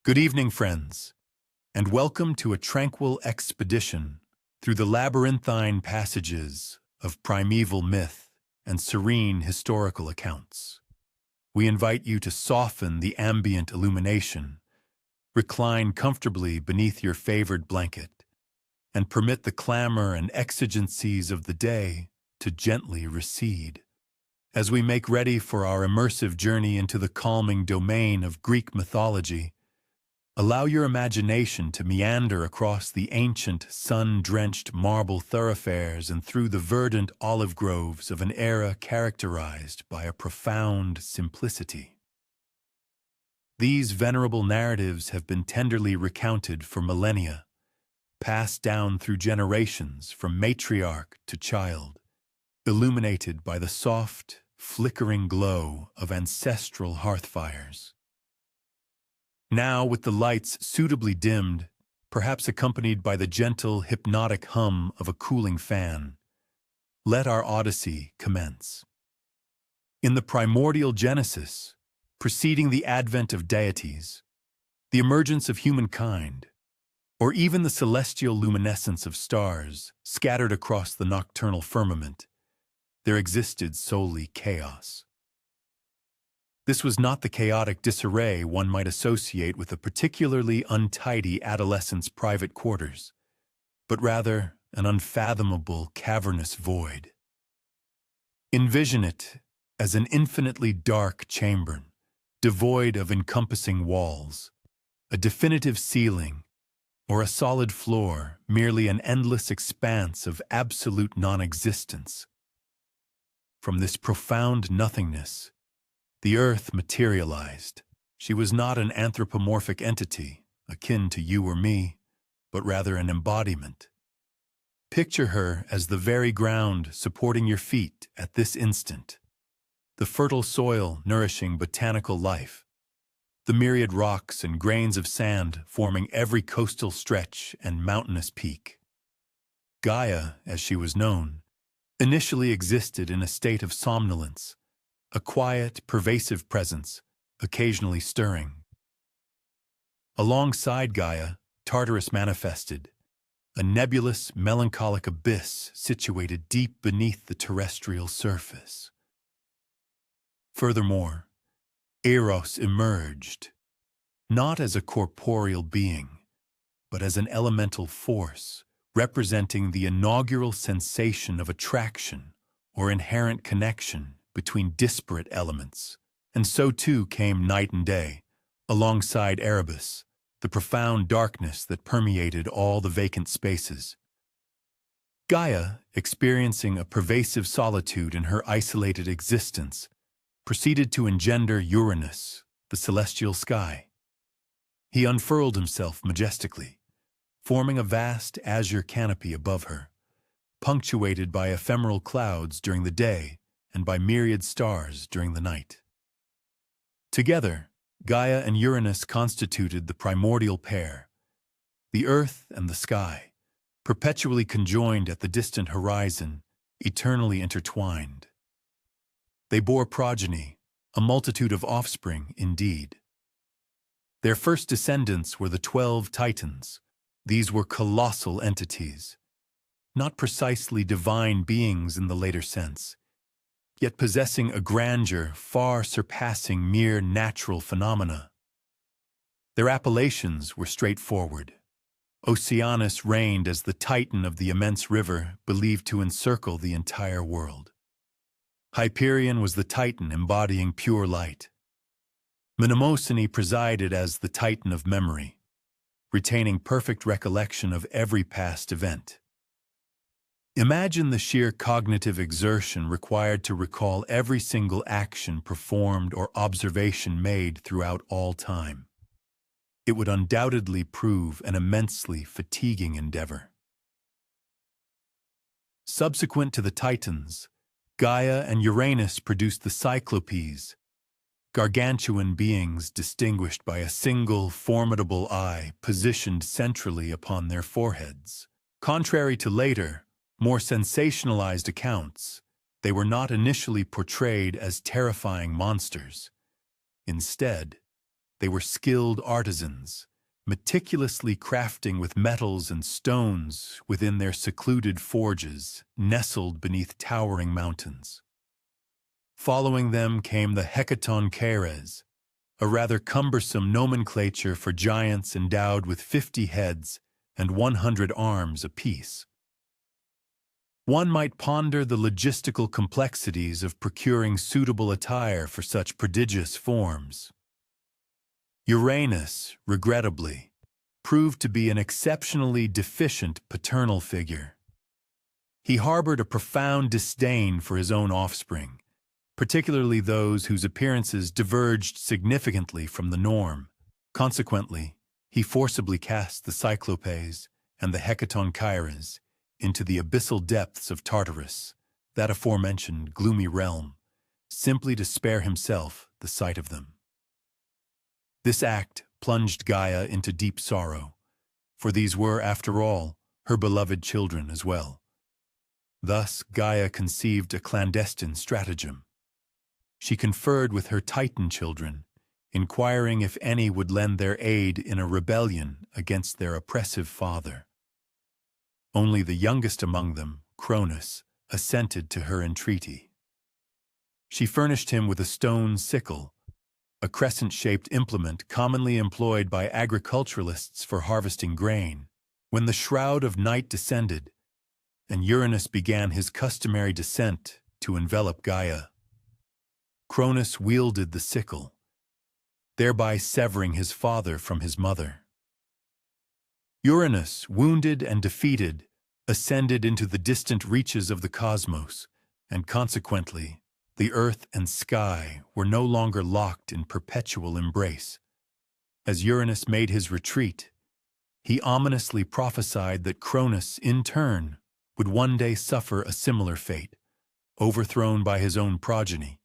Good evening, friends, and welcome to a tranquil expedition through the labyrinthine passages of primeval myth and serene historical accounts. We invite you to soften the ambient illumination, recline comfortably beneath your favored blanket, and permit the clamor and exigencies of the day to gently recede. As we make ready for our immersive journey into the calming domain of Greek mythology, allow your imagination to meander across the ancient, sun-drenched marble thoroughfares and through the verdant olive groves of an era characterized by a profound simplicity. These venerable narratives have been tenderly recounted for millennia, passed down through generations from matriarch to child, illuminated by the soft, flickering glow of ancestral hearth fires. Now, with the lights suitably dimmed, perhaps accompanied by the gentle, hypnotic hum of a cooling fan, let our odyssey commence. In the primordial Genesis, preceding the advent of deities, the emergence of humankind, or even the celestial luminescence of stars scattered across the nocturnal firmament, there existed solely chaos. This was not the chaotic disarray one might associate with a particularly untidy adolescent's private quarters, but rather an unfathomable cavernous void. Envision it as an infinitely dark chamber, devoid of encompassing walls, a definitive ceiling, or a solid floor, merely an endless expanse of absolute non-existence. From this profound nothingness, the earth materialized. She was not an anthropomorphic entity, akin to you or me, but rather an embodiment. Picture her as the very ground supporting your feet at this instant, the fertile soil nourishing botanical life, the myriad rocks and grains of sand forming every coastal stretch and mountainous peak. Gaia, as she was known, initially existed in a state of somnolence, a quiet, pervasive presence, occasionally stirring. Alongside Gaia, Tartarus manifested, a nebulous, melancholic abyss situated deep beneath the terrestrial surface. Furthermore, Eros emerged, not as a corporeal being, but as an elemental force, representing the inaugural sensation of attraction or inherent connection between disparate elements. And so too came night and day, alongside Erebus, the profound darkness that permeated all the vacant spaces. Gaia, experiencing a pervasive solitude in her isolated existence, proceeded to engender Uranus, the celestial sky. He unfurled himself majestically, forming a vast azure canopy above her, punctuated by ephemeral clouds during the day and by myriad stars during the night. Together, Gaia and Uranus constituted the primordial pair, the earth and the sky, perpetually conjoined at the distant horizon, eternally intertwined. They bore progeny, a multitude of offspring indeed. Their first descendants were the 12 Titans. These were colossal entities, not precisely divine beings in the later sense, yet possessing a grandeur far surpassing mere natural phenomena. Their appellations were straightforward. Oceanus reigned as the Titan of the immense river believed to encircle the entire world. Hyperion was the Titan embodying pure light. Mnemosyne presided as the Titan of memory, retaining perfect recollection of every past event. Imagine the sheer cognitive exertion required to recall every single action performed or observation made throughout all time. It would undoubtedly prove an immensely fatiguing endeavor. Subsequent to the Titans, Gaia and Uranus produced the Cyclopes, gargantuan beings distinguished by a single, formidable eye positioned centrally upon their foreheads. Contrary to later, more sensationalized accounts, they were not initially portrayed as terrifying monsters. Instead, They were skilled artisans, meticulously crafting with metals and stones within their secluded forges, nestled beneath towering mountains. Following them came the hecatoncheires, a rather cumbersome nomenclature for giants endowed with 50 heads and 100 arms apiece. One might ponder the logistical complexities of procuring suitable attire for such prodigious forms. Uranus, regrettably, proved to be an exceptionally deficient paternal figure. He harbored a profound disdain for his own offspring, particularly those whose appearances diverged significantly from the norm. Consequently, he forcibly cast the Cyclopes and the hecatoncheires into the abyssal depths of Tartarus, that aforementioned gloomy realm, simply to spare himself the sight of them. This act plunged Gaia into deep sorrow, for these were, after all, her beloved children as well. Thus Gaia conceived a clandestine stratagem. She conferred with her Titan children, inquiring if any would lend their aid in a rebellion against their oppressive father. Only the youngest among them, Cronus, assented to her entreaty. She furnished him with a stone sickle, a crescent-shaped implement commonly employed by agriculturalists for harvesting grain. When the shroud of night descended, and Uranus began his customary descent to envelop Gaia, Cronus wielded the sickle, thereby severing his father from his mother. Uranus, wounded and defeated, ascended into the distant reaches of the cosmos, and consequently, the earth and sky were no longer locked in perpetual embrace. As Uranus made his retreat, he ominously prophesied that Cronus, in turn, would one day suffer a similar fate, overthrown by his own progeny,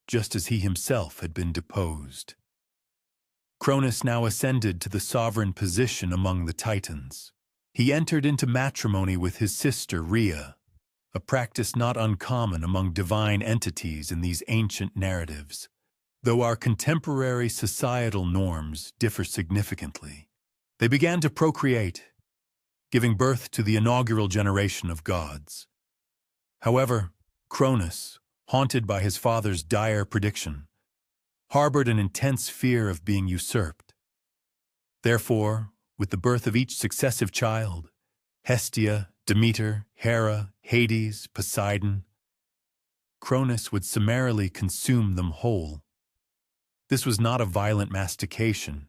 just as he himself had been deposed. Cronus now ascended to the sovereign position among the Titans. He entered into matrimony with his sister Rhea, a practice not uncommon among divine entities in these ancient narratives, though our contemporary societal norms differ significantly. They began to procreate, giving birth to the inaugural generation of gods. However, Cronus, haunted by his father's dire prediction, harbored an intense fear of being usurped. Therefore, with the birth of each successive child, Hestia, Demeter, Hera, Hades, Poseidon, Cronus would summarily consume them whole. This was not a violent mastication,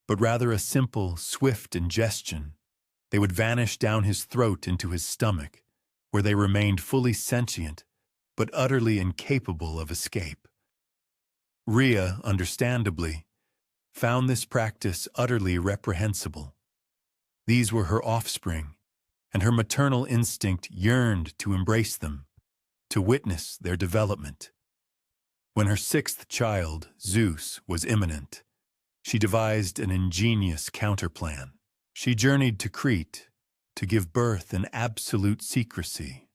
but rather a simple, swift ingestion. They would vanish down his throat into his stomach, where they remained fully sentient, but utterly incapable of escape. Rhea, understandably, found this practice utterly reprehensible. These were her offspring, and her maternal instinct yearned to embrace them, to witness their development. When her sixth child, Zeus, was imminent, she devised an ingenious counterplan. She journeyed to Crete to give birth in absolute secrecy,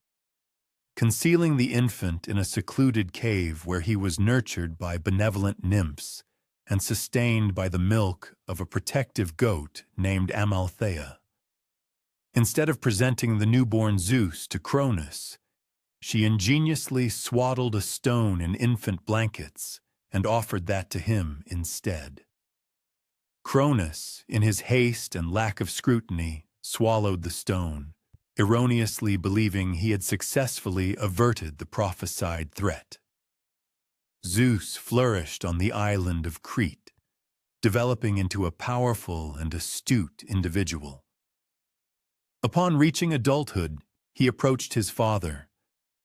concealing the infant in a secluded cave where he was nurtured by benevolent nymphs and sustained by the milk of a protective goat named Amalthea. Instead of presenting the newborn Zeus to Cronus, she ingeniously swaddled a stone in infant blankets and offered that to him instead. Cronus, in his haste and lack of scrutiny, swallowed the stone, erroneously believing he had successfully averted the prophesied threat. Zeus flourished on the island of Crete, developing into a powerful and astute individual. Upon reaching adulthood, he approached his father,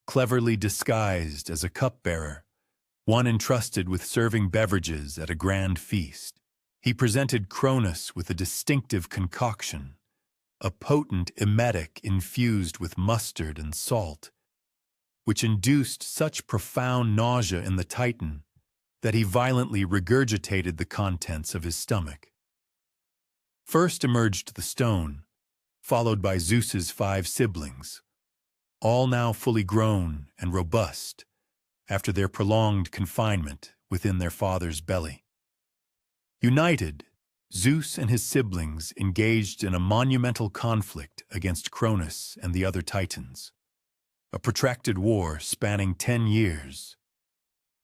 cleverly disguised as a cupbearer, one entrusted with serving beverages at a grand feast. He presented Cronus with a distinctive concoction, a potent emetic infused with mustard and salt, which induced such profound nausea in the Titan that he violently regurgitated the contents of his stomach. First emerged the stone, followed by Zeus's 5 siblings, all now fully grown and robust after their prolonged confinement within their father's belly. United, Zeus and his siblings engaged in a monumental conflict against Cronus and the other Titans, a protracted war spanning 10 years,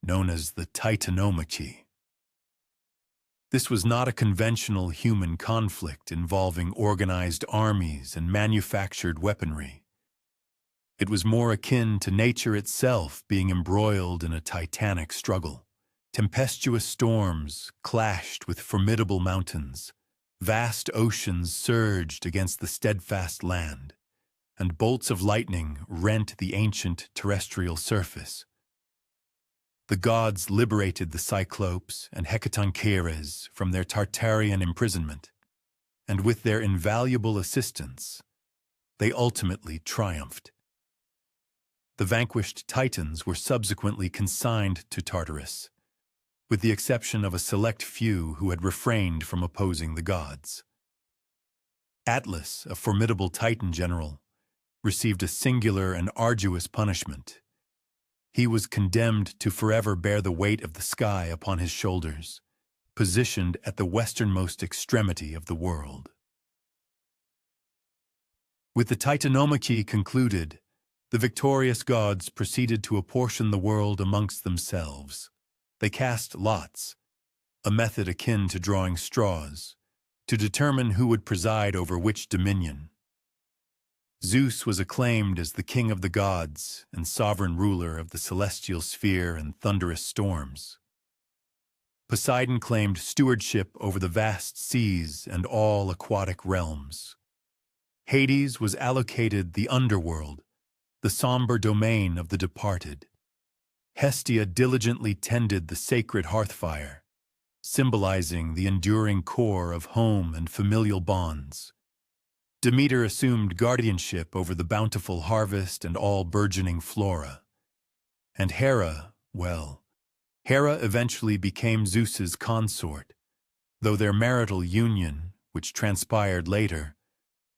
known as the Titanomachy. This was not a conventional human conflict involving organized armies and manufactured weaponry. It was more akin to nature itself being embroiled in a titanic struggle. Tempestuous storms clashed with formidable mountains, vast oceans surged against the steadfast land, and bolts of lightning rent the ancient terrestrial surface. The gods liberated the Cyclopes and Hecatoncheires from their Tartarian imprisonment, and with their invaluable assistance, they ultimately triumphed. The vanquished Titans were subsequently consigned to Tartarus, with the exception of a select few who had refrained from opposing the gods. Atlas, a formidable Titan general, received a singular and arduous punishment. He was condemned to forever bear the weight of the sky upon his shoulders, positioned at the westernmost extremity of the world. With the Titanomachy concluded, the victorious gods proceeded to apportion the world amongst themselves. They cast lots, a method akin to drawing straws, to determine who would preside over which dominion. Zeus was acclaimed as the king of the gods and sovereign ruler of the celestial sphere and thunderous storms. Poseidon claimed stewardship over the vast seas and all aquatic realms. Hades was allocated the underworld, the somber domain of the departed. Hestia diligently tended the sacred hearthfire, symbolizing the enduring core of home and familial bonds. Demeter assumed guardianship over the bountiful harvest and all burgeoning flora. And Hera, well, Hera eventually became Zeus's consort, though their marital union, which transpired later,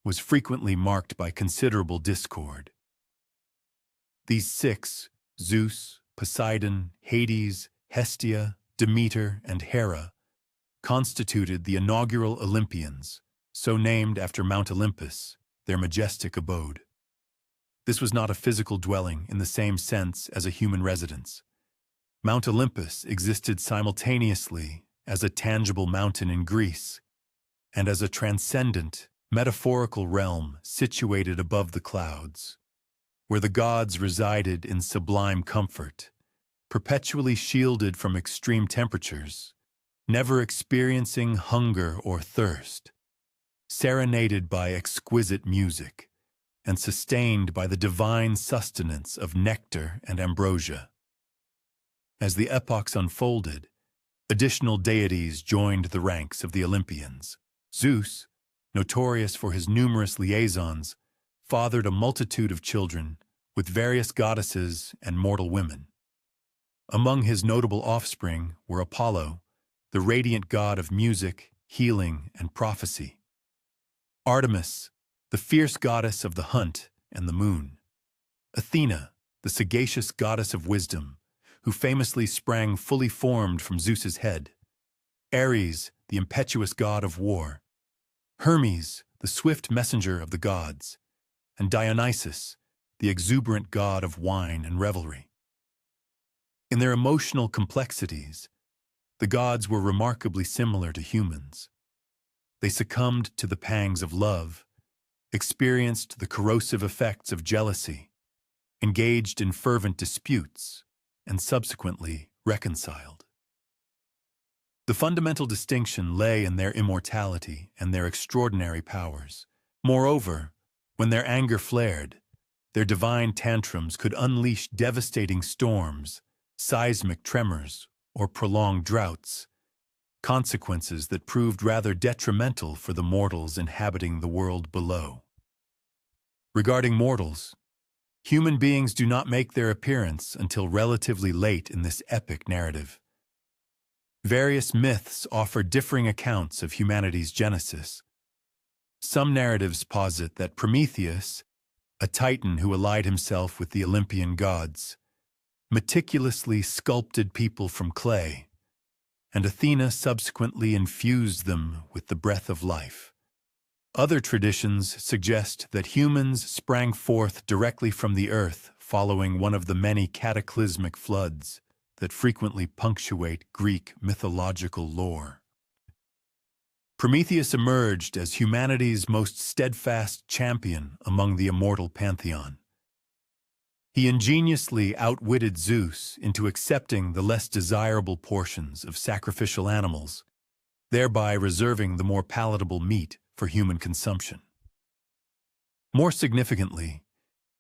was frequently marked by considerable discord. These six, Zeus, Poseidon, Hades, Hestia, Demeter, and Hera, constituted the inaugural Olympians, so named after Mount Olympus, their majestic abode. This was not a physical dwelling in the same sense as a human residence. Mount Olympus existed simultaneously as a tangible mountain in Greece and as a transcendent, metaphorical realm situated above the clouds, where the gods resided in sublime comfort, perpetually shielded from extreme temperatures, never experiencing hunger or thirst, serenaded by exquisite music, and sustained by the divine sustenance of nectar and ambrosia. As the epochs unfolded, additional deities joined the ranks of the Olympians. Zeus, notorious for his numerous liaisons, fathered a multitude of children with various goddesses and mortal women. Among his notable offspring were Apollo, the radiant god of music, healing, and prophecy; Artemis, the fierce goddess of the hunt and the moon; Athena, the sagacious goddess of wisdom, who famously sprang fully formed from Zeus's head; Ares, the impetuous god of war; Hermes, the swift messenger of the gods; and Dionysus, the exuberant god of wine and revelry. In their emotional complexities, the gods were remarkably similar to humans. They succumbed to the pangs of love, experienced the corrosive effects of jealousy, engaged in fervent disputes, and subsequently reconciled. The fundamental distinction lay in their immortality and their extraordinary powers. Moreover, when their anger flared, their divine tantrums could unleash devastating storms, seismic tremors, or prolonged droughts, consequences that proved rather detrimental for the mortals inhabiting the world below. Regarding mortals, human beings do not make their appearance until relatively late in this epic narrative. Various myths offer differing accounts of humanity's genesis. Some narratives posit that Prometheus, a Titan who allied himself with the Olympian gods, meticulously sculpted people from clay, and Athena subsequently infused them with the breath of life. Other traditions suggest that humans sprang forth directly from the earth following one of the many cataclysmic floods that frequently punctuate Greek mythological lore. Prometheus emerged as humanity's most steadfast champion among the immortal pantheon. He ingeniously outwitted Zeus into accepting the less desirable portions of sacrificial animals, thereby reserving the more palatable meat for human consumption. More significantly,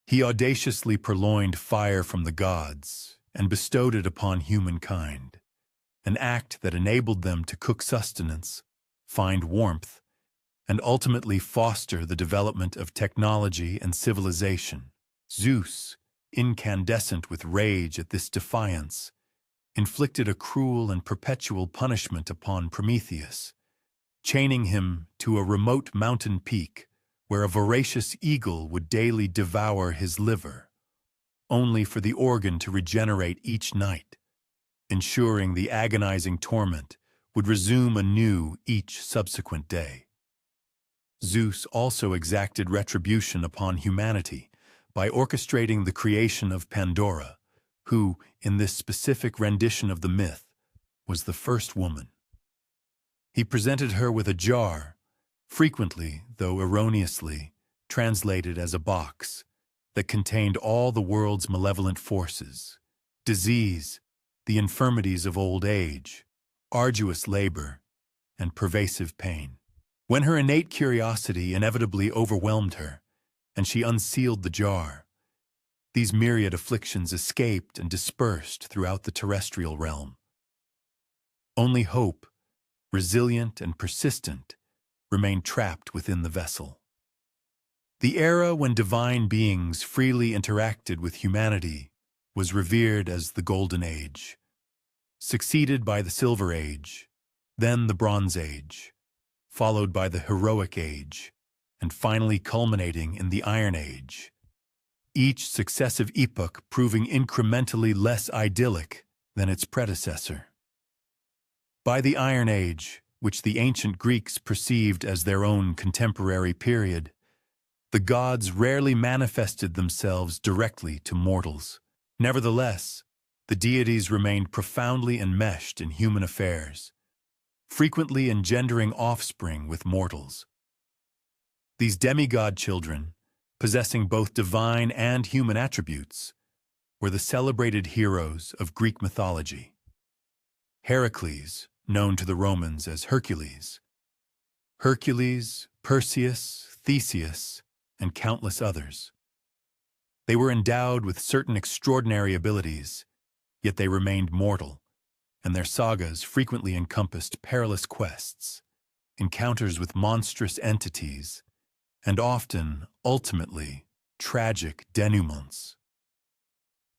he audaciously purloined fire from the gods and bestowed it upon humankind, an act that enabled them to cook sustenance, find warmth, and ultimately foster the development of technology and civilization. Zeus, incandescent with rage at this defiance, inflicted a cruel and perpetual punishment upon Prometheus, chaining him to a remote mountain peak where a voracious eagle would daily devour his liver, only for the organ to regenerate each night, ensuring the agonizing torment would resume anew each subsequent day. Zeus also exacted retribution upon humanity by orchestrating the creation of Pandora, who, in this specific rendition of the myth, was the first woman. He presented her with a jar, frequently, though erroneously, translated as a box, that contained all the world's malevolent forces, disease, the infirmities of old age, arduous labor, and pervasive pain. When her innate curiosity inevitably overwhelmed her, and she unsealed the jar, these myriad afflictions escaped and dispersed throughout the terrestrial realm. Only hope, resilient and persistent, remained trapped within the vessel. The era when divine beings freely interacted with humanity was revered as the Golden Age, succeeded by the Silver Age, then the Bronze Age, followed by the Heroic Age, and finally culminating in the Iron Age, each successive epoch proving incrementally less idyllic than its predecessor. By the Iron Age, which the ancient Greeks perceived as their own contemporary period, the gods rarely manifested themselves directly to mortals. Nevertheless, the deities remained profoundly enmeshed in human affairs, frequently engendering offspring with mortals. These demigod children, possessing both divine and human attributes, were the celebrated heroes of Greek mythology. Heracles, known to the Romans as Hercules, Perseus, Theseus, and countless others. They were endowed with certain extraordinary abilities, yet they remained mortal, and their sagas frequently encompassed perilous quests, encounters with monstrous entities, and often, ultimately, tragic denouements.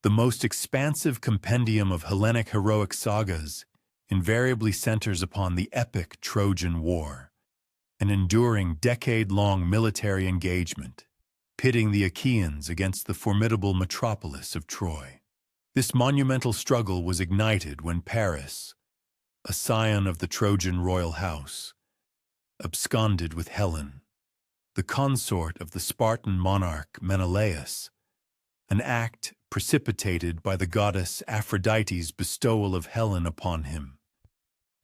The most expansive compendium of Hellenic heroic sagas invariably centers upon the epic Trojan War, an enduring decade-long military engagement, pitting the Achaeans against the formidable metropolis of Troy. This monumental struggle was ignited when Paris, a scion of the Trojan royal house, absconded with Helen, the consort of the Spartan monarch Menelaus, an act precipitated by the goddess Aphrodite's bestowal of Helen upon him,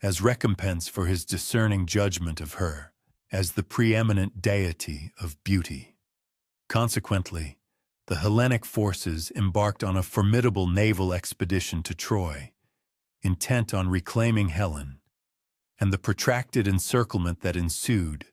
as recompense for his discerning judgment of her as the preeminent deity of beauty. Consequently, the Hellenic forces embarked on a formidable naval expedition to Troy, intent on reclaiming Helen, and the protracted encirclement that ensued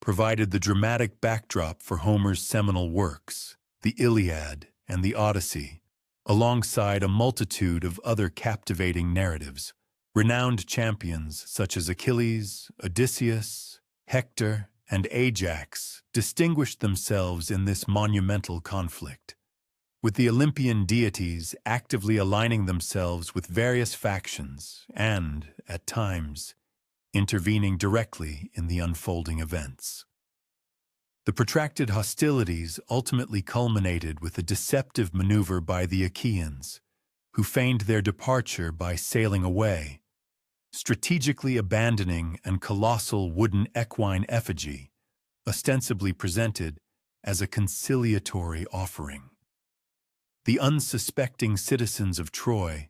provided the dramatic backdrop for Homer's seminal works, the Iliad and the Odyssey, alongside a multitude of other captivating narratives. Renowned champions such as Achilles, Odysseus, Hector, and Ajax distinguished themselves in this monumental conflict, with the Olympian deities actively aligning themselves with various factions and, at times, intervening directly in the unfolding events. The protracted hostilities ultimately culminated with a deceptive maneuver by the Achaeans, who feigned their departure by sailing away, strategically abandoning an colossal wooden equine effigy, ostensibly presented as a conciliatory offering. The unsuspecting citizens of Troy,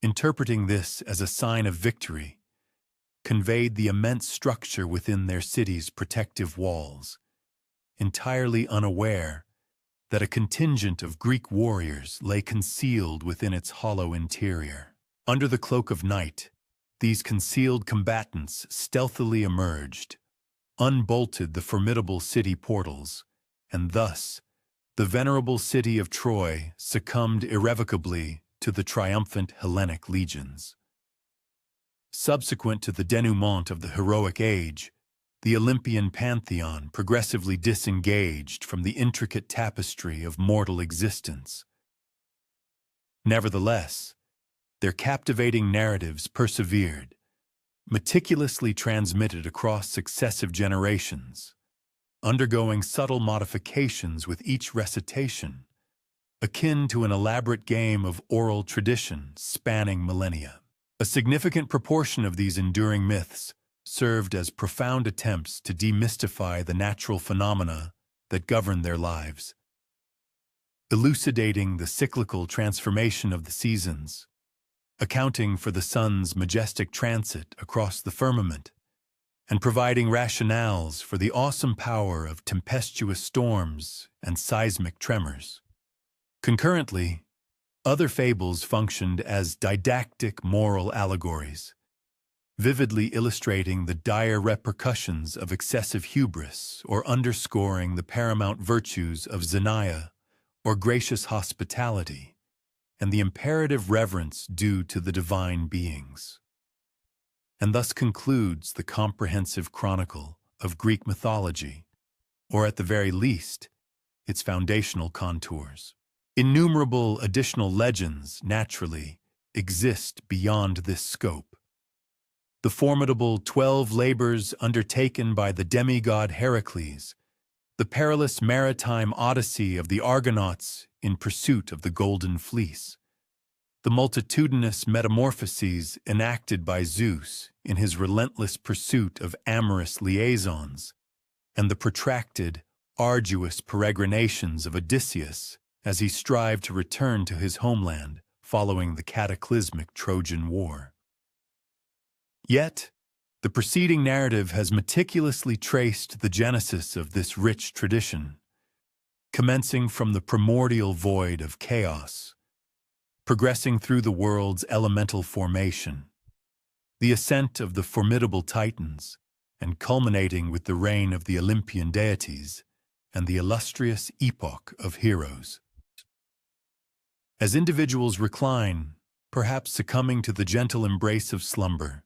interpreting this as a sign of victory, conveyed the immense structure within their city's protective walls, entirely unaware that a contingent of Greek warriors lay concealed within its hollow interior. Under the cloak of night, these concealed combatants stealthily emerged, unbolted the formidable city portals, and thus the venerable city of Troy succumbed irrevocably to the triumphant Hellenic legions. Subsequent to the denouement of the heroic age, the Olympian pantheon progressively disengaged from the intricate tapestry of mortal existence. Nevertheless, their captivating narratives persevered, meticulously transmitted across successive generations, undergoing subtle modifications with each recitation, akin to an elaborate game of oral tradition spanning millennia. A significant proportion of these enduring myths served as profound attempts to demystify the natural phenomena that govern their lives, elucidating the cyclical transformation of the seasons, accounting for the sun's majestic transit across the firmament, and providing rationales for the awesome power of tempestuous storms and seismic tremors. Concurrently, other fables functioned as didactic moral allegories, vividly illustrating the dire repercussions of excessive hubris or underscoring the paramount virtues of Xenia or gracious hospitality and the imperative reverence due to the divine beings. And thus concludes the comprehensive chronicle of Greek mythology, or at the very least, its foundational contours. Innumerable additional legends, naturally, exist beyond this scope. The formidable 12 labors undertaken by the demigod Heracles, the perilous maritime odyssey of the Argonauts in pursuit of the Golden Fleece, the multitudinous metamorphoses enacted by Zeus in his relentless pursuit of amorous liaisons, and the protracted, arduous peregrinations of Odysseus as he strived to return to his homeland following the cataclysmic Trojan War. Yet, the preceding narrative has meticulously traced the genesis of this rich tradition, commencing from the primordial void of chaos, progressing through the world's elemental formation, the ascent of the formidable Titans, and culminating with the reign of the Olympian deities and the illustrious epoch of heroes. As individuals recline, perhaps succumbing to the gentle embrace of slumber,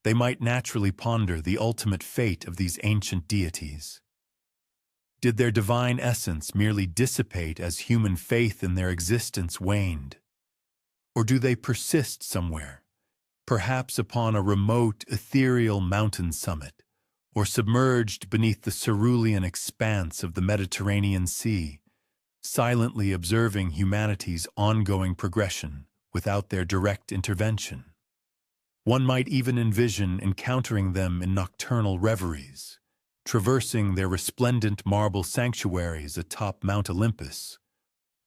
they might naturally ponder the ultimate fate of these ancient deities. Did their divine essence merely dissipate as human faith in their existence waned? Or do they persist somewhere, perhaps upon a remote, ethereal mountain summit, or submerged beneath the cerulean expanse of the Mediterranean Sea, silently observing humanity's ongoing progression without their direct intervention? One might even envision encountering them in nocturnal reveries, traversing their resplendent marble sanctuaries atop Mount Olympus,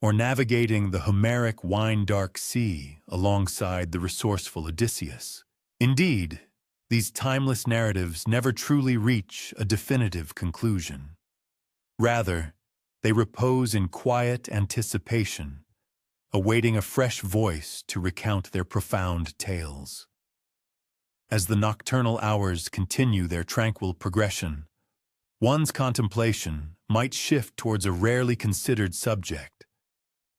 or navigating the Homeric wine-dark sea alongside the resourceful Odysseus. Indeed, these timeless narratives never truly reach a definitive conclusion. Rather, they repose in quiet anticipation, awaiting a fresh voice to recount their profound tales. As the nocturnal hours continue their tranquil progression, one's contemplation might shift towards a rarely considered subject: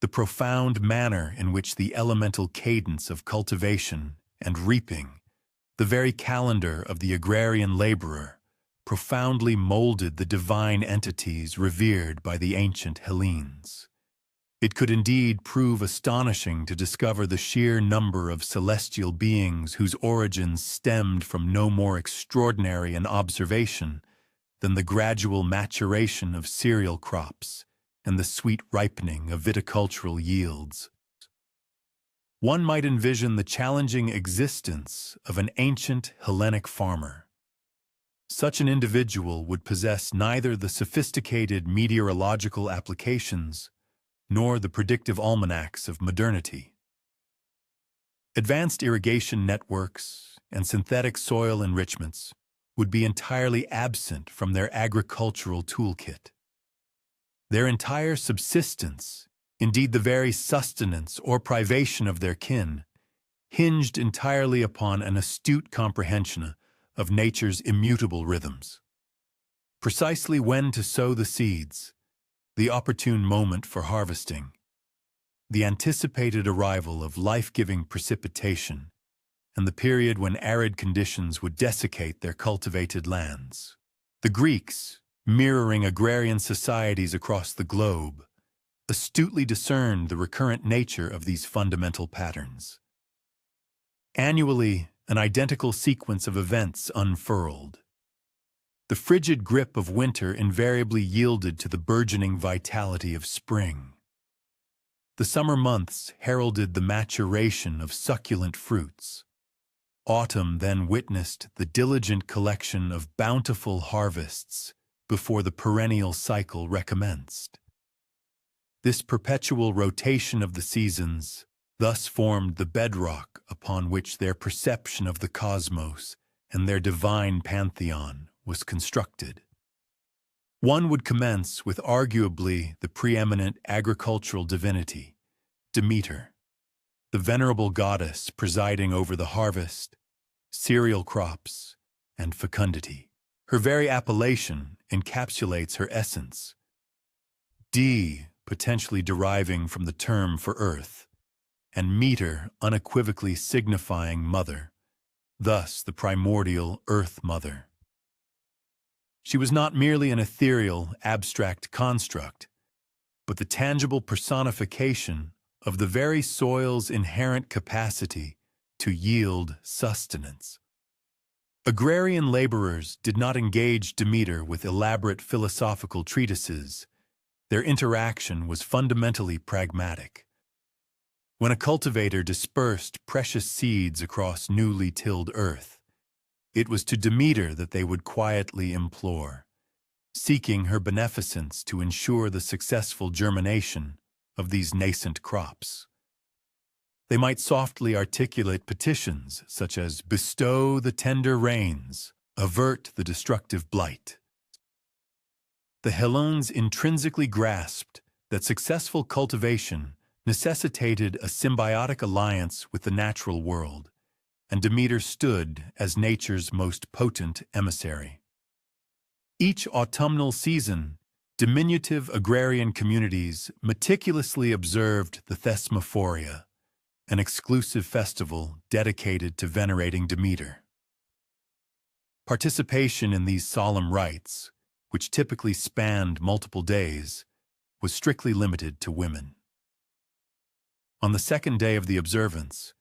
the profound manner in which the elemental cadence of cultivation and reaping, the very calendar of the agrarian laborer, profoundly molded the divine entities revered by the ancient Hellenes. It could indeed prove astonishing to discover the sheer number of celestial beings whose origins stemmed from no more extraordinary an observation than the gradual maturation of cereal crops and the sweet ripening of viticultural yields. One might envision the challenging existence of an ancient Hellenic farmer. Such an individual would possess neither the sophisticated meteorological applications nor the predictive almanacs of modernity. Advanced irrigation networks and synthetic soil enrichments would be entirely absent from their agricultural toolkit. Their entire subsistence, indeed the very sustenance or privation of their kin, hinged entirely upon an astute comprehension of nature's immutable rhythms. Precisely when to sow the seeds, the opportune moment for harvesting, the anticipated arrival of life-giving precipitation, and the period when arid conditions would desiccate their cultivated lands. The Greeks, mirroring agrarian societies across the globe, astutely discerned the recurrent nature of these fundamental patterns. Annually, an identical sequence of events unfurled. The frigid grip of winter invariably yielded to the burgeoning vitality of spring. The summer months heralded the maturation of succulent fruits. Autumn then witnessed the diligent collection of bountiful harvests before the perennial cycle recommenced. This perpetual rotation of the seasons thus formed the bedrock upon which their perception of the cosmos and their divine pantheon was constructed. One would commence with arguably the preeminent agricultural divinity, Demeter, the venerable goddess presiding over the harvest, cereal crops, and fecundity. Her very appellation encapsulates her essence. D, potentially deriving from the term for earth, and meter unequivocally signifying mother, thus the primordial Earth Mother. She was not merely an ethereal, abstract construct, but the tangible personification of the very soil's inherent capacity to yield sustenance. Agrarian laborers did not engage Demeter with elaborate philosophical treatises. Their interaction was fundamentally pragmatic. When a cultivator dispersed precious seeds across newly tilled earth, it was to Demeter that they would quietly implore, seeking her beneficence to ensure the successful germination of these nascent crops. They might softly articulate petitions such as "Bestow the tender rains, avert the destructive blight." The Hellenes intrinsically grasped that successful cultivation necessitated a symbiotic alliance with the natural world, and Demeter stood as nature's most potent emissary. Each autumnal season, diminutive agrarian communities meticulously observed the Thesmophoria, an exclusive festival dedicated to venerating Demeter. Participation in these solemn rites, which typically spanned multiple days, was strictly limited to women. On the second day of the observance,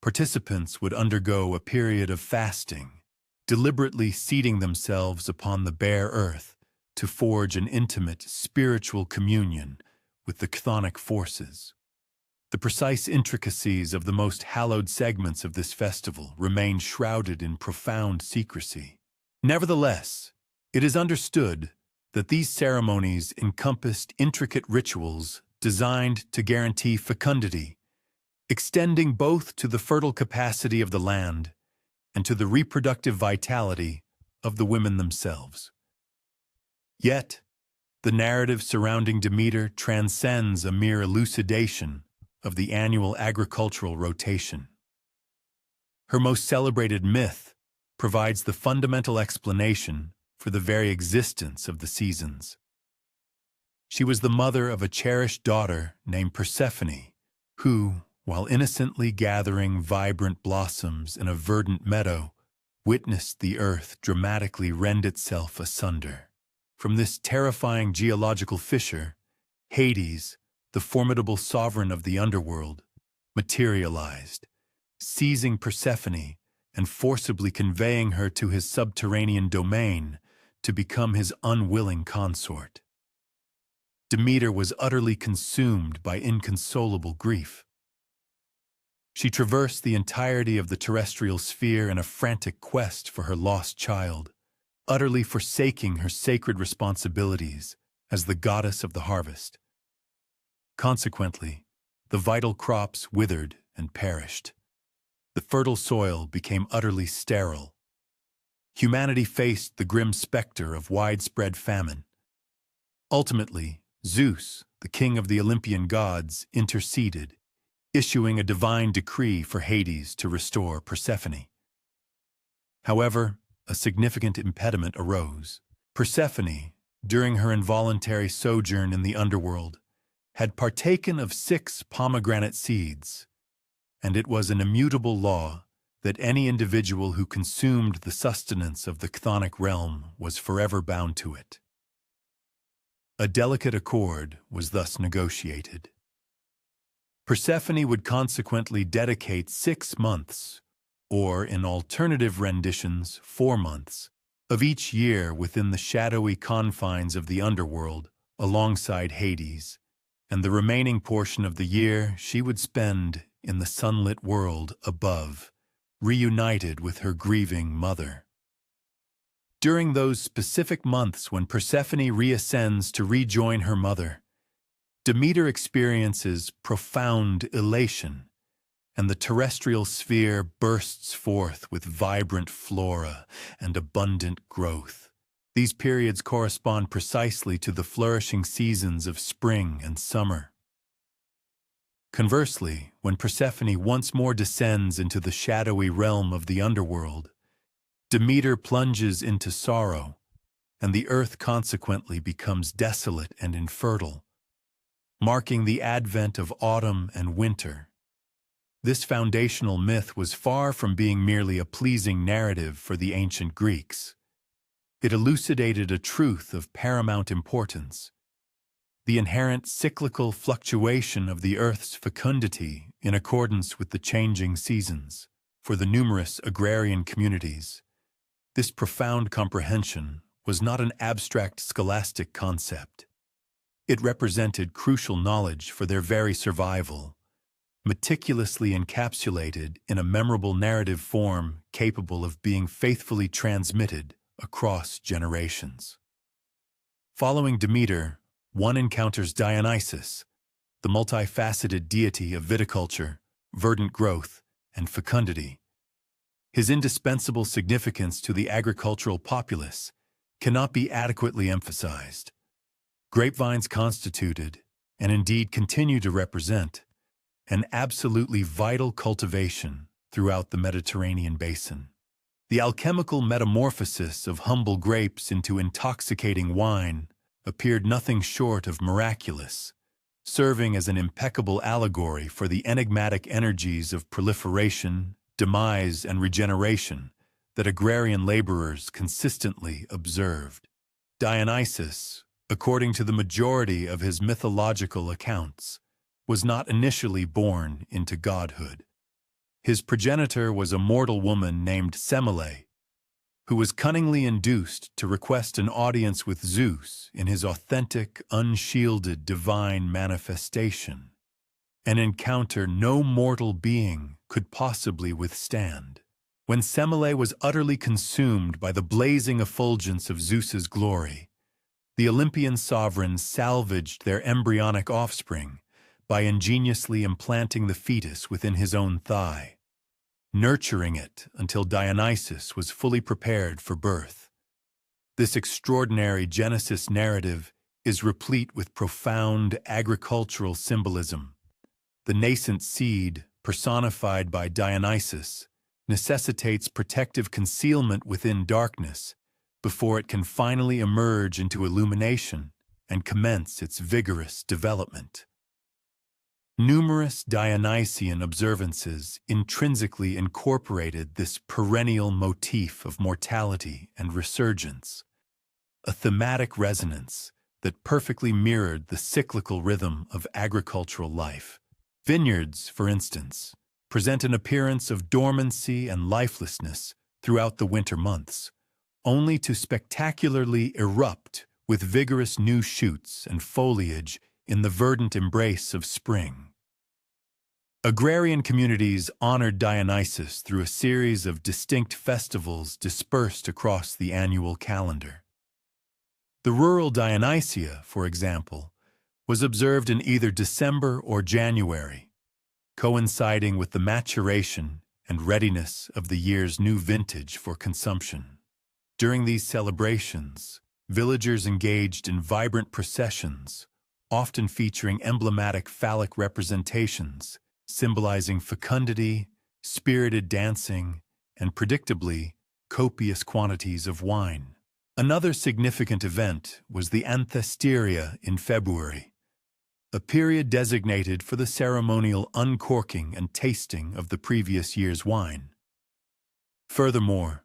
participants would undergo a period of fasting, deliberately seating themselves upon the bare earth to forge an intimate spiritual communion with the chthonic forces. The precise intricacies of the most hallowed segments of this festival remain shrouded in profound secrecy. Nevertheless, it is understood that these ceremonies encompassed intricate rituals designed to guarantee fecundity, extending both to the fertile capacity of the land and to the reproductive vitality of the women themselves. Yet, the narrative surrounding Demeter transcends a mere elucidation of the annual agricultural rotation. Her most celebrated myth provides the fundamental explanation for the very existence of the seasons. She was the mother of a cherished daughter named Persephone, who, while innocently gathering vibrant blossoms in a verdant meadow, witnessed the earth dramatically rend itself asunder. From this terrifying geological fissure, Hades, the formidable sovereign of the underworld, materialized, seizing Persephone and forcibly conveying her to his subterranean domain to become his unwilling consort. Demeter was utterly consumed by inconsolable grief. She traversed the entirety of the terrestrial sphere in a frantic quest for her lost child, utterly forsaking her sacred responsibilities as the goddess of the harvest. Consequently, the vital crops withered and perished. The fertile soil became utterly sterile. Humanity faced the grim specter of widespread famine. Ultimately, Zeus, the king of the Olympian gods, interceded, issuing a divine decree for Hades to restore Persephone. However, a significant impediment arose. Persephone, during her involuntary sojourn in the underworld, had partaken of 6 pomegranate seeds, and it was an immutable law that any individual who consumed the sustenance of the chthonic realm was forever bound to it. A delicate accord was thus negotiated. Persephone would consequently dedicate 6 months, or in alternative renditions 4 months, of each year within the shadowy confines of the underworld alongside Hades, and the remaining portion of the year she would spend in the sunlit world above, reunited with her grieving mother. During those specific months when Persephone reascends to rejoin her mother, Demeter experiences profound elation, and the terrestrial sphere bursts forth with vibrant flora and abundant growth. These periods correspond precisely to the flourishing seasons of spring and summer. Conversely, when Persephone once more descends into the shadowy realm of the underworld, Demeter plunges into sorrow, and the earth consequently becomes desolate and infertile, marking the advent of autumn and winter. This foundational myth was far from being merely a pleasing narrative for the ancient Greeks. It elucidated a truth of paramount importance: the inherent cyclical fluctuation of the earth's fecundity in accordance with the changing seasons. For the numerous agrarian communities, this profound comprehension was not an abstract scholastic concept. It represented crucial knowledge for their very survival, meticulously encapsulated in a memorable narrative form capable of being faithfully transmitted across generations. Following Demeter, one encounters Dionysus, the multifaceted deity of viticulture, verdant growth, and fecundity. His indispensable significance to the agricultural populace cannot be adequately emphasized. Grapevines constituted, and indeed continue to represent, an absolutely vital cultivation throughout the Mediterranean basin. The alchemical metamorphosis of humble grapes into intoxicating wine appeared nothing short of miraculous, serving as an impeccable allegory for the enigmatic energies of proliferation, demise, and regeneration that agrarian laborers consistently observed. Dionysus, according to the majority of his mythological accounts, was not initially born into godhood. His progenitor was a mortal woman named Semele, who was cunningly induced to request an audience with Zeus in his authentic, unshielded divine manifestation, an encounter no mortal being could possibly withstand. When Semele was utterly consumed by the blazing effulgence of Zeus's glory, the Olympian sovereigns salvaged their embryonic offspring by ingeniously implanting the fetus within his own thigh, nurturing it until Dionysus was fully prepared for birth. This extraordinary Genesis narrative is replete with profound agricultural symbolism. The nascent seed, personified by Dionysus, necessitates protective concealment within darkness before it can finally emerge into illumination and commence its vigorous development. Numerous Dionysian observances intrinsically incorporated this perennial motif of mortality and resurgence, a thematic resonance that perfectly mirrored the cyclical rhythm of agricultural life. Vineyards, for instance, present an appearance of dormancy and lifelessness throughout the winter months, only to spectacularly erupt with vigorous new shoots and foliage in the verdant embrace of spring. Agrarian communities honored Dionysus through a series of distinct festivals dispersed across the annual calendar. The rural Dionysia, for example, was observed in either December or January, coinciding with the maturation and readiness of the year's new vintage for consumption. During these celebrations, villagers engaged in vibrant processions, often featuring emblematic phallic representations, symbolizing fecundity, spirited dancing, and predictably, copious quantities of wine. Another significant event was the Anthesteria in February, a period designated for the ceremonial uncorking and tasting of the previous year's wine. Furthermore,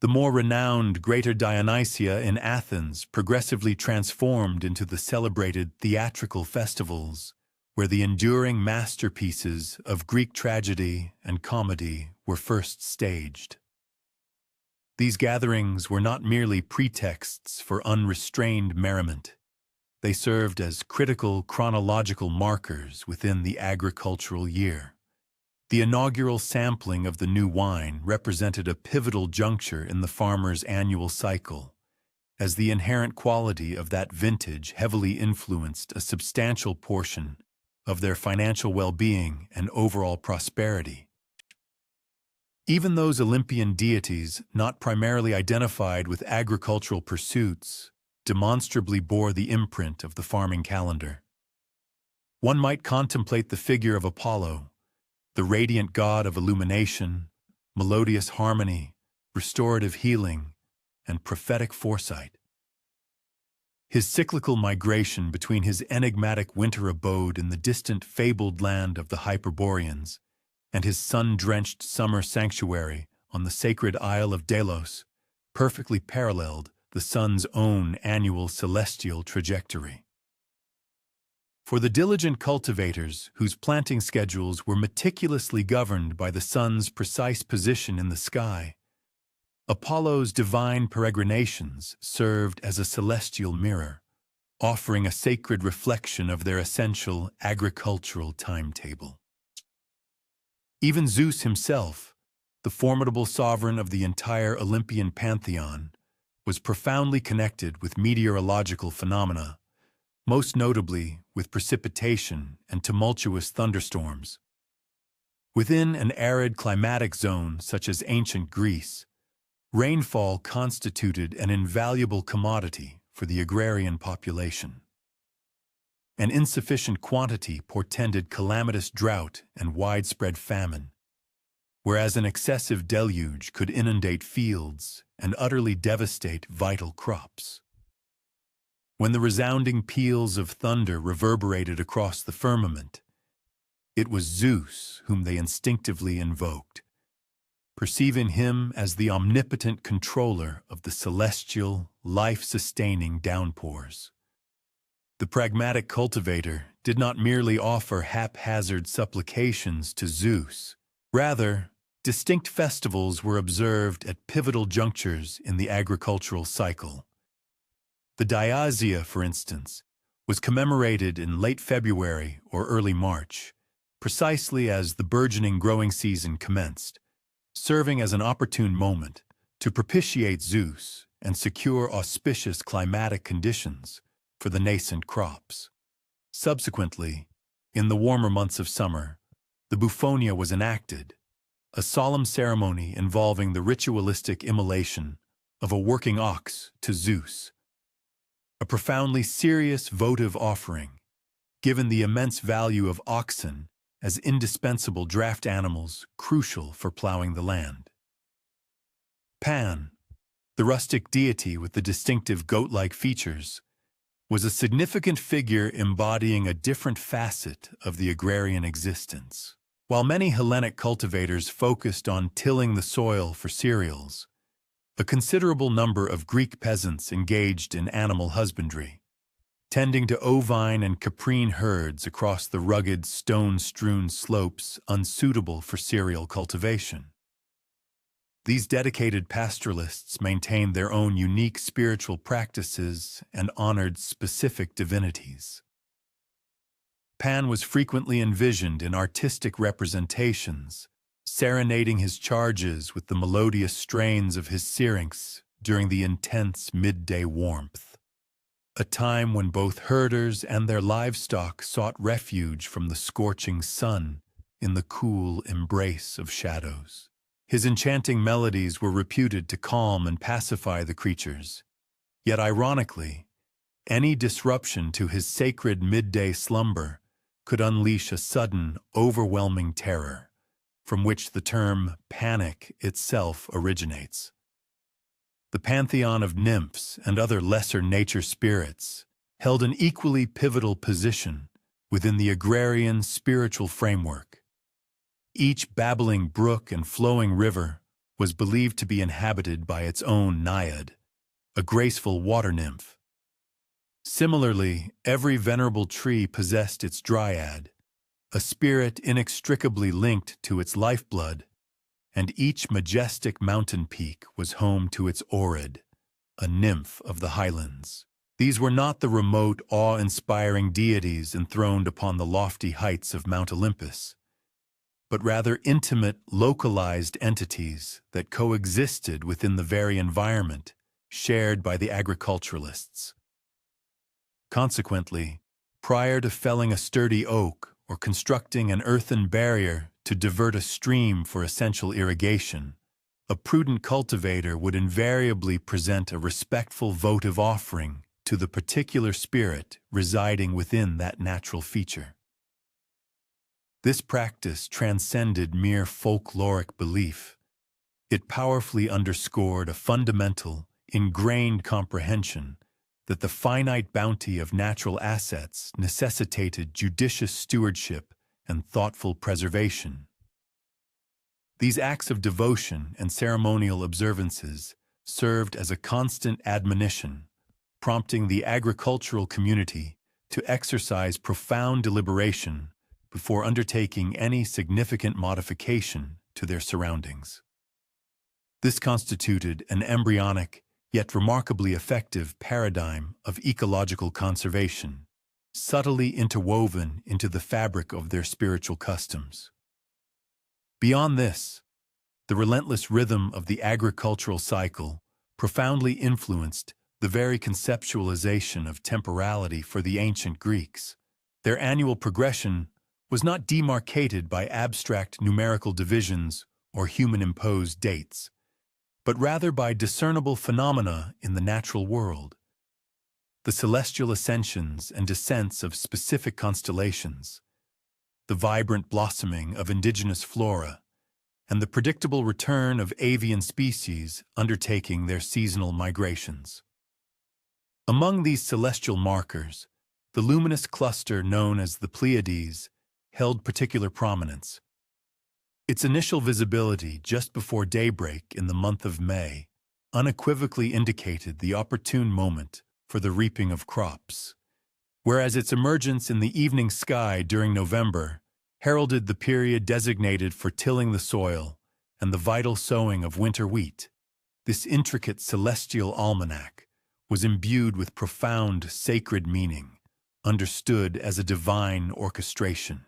the more renowned Greater Dionysia in Athens progressively transformed into the celebrated theatrical festivals, where the enduring masterpieces of Greek tragedy and comedy were first staged. These gatherings were not merely pretexts for unrestrained merriment. They served as critical chronological markers within the agricultural year. The inaugural sampling of the new wine represented a pivotal juncture in the farmer's annual cycle, as the inherent quality of that vintage heavily influenced a substantial portion of their financial well-being and overall prosperity. Even those Olympian deities not primarily identified with agricultural pursuits demonstrably bore the imprint of the farming calendar. One might contemplate the figure of Apollo, the radiant god of illumination, melodious harmony, restorative healing, and prophetic foresight. His cyclical migration between his enigmatic winter abode in the distant fabled land of the Hyperboreans and his sun-drenched summer sanctuary on the sacred Isle of Delos perfectly paralleled the sun's own annual celestial trajectory. For the diligent cultivators whose planting schedules were meticulously governed by the sun's precise position in the sky, Apollo's divine peregrinations served as a celestial mirror, offering a sacred reflection of their essential agricultural timetable. Even Zeus himself, the formidable sovereign of the entire Olympian pantheon, was profoundly connected with meteorological phenomena, most notably with precipitation and tumultuous thunderstorms. Within an arid climatic zone such as ancient Greece, rainfall constituted an invaluable commodity for the agrarian population. An insufficient quantity portended calamitous drought and widespread famine, whereas an excessive deluge could inundate fields and utterly devastate vital crops. When the resounding peals of thunder reverberated across the firmament, it was Zeus whom they instinctively invoked, perceiving him as the omnipotent controller of the celestial, life-sustaining downpours. The pragmatic cultivator did not merely offer haphazard supplications to Zeus. Rather, distinct festivals were observed at pivotal junctures in the agricultural cycle. The Dionysia, for instance, was commemorated in late February or early March, precisely as the burgeoning growing season commenced, serving as an opportune moment to propitiate Zeus and secure auspicious climatic conditions for the nascent crops. Subsequently, in the warmer months of summer, the Bouphonia was enacted, a solemn ceremony involving the ritualistic immolation of a working ox to Zeus, a profoundly serious votive offering, given the immense value of oxen as indispensable draft animals crucial for plowing the land. Pan, the rustic deity with the distinctive goat-like features, was a significant figure embodying a different facet of the agrarian existence. While many Hellenic cultivators focused on tilling the soil for cereals, a considerable number of Greek peasants engaged in animal husbandry, tending to ovine and caprine herds across the rugged, stone-strewn slopes unsuitable for cereal cultivation. These dedicated pastoralists maintained their own unique spiritual practices and honored specific divinities. Pan was frequently envisioned in artistic representations, serenading his charges with the melodious strains of his syrinx during the intense midday warmth, a time when both herders and their livestock sought refuge from the scorching sun in the cool embrace of shadows. His enchanting melodies were reputed to calm and pacify the creatures, yet ironically, any disruption to his sacred midday slumber could unleash a sudden, overwhelming terror, from which the term panic itself originates. The pantheon of nymphs and other lesser nature spirits held an equally pivotal position within the agrarian spiritual framework. Each babbling brook and flowing river was believed to be inhabited by its own naiad, a graceful water nymph. Similarly, every venerable tree possessed its dryad, a spirit inextricably linked to its lifeblood, and each majestic mountain peak was home to its orid, a nymph of the highlands. These were not the remote, awe-inspiring deities enthroned upon the lofty heights of Mount Olympus, but rather intimate, localized entities that coexisted within the very environment shared by the agriculturalists. Consequently, prior to felling a sturdy oak or constructing an earthen barrier to divert a stream for essential irrigation, a prudent cultivator would invariably present a respectful votive offering to the particular spirit residing within that natural feature. This practice transcended mere folkloric belief. It powerfully underscored a fundamental, ingrained comprehension that the finite bounty of natural assets necessitated judicious stewardship and thoughtful preservation. These acts of devotion and ceremonial observances served as a constant admonition, prompting the agricultural community to exercise profound deliberation before undertaking any significant modification to their surroundings. This constituted an embryonic, yet remarkably effective paradigm of ecological conservation, subtly interwoven into the fabric of their spiritual customs. Beyond this, the relentless rhythm of the agricultural cycle profoundly influenced the very conceptualization of temporality for the ancient Greeks. Their annual progression was not demarcated by abstract numerical divisions or human-imposed dates, but rather by discernible phenomena in the natural world. The celestial ascensions and descents of specific constellations, the vibrant blossoming of indigenous flora, and the predictable return of avian species undertaking their seasonal migrations. Among these celestial markers, the luminous cluster known as the Pleiades held particular prominence. Its initial visibility just before daybreak in the month of May unequivocally indicated the opportune moment for the reaping of crops, whereas its emergence in the evening sky during November heralded the period designated for tilling the soil and the vital sowing of winter wheat. This intricate celestial almanac was imbued with profound sacred meaning, understood as a divine orchestration.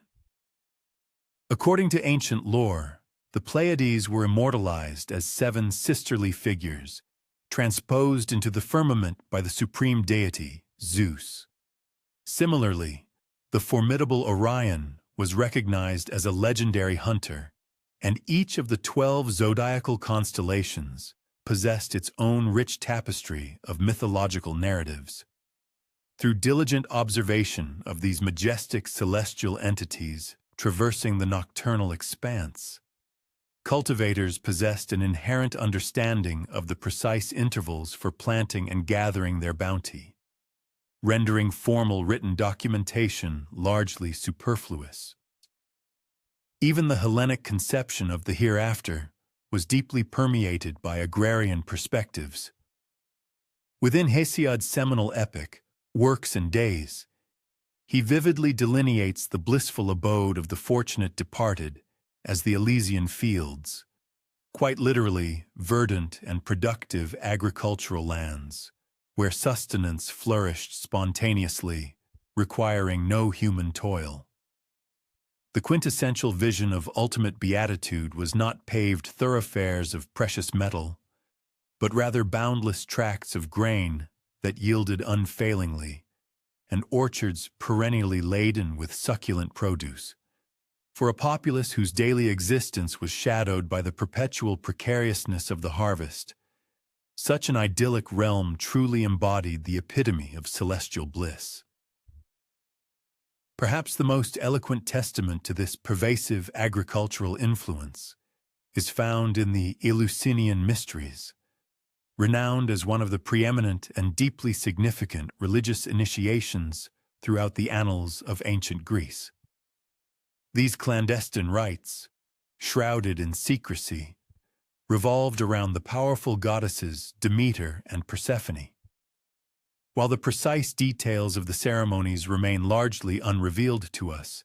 According to ancient lore, the Pleiades were immortalized as 7 sisterly figures, transposed into the firmament by the supreme deity, Zeus. Similarly, the formidable Orion was recognized as a legendary hunter, and each of the 12 zodiacal constellations possessed its own rich tapestry of mythological narratives. Through diligent observation of these majestic celestial entities traversing the nocturnal expanse, cultivators possessed an inherent understanding of the precise intervals for planting and gathering their bounty, rendering formal written documentation largely superfluous. Even the Hellenic conception of the hereafter was deeply permeated by agrarian perspectives. Within Hesiod's seminal epic, Works and Days, he vividly delineates the blissful abode of the fortunate departed as the Elysian fields, quite literally verdant and productive agricultural lands, where sustenance flourished spontaneously, requiring no human toil. The quintessential vision of ultimate beatitude was not paved thoroughfares of precious metal, but rather boundless tracts of grain that yielded unfailingly, and orchards perennially laden with succulent produce. For a populace whose daily existence was shadowed by the perpetual precariousness of the harvest, such an idyllic realm truly embodied the epitome of celestial bliss. Perhaps the most eloquent testament to this pervasive agricultural influence is found in the Eleusinian Mysteries, renowned as one of the preeminent and deeply significant religious initiations throughout the annals of ancient Greece. These clandestine rites, shrouded in secrecy, revolved around the powerful goddesses Demeter and Persephone. While the precise details of the ceremonies remain largely unrevealed to us,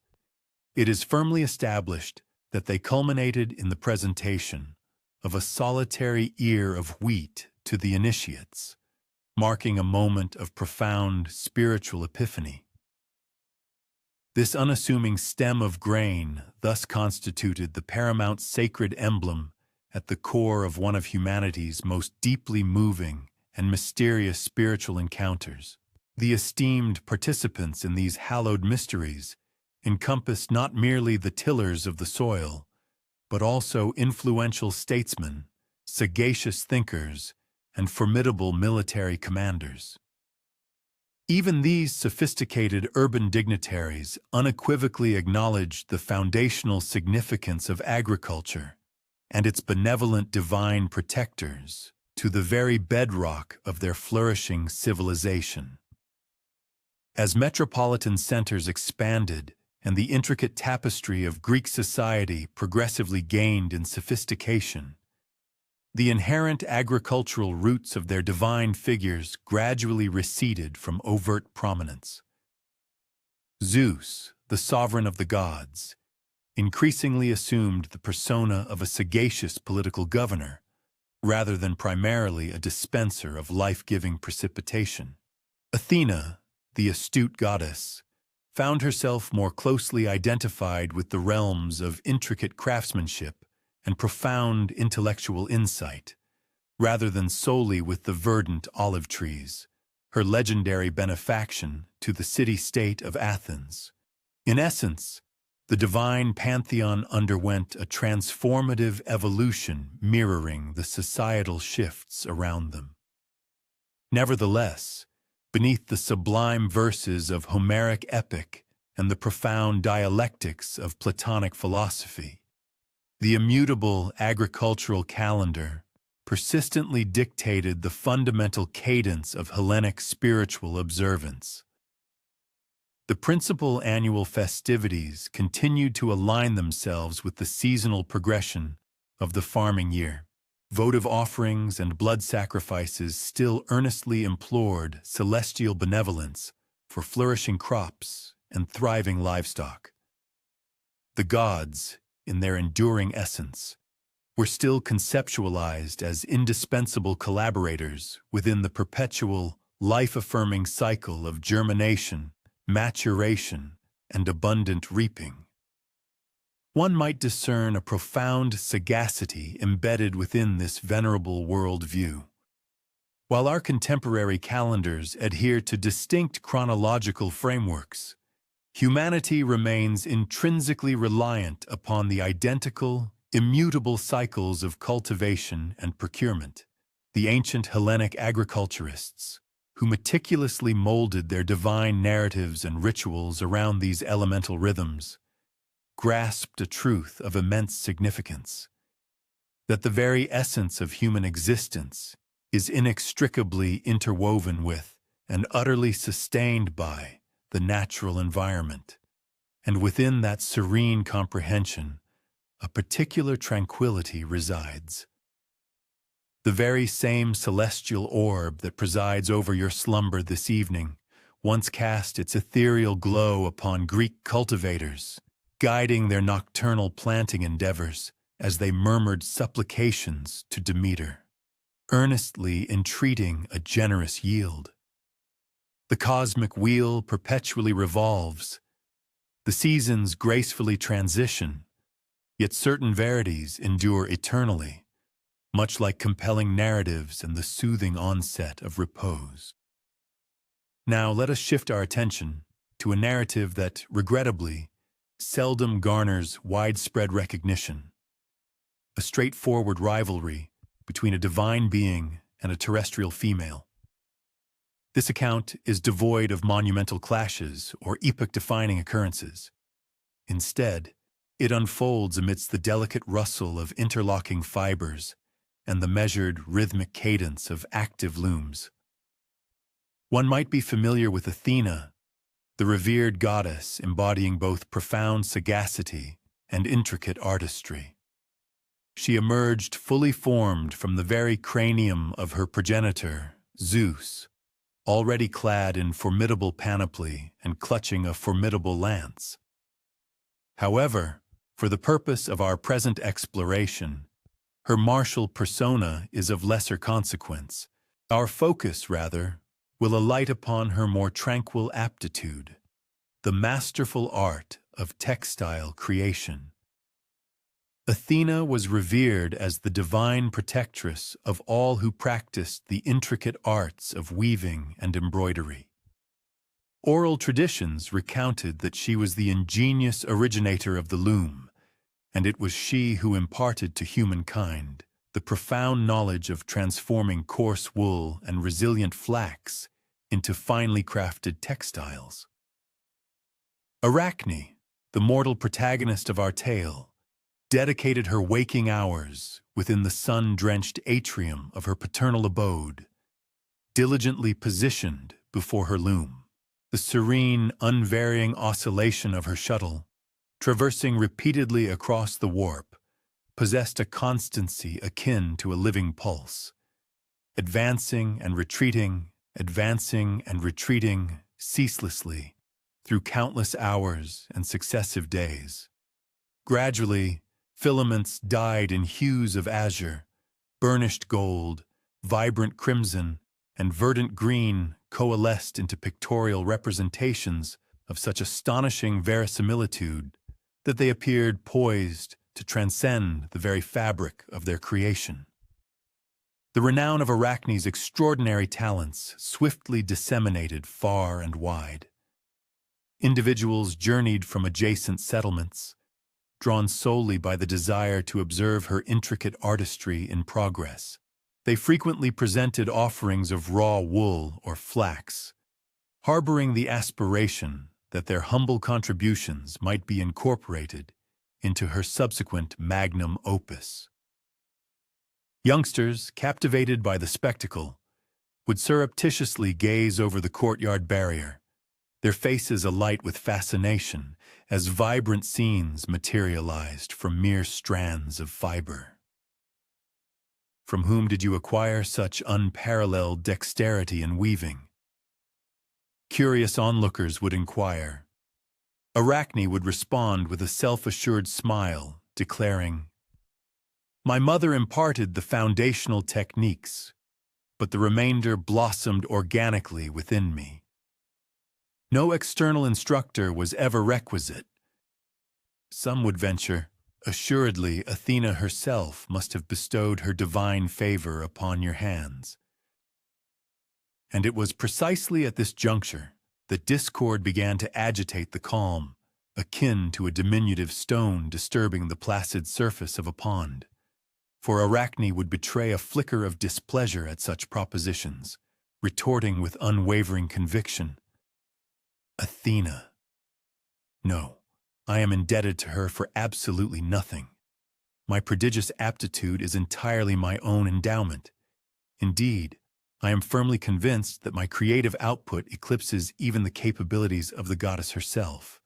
it is firmly established that they culminated in the presentation of a solitary ear of wheat to the initiates, marking a moment of profound spiritual epiphany. This unassuming stem of grain thus constituted the paramount sacred emblem at the core of one of humanity's most deeply moving and mysterious spiritual encounters. The esteemed participants in these hallowed mysteries encompassed not merely the tillers of the soil, but also influential statesmen, sagacious thinkers, and formidable military commanders. Even these sophisticated urban dignitaries unequivocally acknowledged the foundational significance of agriculture and its benevolent divine protectors to the very bedrock of their flourishing civilization. As metropolitan centers expanded and the intricate tapestry of Greek society progressively gained in sophistication, the inherent agricultural roots of their divine figures gradually receded from overt prominence. Zeus, the sovereign of the gods, increasingly assumed the persona of a sagacious political governor, rather than primarily a dispenser of life-giving precipitation. Athena, the astute goddess, found herself more closely identified with the realms of intricate craftsmanship and profound intellectual insight, rather than solely with the verdant olive trees, her legendary benefaction to the city-state of Athens. In essence, the divine pantheon underwent a transformative evolution mirroring the societal shifts around them. Nevertheless, beneath the sublime verses of Homeric epic and the profound dialectics of Platonic philosophy, the immutable agricultural calendar persistently dictated the fundamental cadence of Hellenic spiritual observance. The principal annual festivities continued to align themselves with the seasonal progression of the farming year. Votive offerings and blood sacrifices still earnestly implored celestial benevolence for flourishing crops and thriving livestock. The gods, in their enduring essence, were still conceptualized as indispensable collaborators within the perpetual, life-affirming cycle of germination, maturation, and abundant reaping. One might discern a profound sagacity embedded within this venerable worldview. While our contemporary calendars adhere to distinct chronological frameworks, humanity remains intrinsically reliant upon the identical, immutable cycles of cultivation and procurement. The ancient Hellenic agriculturists, who meticulously molded their divine narratives and rituals around these elemental rhythms, grasped a truth of immense significance: that the very essence of human existence is inextricably interwoven with and utterly sustained by the natural environment, and within that serene comprehension, a particular tranquility resides. The very same celestial orb that presides over your slumber this evening once cast its ethereal glow upon Greek cultivators, guiding their nocturnal planting endeavors as they murmured supplications to Demeter, earnestly entreating a generous yield. The cosmic wheel perpetually revolves. The seasons gracefully transition, yet certain verities endure eternally, much like compelling narratives and the soothing onset of repose. Now let us shift our attention to a narrative that, regrettably, seldom garners widespread recognition. A straightforward rivalry between a divine being and a terrestrial female. This account is devoid of monumental clashes or epoch-defining occurrences. Instead, it unfolds amidst the delicate rustle of interlocking fibers and the measured, rhythmic cadence of active looms. One might be familiar with Athena, the revered goddess embodying both profound sagacity and intricate artistry. She emerged fully formed from the very cranium of her progenitor, Zeus, already clad in formidable panoply and clutching a formidable lance. However, for the purpose of our present exploration, her martial persona is of lesser consequence. Our focus, rather, will alight upon her more tranquil aptitude, the masterful art of textile creation. Athena was revered as the divine protectress of all who practiced the intricate arts of weaving and embroidery. Oral traditions recounted that she was the ingenious originator of the loom, and it was she who imparted to humankind the profound knowledge of transforming coarse wool and resilient flax into finely crafted textiles. Arachne, the mortal protagonist of our tale, dedicated her waking hours within the sun-drenched atrium of her paternal abode, diligently positioned before her loom. The serene, unvarying oscillation of her shuttle, traversing repeatedly across the warp, possessed a constancy akin to a living pulse, advancing and retreating ceaselessly through countless hours and successive days. Gradually, filaments dyed in hues of azure, burnished gold, vibrant crimson, and verdant green coalesced into pictorial representations of such astonishing verisimilitude that they appeared poised to transcend the very fabric of their creation. The renown of Arachne's extraordinary talents swiftly disseminated far and wide. Individuals journeyed from adjacent settlements, drawn solely by the desire to observe her intricate artistry in progress. They frequently presented offerings of raw wool or flax, harboring the aspiration that their humble contributions might be incorporated into her subsequent magnum opus. Youngsters, captivated by the spectacle, would surreptitiously gaze over the courtyard barrier, their faces alight with fascination as vibrant scenes materialized from mere strands of fiber. From whom did you acquire such unparalleled dexterity in weaving? Curious onlookers would inquire. Arachne would respond with a self-assured smile, declaring, "My mother imparted the foundational techniques, but the remainder blossomed organically within me. No external instructor was ever requisite." Some would venture, assuredly Athena herself must have bestowed her divine favor upon your hands. And it was precisely at this juncture that discord began to agitate the calm, akin to a diminutive stone disturbing the placid surface of a pond. For Arachne would betray a flicker of displeasure at such propositions, retorting with unwavering conviction, "Athena. No, I am indebted to her for absolutely nothing. My prodigious aptitude is entirely my own endowment. Indeed, I am firmly convinced that my creative output eclipses even the capabilities of the goddess herself."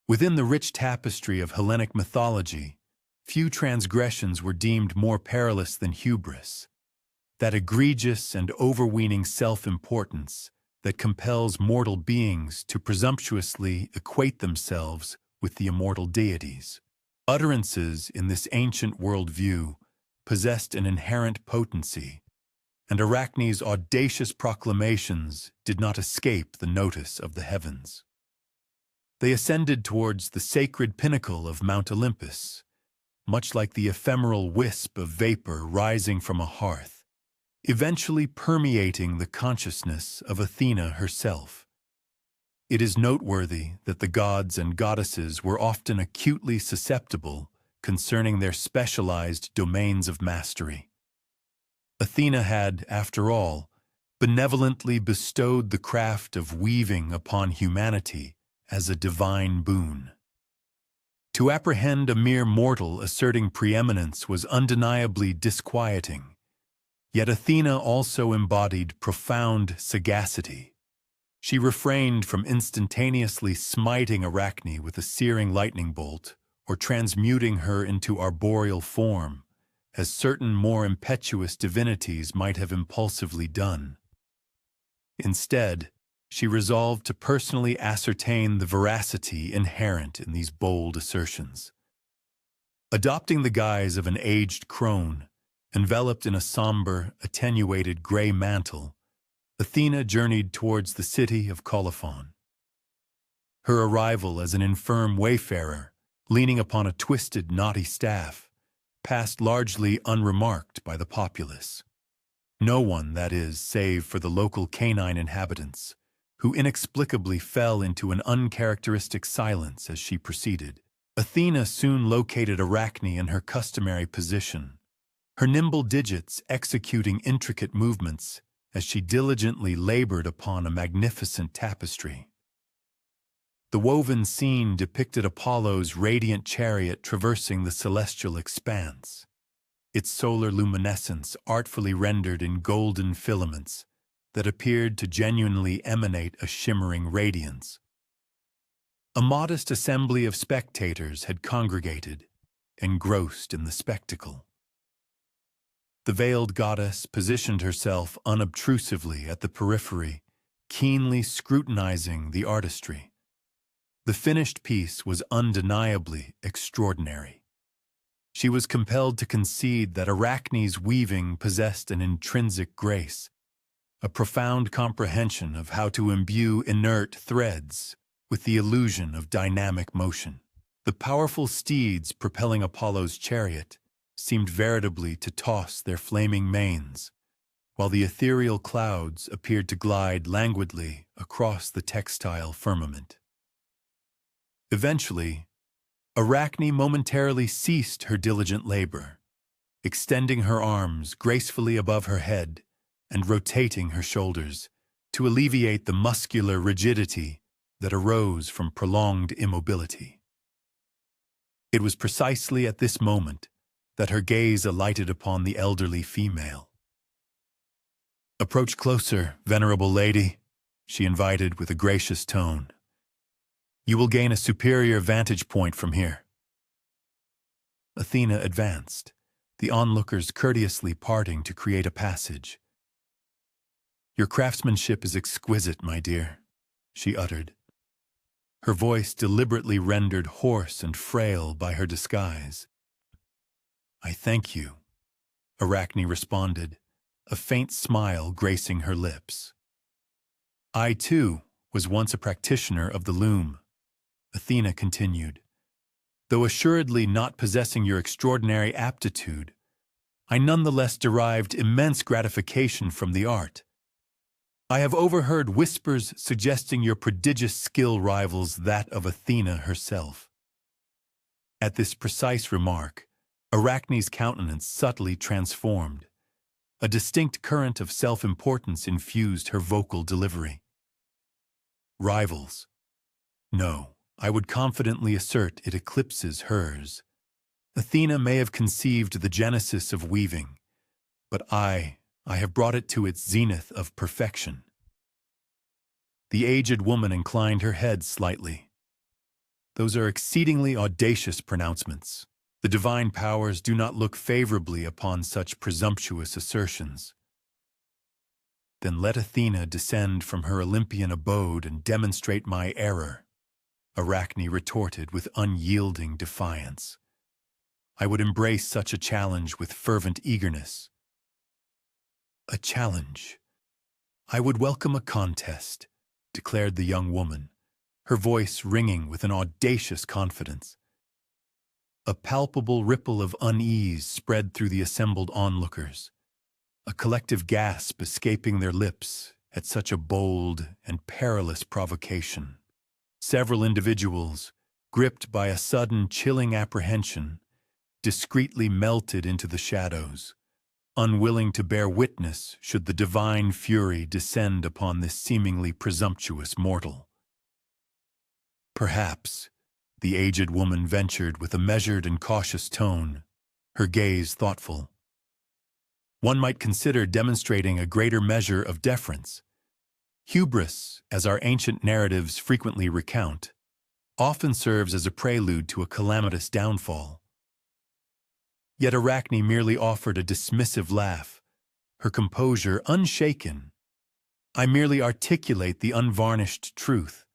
Within the rich tapestry of Hellenic mythology, few transgressions were deemed more perilous than hubris, that egregious and overweening self-importance that compels mortal beings to presumptuously equate themselves with the immortal deities. Utterances in this ancient worldview possessed an inherent potency, and Arachne's audacious proclamations did not escape the notice of the heavens. They ascended towards the sacred pinnacle of Mount Olympus, much like the ephemeral wisp of vapor rising from a hearth, eventually permeating the consciousness of Athena herself. It is noteworthy that the gods and goddesses were often acutely susceptible concerning their specialized domains of mastery. Athena had, after all, benevolently bestowed the craft of weaving upon humanity as a divine boon. To apprehend a mere mortal asserting preeminence was undeniably disquieting, yet Athena also embodied profound sagacity. She refrained from instantaneously smiting Arachne with a searing lightning bolt or transmuting her into arboreal form, as certain more impetuous divinities might have impulsively done. Instead, she resolved to personally ascertain the veracity inherent in these bold assertions. Adopting the guise of an aged crone, enveloped in a somber, attenuated gray mantle, Athena journeyed towards the city of Colophon. Her arrival as an infirm wayfarer, leaning upon a twisted, knotty staff, passed largely unremarked by the populace. No one, that is, save for the local canine inhabitants, who inexplicably fell into an uncharacteristic silence as she proceeded. Athena soon located Arachne in her customary position, her nimble digits executing intricate movements as she diligently labored upon a magnificent tapestry. The woven scene depicted Apollo's radiant chariot traversing the celestial expanse, its solar luminescence artfully rendered in golden filaments that appeared to genuinely emanate a shimmering radiance. A modest assembly of spectators had congregated, engrossed in the spectacle. The veiled goddess positioned herself unobtrusively at the periphery, keenly scrutinizing the artistry. The finished piece was undeniably extraordinary. She was compelled to concede that Arachne's weaving possessed an intrinsic grace, a profound comprehension of how to imbue inert threads with the illusion of dynamic motion. The powerful steeds propelling Apollo's chariot seemed veritably to toss their flaming manes, while the ethereal clouds appeared to glide languidly across the textile firmament. Eventually, Arachne momentarily ceased her diligent labor, extending her arms gracefully above her head and rotating her shoulders to alleviate the muscular rigidity that arose from prolonged immobility. It was precisely at this moment that her gaze alighted upon the elderly female. "Approach closer, venerable lady," she invited with a gracious tone. "You will gain a superior vantage point from here." Athena advanced, the onlookers courteously parting to create a passage. "Your craftsmanship is exquisite, my dear," she uttered, her voice deliberately rendered hoarse and frail by her disguise. "I thank you," Arachne responded, a faint smile gracing her lips. "I, too, was once a practitioner of the loom," Athena continued. "Though assuredly not possessing your extraordinary aptitude, I nonetheless derived immense gratification from the art. I have overheard whispers suggesting your prodigious skill rivals that of Athena herself." At this precise remark, Arachne's countenance subtly transformed. A distinct current of self-importance infused her vocal delivery. "Rivals? No, I would confidently assert it eclipses hers. Athena may have conceived the genesis of weaving, but I have brought it to its zenith of perfection." The aged woman inclined her head slightly. "Those are exceedingly audacious pronouncements. The divine powers do not look favorably upon such presumptuous assertions." "Then let Athena descend from her Olympian abode and demonstrate my error," Arachne retorted with unyielding defiance. "I would embrace such a challenge with fervent eagerness." A challenge. I would welcome a contest, declared the young woman, her voice ringing with an audacious confidence. A palpable ripple of unease spread through the assembled onlookers, a collective gasp escaping their lips at such a bold and perilous provocation. Several individuals, gripped by a sudden chilling apprehension, discreetly melted into the shadows, unwilling to bear witness should the divine fury descend upon this seemingly presumptuous mortal. Perhaps, the aged woman ventured with a measured and cautious tone, her gaze thoughtful. One might consider demonstrating a greater measure of deference. Hubris, as our ancient narratives frequently recount, often serves as a prelude to a calamitous downfall. Yet Arachne merely offered a dismissive laugh, her composure unshaken. I merely articulate the unvarnished truth.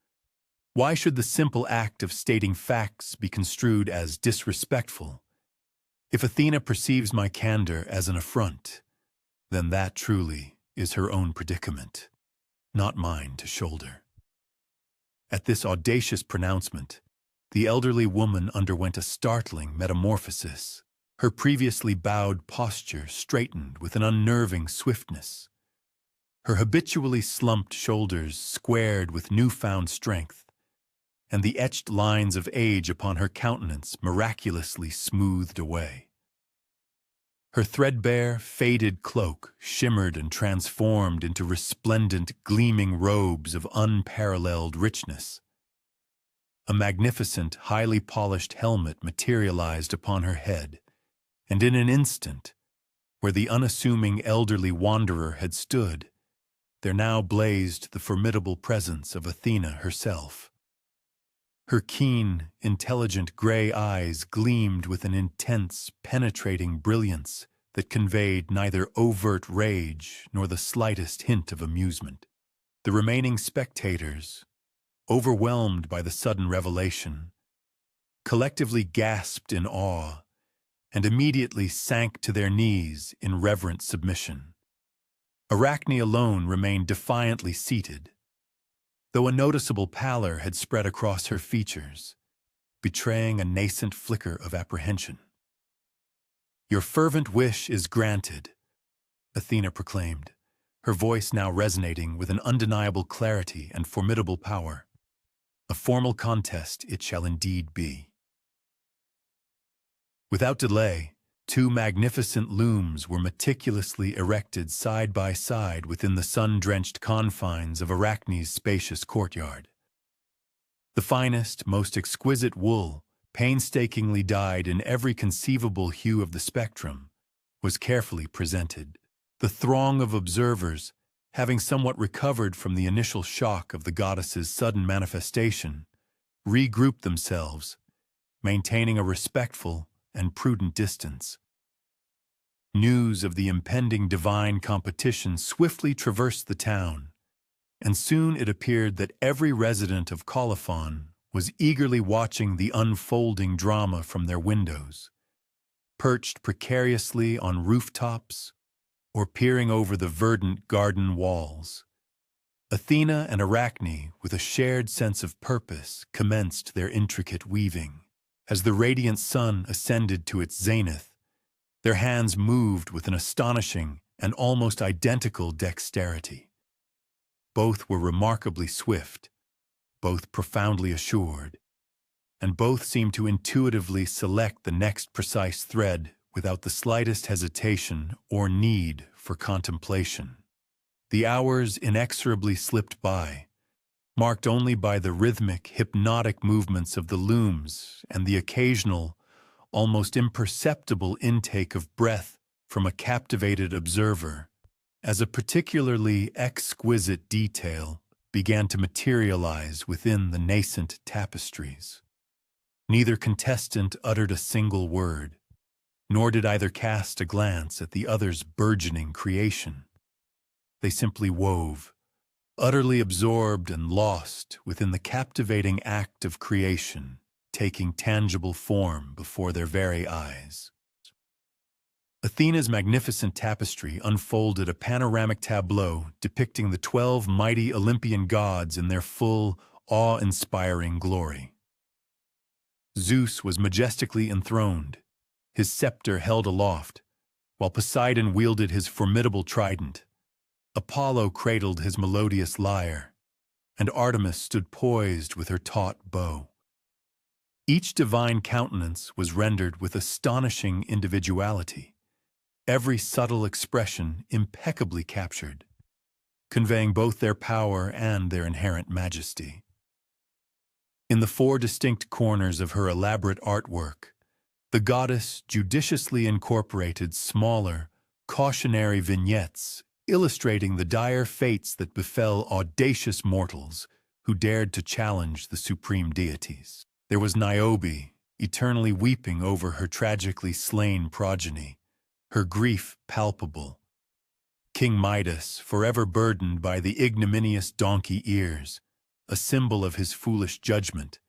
Why should the simple act of stating facts be construed as disrespectful? If Athena perceives my candor as an affront, then that truly is her own predicament, not mine to shoulder. At this audacious pronouncement, the elderly woman underwent a startling metamorphosis. Her previously bowed posture straightened with an unnerving swiftness. Her habitually slumped shoulders squared with newfound strength, and the etched lines of age upon her countenance miraculously smoothed away. Her threadbare, faded cloak shimmered and transformed into resplendent, gleaming robes of unparalleled richness. A magnificent, highly polished helmet materialized upon her head, and in an instant, where the unassuming elderly wanderer had stood, there now blazed the formidable presence of Athena herself. Her keen, intelligent gray eyes gleamed with an intense, penetrating brilliance that conveyed neither overt rage nor the slightest hint of amusement. The remaining spectators, overwhelmed by the sudden revelation, collectively gasped in awe and immediately sank to their knees in reverent submission. Arachne alone remained defiantly seated, though a noticeable pallor had spread across her features, betraying a nascent flicker of apprehension. "Your fervent wish is granted," Athena proclaimed, her voice now resonating with an undeniable clarity and formidable power. "A formal contest it shall indeed be." Without delay, two magnificent looms were meticulously erected side by side within the sun-drenched confines of Arachne's spacious courtyard. The finest, most exquisite wool, painstakingly dyed in every conceivable hue of the spectrum, was carefully presented. The throng of observers, having somewhat recovered from the initial shock of the goddess's sudden manifestation, regrouped themselves, maintaining a respectful and prudent distance. News of the impending divine competition swiftly traversed the town, and soon it appeared that every resident of Colophon was eagerly watching the unfolding drama from their windows, perched precariously on rooftops or peering over the verdant garden walls. Athena and Arachne, with a shared sense of purpose, commenced their intricate weaving. As the radiant sun ascended to its zenith, their hands moved with an astonishing and almost identical dexterity. Both were remarkably swift, both profoundly assured, and both seemed to intuitively select the next precise thread without the slightest hesitation or need for contemplation. The hours inexorably slipped by, marked only by the rhythmic, hypnotic movements of the looms and the occasional, almost imperceptible intake of breath from a captivated observer, as a particularly exquisite detail began to materialize within the nascent tapestries. Neither contestant uttered a single word, nor did either cast a glance at the other's burgeoning creation. They simply wove, utterly absorbed and lost within the captivating act of creation, taking tangible form before their very eyes. Athena's magnificent tapestry unfolded a panoramic tableau depicting the 12 mighty Olympian gods in their full, awe-inspiring glory. Zeus was majestically enthroned, his scepter held aloft, while Poseidon wielded his formidable trident. Apollo cradled his melodious lyre, and Artemis stood poised with her taut bow. Each divine countenance was rendered with astonishing individuality, every subtle expression impeccably captured, conveying both their power and their inherent majesty. In the 4 distinct corners of her elaborate artwork, the goddess judiciously incorporated smaller, cautionary vignettes illustrating the dire fates that befell audacious mortals who dared to challenge the supreme deities. There was Niobe, eternally weeping over her tragically slain progeny, her grief palpable. King Midas, forever burdened by the ignominious donkey ears, a symbol of his foolish judgment,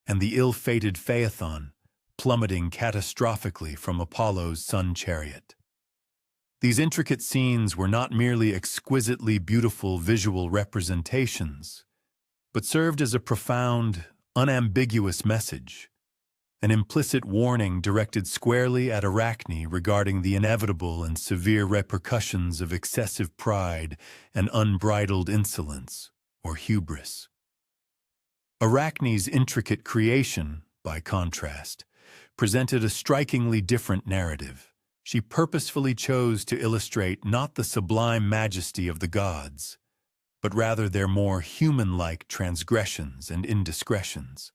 and the ill-fated Phaethon, plummeting catastrophically from Apollo's sun chariot. These intricate scenes were not merely exquisitely beautiful visual representations, but served as a profound, unambiguous message, an implicit warning directed squarely at Arachne regarding the inevitable and severe repercussions of excessive pride and unbridled insolence, or hubris. Arachne's intricate creation, by contrast, presented a strikingly different narrative. She purposefully chose to illustrate not the sublime majesty of the gods, but rather their more human-like transgressions and indiscretions.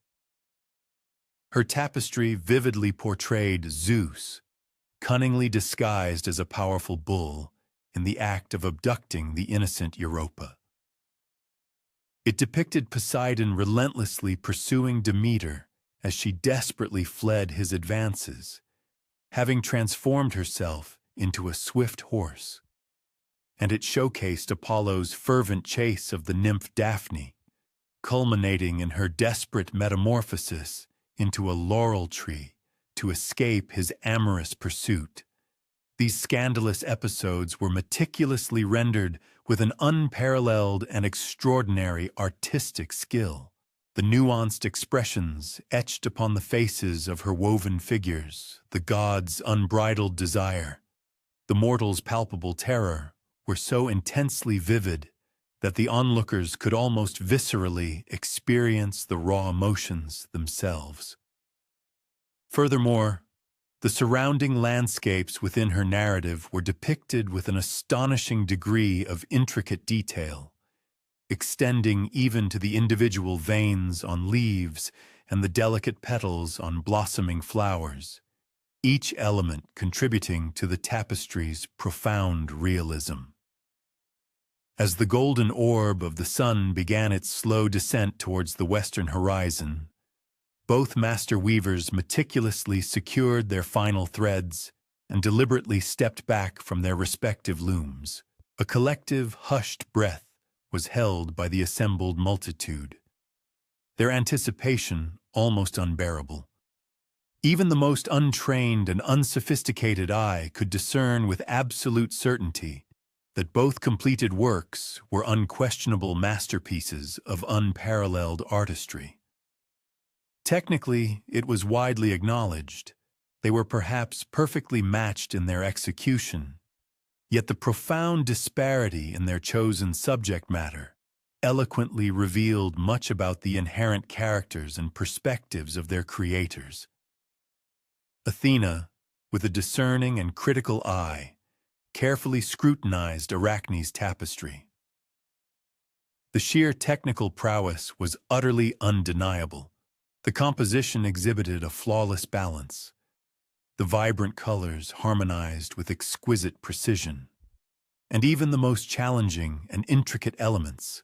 Her tapestry vividly portrayed Zeus, cunningly disguised as a powerful bull, in the act of abducting the innocent Europa. It depicted Poseidon relentlessly pursuing Demeter as she desperately fled his advances, having transformed herself into a swift horse. And it showcased Apollo's fervent chase of the nymph Daphne, culminating in her desperate metamorphosis into a laurel tree to escape his amorous pursuit. These scandalous episodes were meticulously rendered with an unparalleled and extraordinary artistic skill. The nuanced expressions etched upon the faces of her woven figures, the gods' unbridled desire, the mortals' palpable terror, were so intensely vivid that the onlookers could almost viscerally experience the raw emotions themselves. Furthermore, the surrounding landscapes within her narrative were depicted with an astonishing degree of intricate detail, extending even to the individual veins on leaves and the delicate petals on blossoming flowers, each element contributing to the tapestry's profound realism. As the golden orb of the sun began its slow descent towards the western horizon, both master weavers meticulously secured their final threads and deliberately stepped back from their respective looms. A collective, hushed breath was held by the assembled multitude, their anticipation almost unbearable. Even the most untrained and unsophisticated eye could discern with absolute certainty that both completed works were unquestionable masterpieces of unparalleled artistry. Technically, it was widely acknowledged. They were perhaps perfectly matched in their execution, yet the profound disparity in their chosen subject matter eloquently revealed much about the inherent characters and perspectives of their creators. Athena, with a discerning and critical eye, carefully scrutinized Arachne's tapestry. The sheer technical prowess was utterly undeniable. The composition exhibited a flawless balance. The vibrant colors harmonized with exquisite precision, and even the most challenging and intricate elements,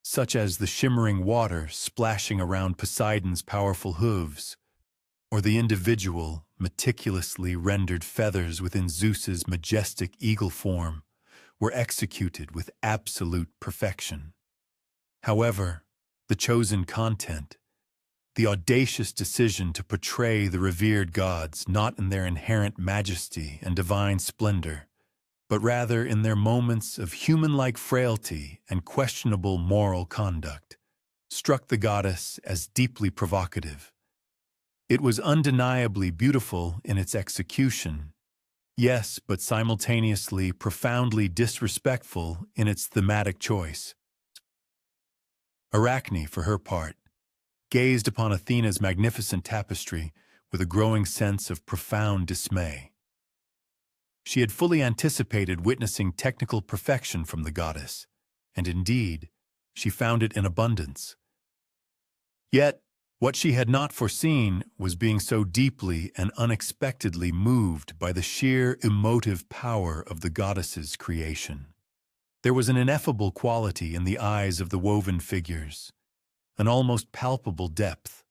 such as the shimmering water splashing around Poseidon's powerful hooves, or the individual, meticulously rendered feathers within Zeus's majestic eagle form, were executed with absolute perfection. However, the chosen content, the audacious decision to portray the revered gods not in their inherent majesty and divine splendor, but rather in their moments of human-like frailty and questionable moral conduct, struck the goddess as deeply provocative. It was undeniably beautiful in its execution, yes, but simultaneously profoundly disrespectful in its thematic choice. Arachne, for her part, gazed upon Athena's magnificent tapestry with a growing sense of profound dismay. She had fully anticipated witnessing technical perfection from the goddess, and indeed, she found it in abundance. Yet, what she had not foreseen was being so deeply and unexpectedly moved by the sheer emotive power of the goddess's creation. There was an ineffable quality in the eyes of the woven figures, an almost palpable depth,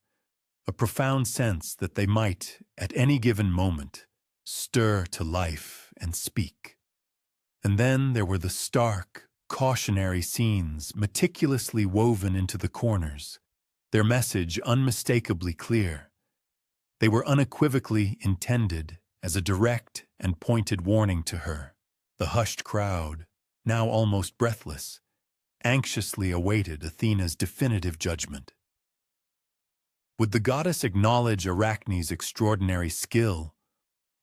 a profound sense that they might, at any given moment, stir to life and speak. And then there were the stark, cautionary scenes meticulously woven into the corners, their message unmistakably clear. They were unequivocally intended as a direct and pointed warning to her. The hushed crowd, now almost breathless, anxiously awaited Athena's definitive judgment. Would the goddess acknowledge Arachne's extraordinary skill,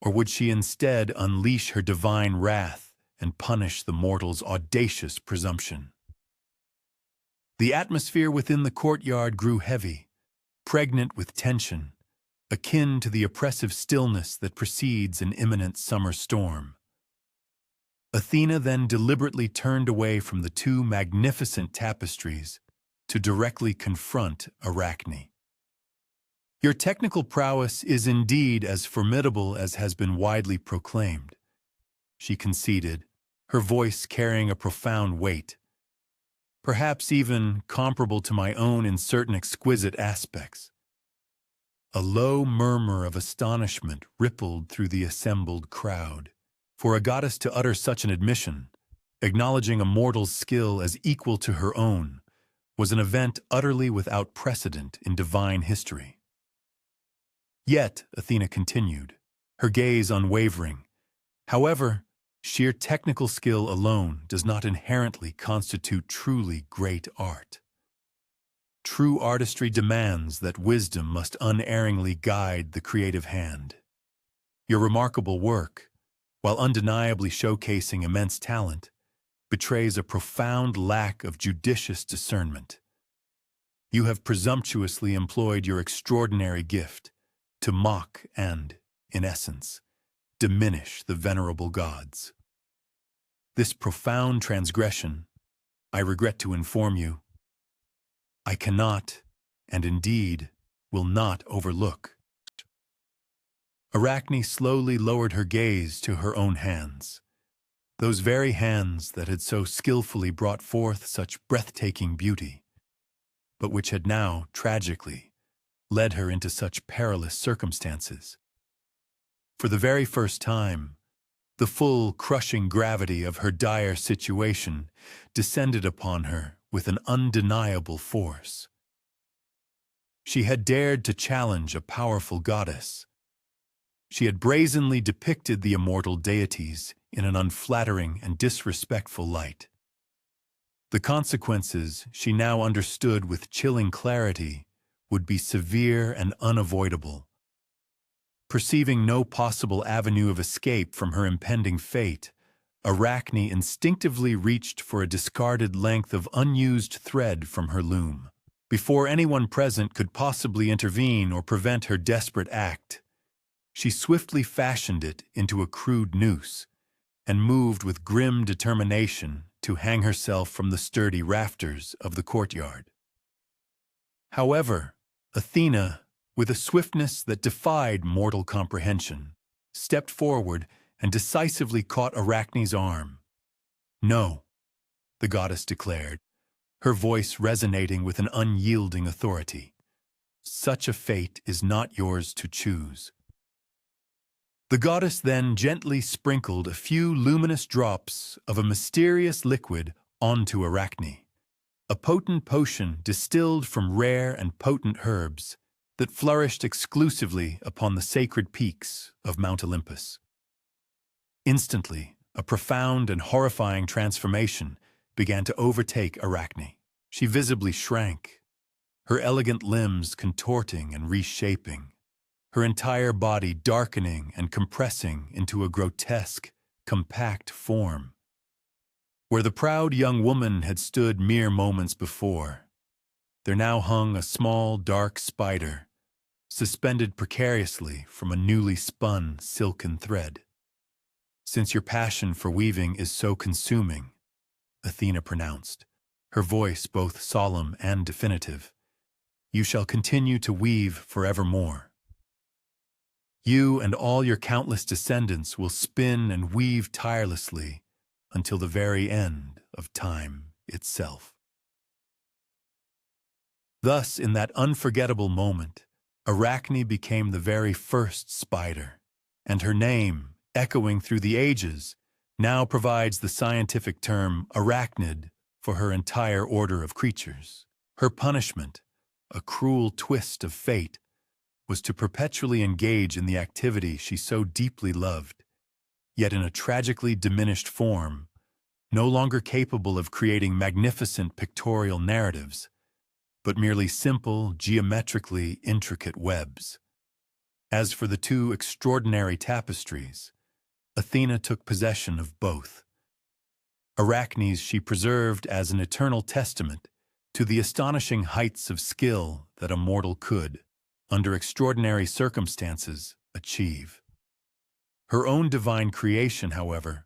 or would she instead unleash her divine wrath and punish the mortal's audacious presumption? The atmosphere within the courtyard grew heavy, pregnant with tension, akin to the oppressive stillness that precedes an imminent summer storm. Athena then deliberately turned away from the two magnificent tapestries to directly confront Arachne. "Your technical prowess is indeed as formidable as has been widely proclaimed," she conceded, her voice carrying a profound weight, "perhaps even comparable to my own in certain exquisite aspects." A low murmur of astonishment rippled through the assembled crowd. For a goddess to utter such an admission, acknowledging a mortal's skill as equal to her own, was an event utterly without precedent in divine history. Yet, Athena continued, her gaze unwavering, however, sheer technical skill alone does not inherently constitute truly great art. True artistry demands that wisdom must unerringly guide the creative hand. Your remarkable work, while undeniably showcasing immense talent, betrays a profound lack of judicious discernment. You have presumptuously employed your extraordinary gift to mock and, in essence, diminish the venerable gods. This profound transgression, I regret to inform you, I cannot, and indeed will not overlook. Arachne slowly lowered her gaze to her own hands, those very hands that had so skillfully brought forth such breathtaking beauty, but which had now, tragically, led her into such perilous circumstances. For the very first time, the full, crushing gravity of her dire situation descended upon her with an undeniable force. She had dared to challenge a powerful goddess. She had brazenly depicted the immortal deities in an unflattering and disrespectful light. The consequences, she now understood with chilling clarity, would be severe and unavoidable. Perceiving no possible avenue of escape from her impending fate, Arachne instinctively reached for a discarded length of unused thread from her loom. Before anyone present could possibly intervene or prevent her desperate act, she swiftly fashioned it into a crude noose and moved with grim determination to hang herself from the sturdy rafters of the courtyard. However, Athena, with a swiftness that defied mortal comprehension, stepped forward and decisively caught Arachne's arm. "No," the goddess declared, her voice resonating with an unyielding authority. "Such a fate is not yours to choose." The goddess then gently sprinkled a few luminous drops of a mysterious liquid onto Arachne, a potent potion distilled from rare and potent herbs that flourished exclusively upon the sacred peaks of Mount Olympus. Instantly, a profound and horrifying transformation began to overtake Arachne. She visibly shrank, her elegant limbs contorting and reshaping, her entire body darkening and compressing into a grotesque, compact form. Where the proud young woman had stood mere moments before, there now hung a small, dark spider, suspended precariously from a newly spun silken thread. "Since your passion for weaving is so consuming," Athena pronounced, her voice both solemn and definitive, "you shall continue to weave forevermore. You and all your countless descendants will spin and weave tirelessly until the very end of time itself." Thus, in that unforgettable moment, Arachne became the very first spider, and her name, echoing through the ages, now provides the scientific term arachnid for her entire order of creatures. Her punishment, a cruel twist of fate, was to perpetually engage in the activity she so deeply loved, yet in a tragically diminished form, no longer capable of creating magnificent pictorial narratives, but merely simple, geometrically intricate webs. As for the two extraordinary tapestries, Athena took possession of both. Arachne's she preserved as an eternal testament to the astonishing heights of skill that a mortal could, under extraordinary circumstances, achieve. Her own divine creation, however,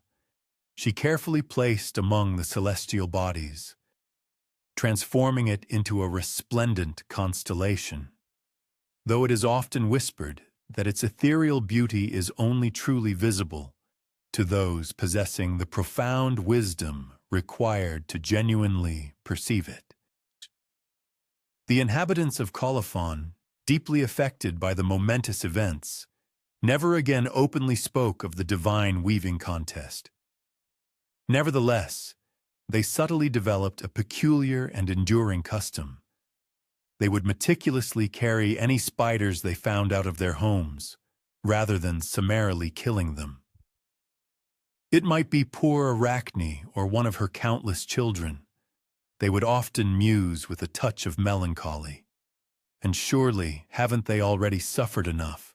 she carefully placed among the celestial bodies, transforming it into a resplendent constellation. Though it is often whispered that its ethereal beauty is only truly visible to those possessing the profound wisdom required to genuinely perceive it. The inhabitants of Colophon, deeply affected by the momentous events, never again openly spoke of the divine weaving contest. Nevertheless, they subtly developed a peculiar and enduring custom. They would meticulously carry any spiders they found out of their homes, rather than summarily killing them. It might be poor Arachne or one of her countless children. They would often muse with a touch of melancholy. And surely haven't they already suffered enough?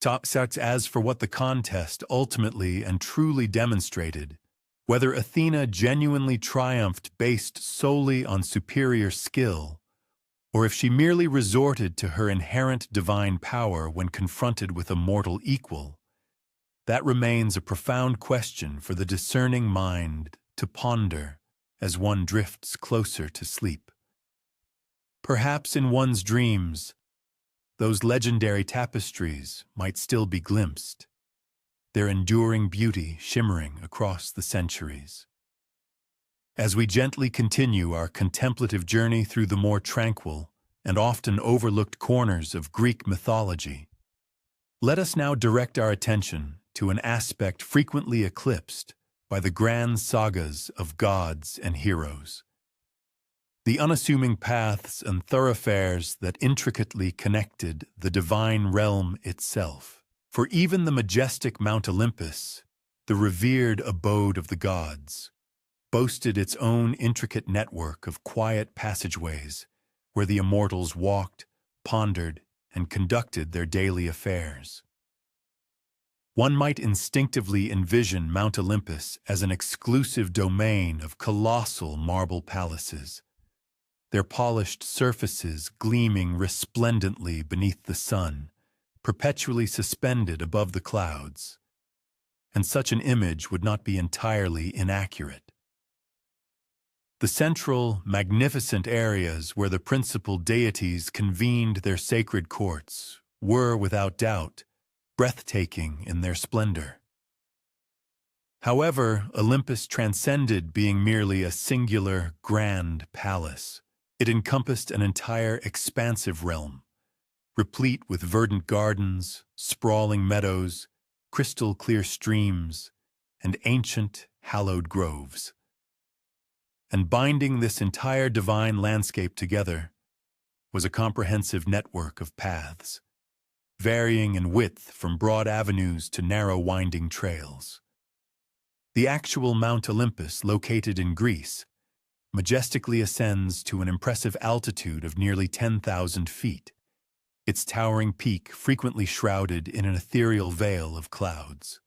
As for what the contest ultimately and truly demonstrated, whether Athena genuinely triumphed based solely on superior skill, or if she merely resorted to her inherent divine power when confronted with a mortal equal, that remains a profound question for the discerning mind to ponder as one drifts closer to sleep. Perhaps in one's dreams, those legendary tapestries might still be glimpsed, their enduring beauty shimmering across the centuries. As we gently continue our contemplative journey through the more tranquil and often overlooked corners of Greek mythology, let us now direct our attention to an aspect frequently eclipsed by the grand sagas of gods and heroes. The unassuming paths and thoroughfares that intricately connected the divine realm itself. For even the majestic Mount Olympus, the revered abode of the gods, boasted its own intricate network of quiet passageways where the immortals walked, pondered, and conducted their daily affairs. One might instinctively envision Mount Olympus as an exclusive domain of colossal marble palaces, their polished surfaces gleaming resplendently beneath the sun, perpetually suspended above the clouds. And such an image would not be entirely inaccurate. The central, magnificent areas where the principal deities convened their sacred courts were, without doubt, breathtaking in their splendor. However, Olympus transcended being merely a singular, grand palace. It encompassed an entire expansive realm, replete with verdant gardens, sprawling meadows, crystal-clear streams, and ancient, hallowed groves. And binding this entire divine landscape together was a comprehensive network of paths, varying in width from broad avenues to narrow winding trails. The actual Mount Olympus, located in Greece, majestically ascends to an impressive altitude of nearly 10,000 feet, its towering peak frequently shrouded in an ethereal veil of clouds.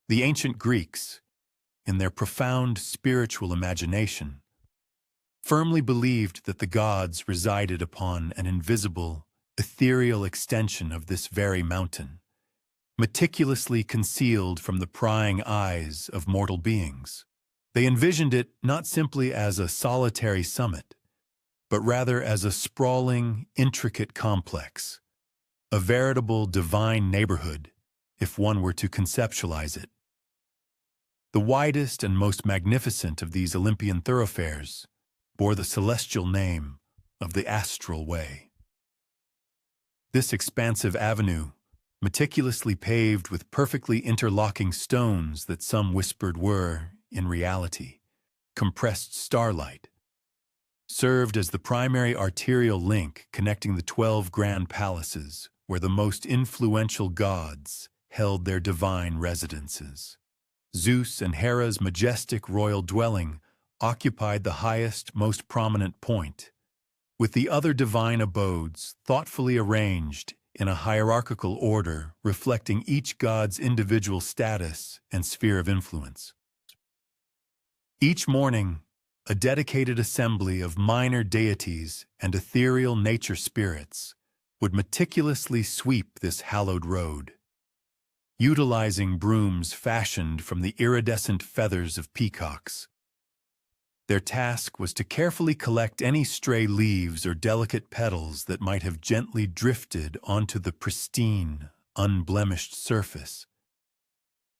The ancient Greeks, in their profound spiritual imagination, firmly believed that the gods resided upon an invisible, ethereal extension of this very mountain, meticulously concealed from the prying eyes of mortal beings. They envisioned it not simply as a solitary summit, but rather as a sprawling, intricate complex, a veritable divine neighborhood, if one were to conceptualize it. The widest and most magnificent of these Olympian thoroughfares bore the celestial name of the Astral Way. This expansive avenue, meticulously paved with perfectly interlocking stones that some whispered were, in reality, compressed starlight, served as the primary arterial link connecting the 12 grand palaces where the most influential gods held their divine residences. Zeus and Hera's majestic royal dwelling occupied the highest, most prominent point, with the other divine abodes thoughtfully arranged in a hierarchical order reflecting each god's individual status and sphere of influence. Each morning, a dedicated assembly of minor deities and ethereal nature spirits would meticulously sweep this hallowed road, utilizing brooms fashioned from the iridescent feathers of peacocks. Their task was to carefully collect any stray leaves or delicate petals that might have gently drifted onto the pristine, unblemished surface.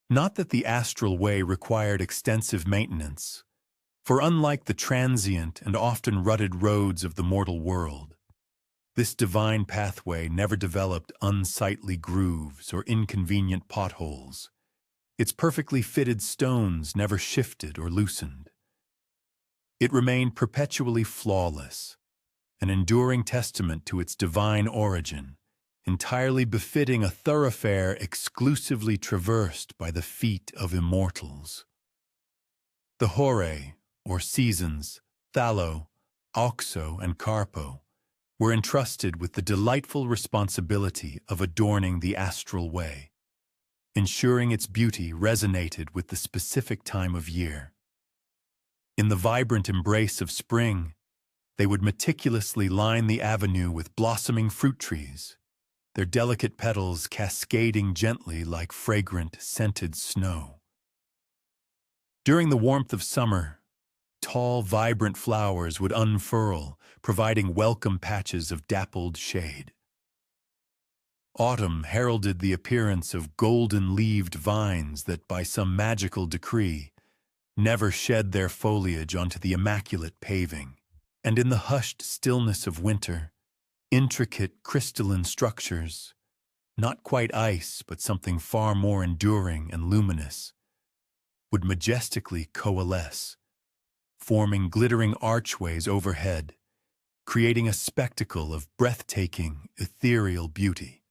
Not that the astral way required extensive maintenance, for unlike the transient and often rutted roads of the mortal world, this divine pathway never developed unsightly grooves or inconvenient potholes. Its perfectly fitted stones never shifted or loosened. It remained perpetually flawless, an enduring testament to its divine origin, entirely befitting a thoroughfare exclusively traversed by the feet of immortals. The Horae, or seasons, Thallo, Oxo, and Carpo, were entrusted with the delightful responsibility of adorning the astral way, ensuring its beauty resonated with the specific time of year. In the vibrant embrace of spring, they would meticulously line the avenue with blossoming fruit trees, their delicate petals cascading gently like fragrant, scented snow. During the warmth of summer, tall, vibrant flowers would unfurl, providing welcome patches of dappled shade. Autumn heralded the appearance of golden-leaved vines that, by some magical decree, never shed their foliage onto the immaculate paving. And in the hushed stillness of winter, intricate crystalline structures, not quite ice but something far more enduring and luminous, would majestically coalesce, forming glittering archways overhead, creating a spectacle of breathtaking, ethereal beauty.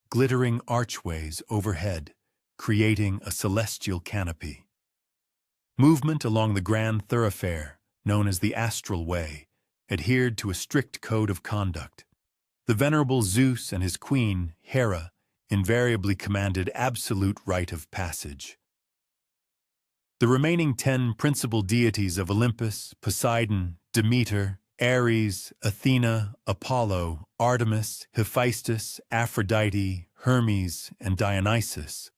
Glittering archways overhead, creating a celestial canopy. Movement along the grand thoroughfare, known as the Astral Way, adhered to a strict code of conduct. The venerable Zeus and his queen, Hera, invariably commanded absolute right of passage. The remaining 10 principal deities of Olympus, Poseidon, Demeter, Ares, Athena, Apollo, Artemis, Hephaestus, Aphrodite, Hermes, and Dionysus,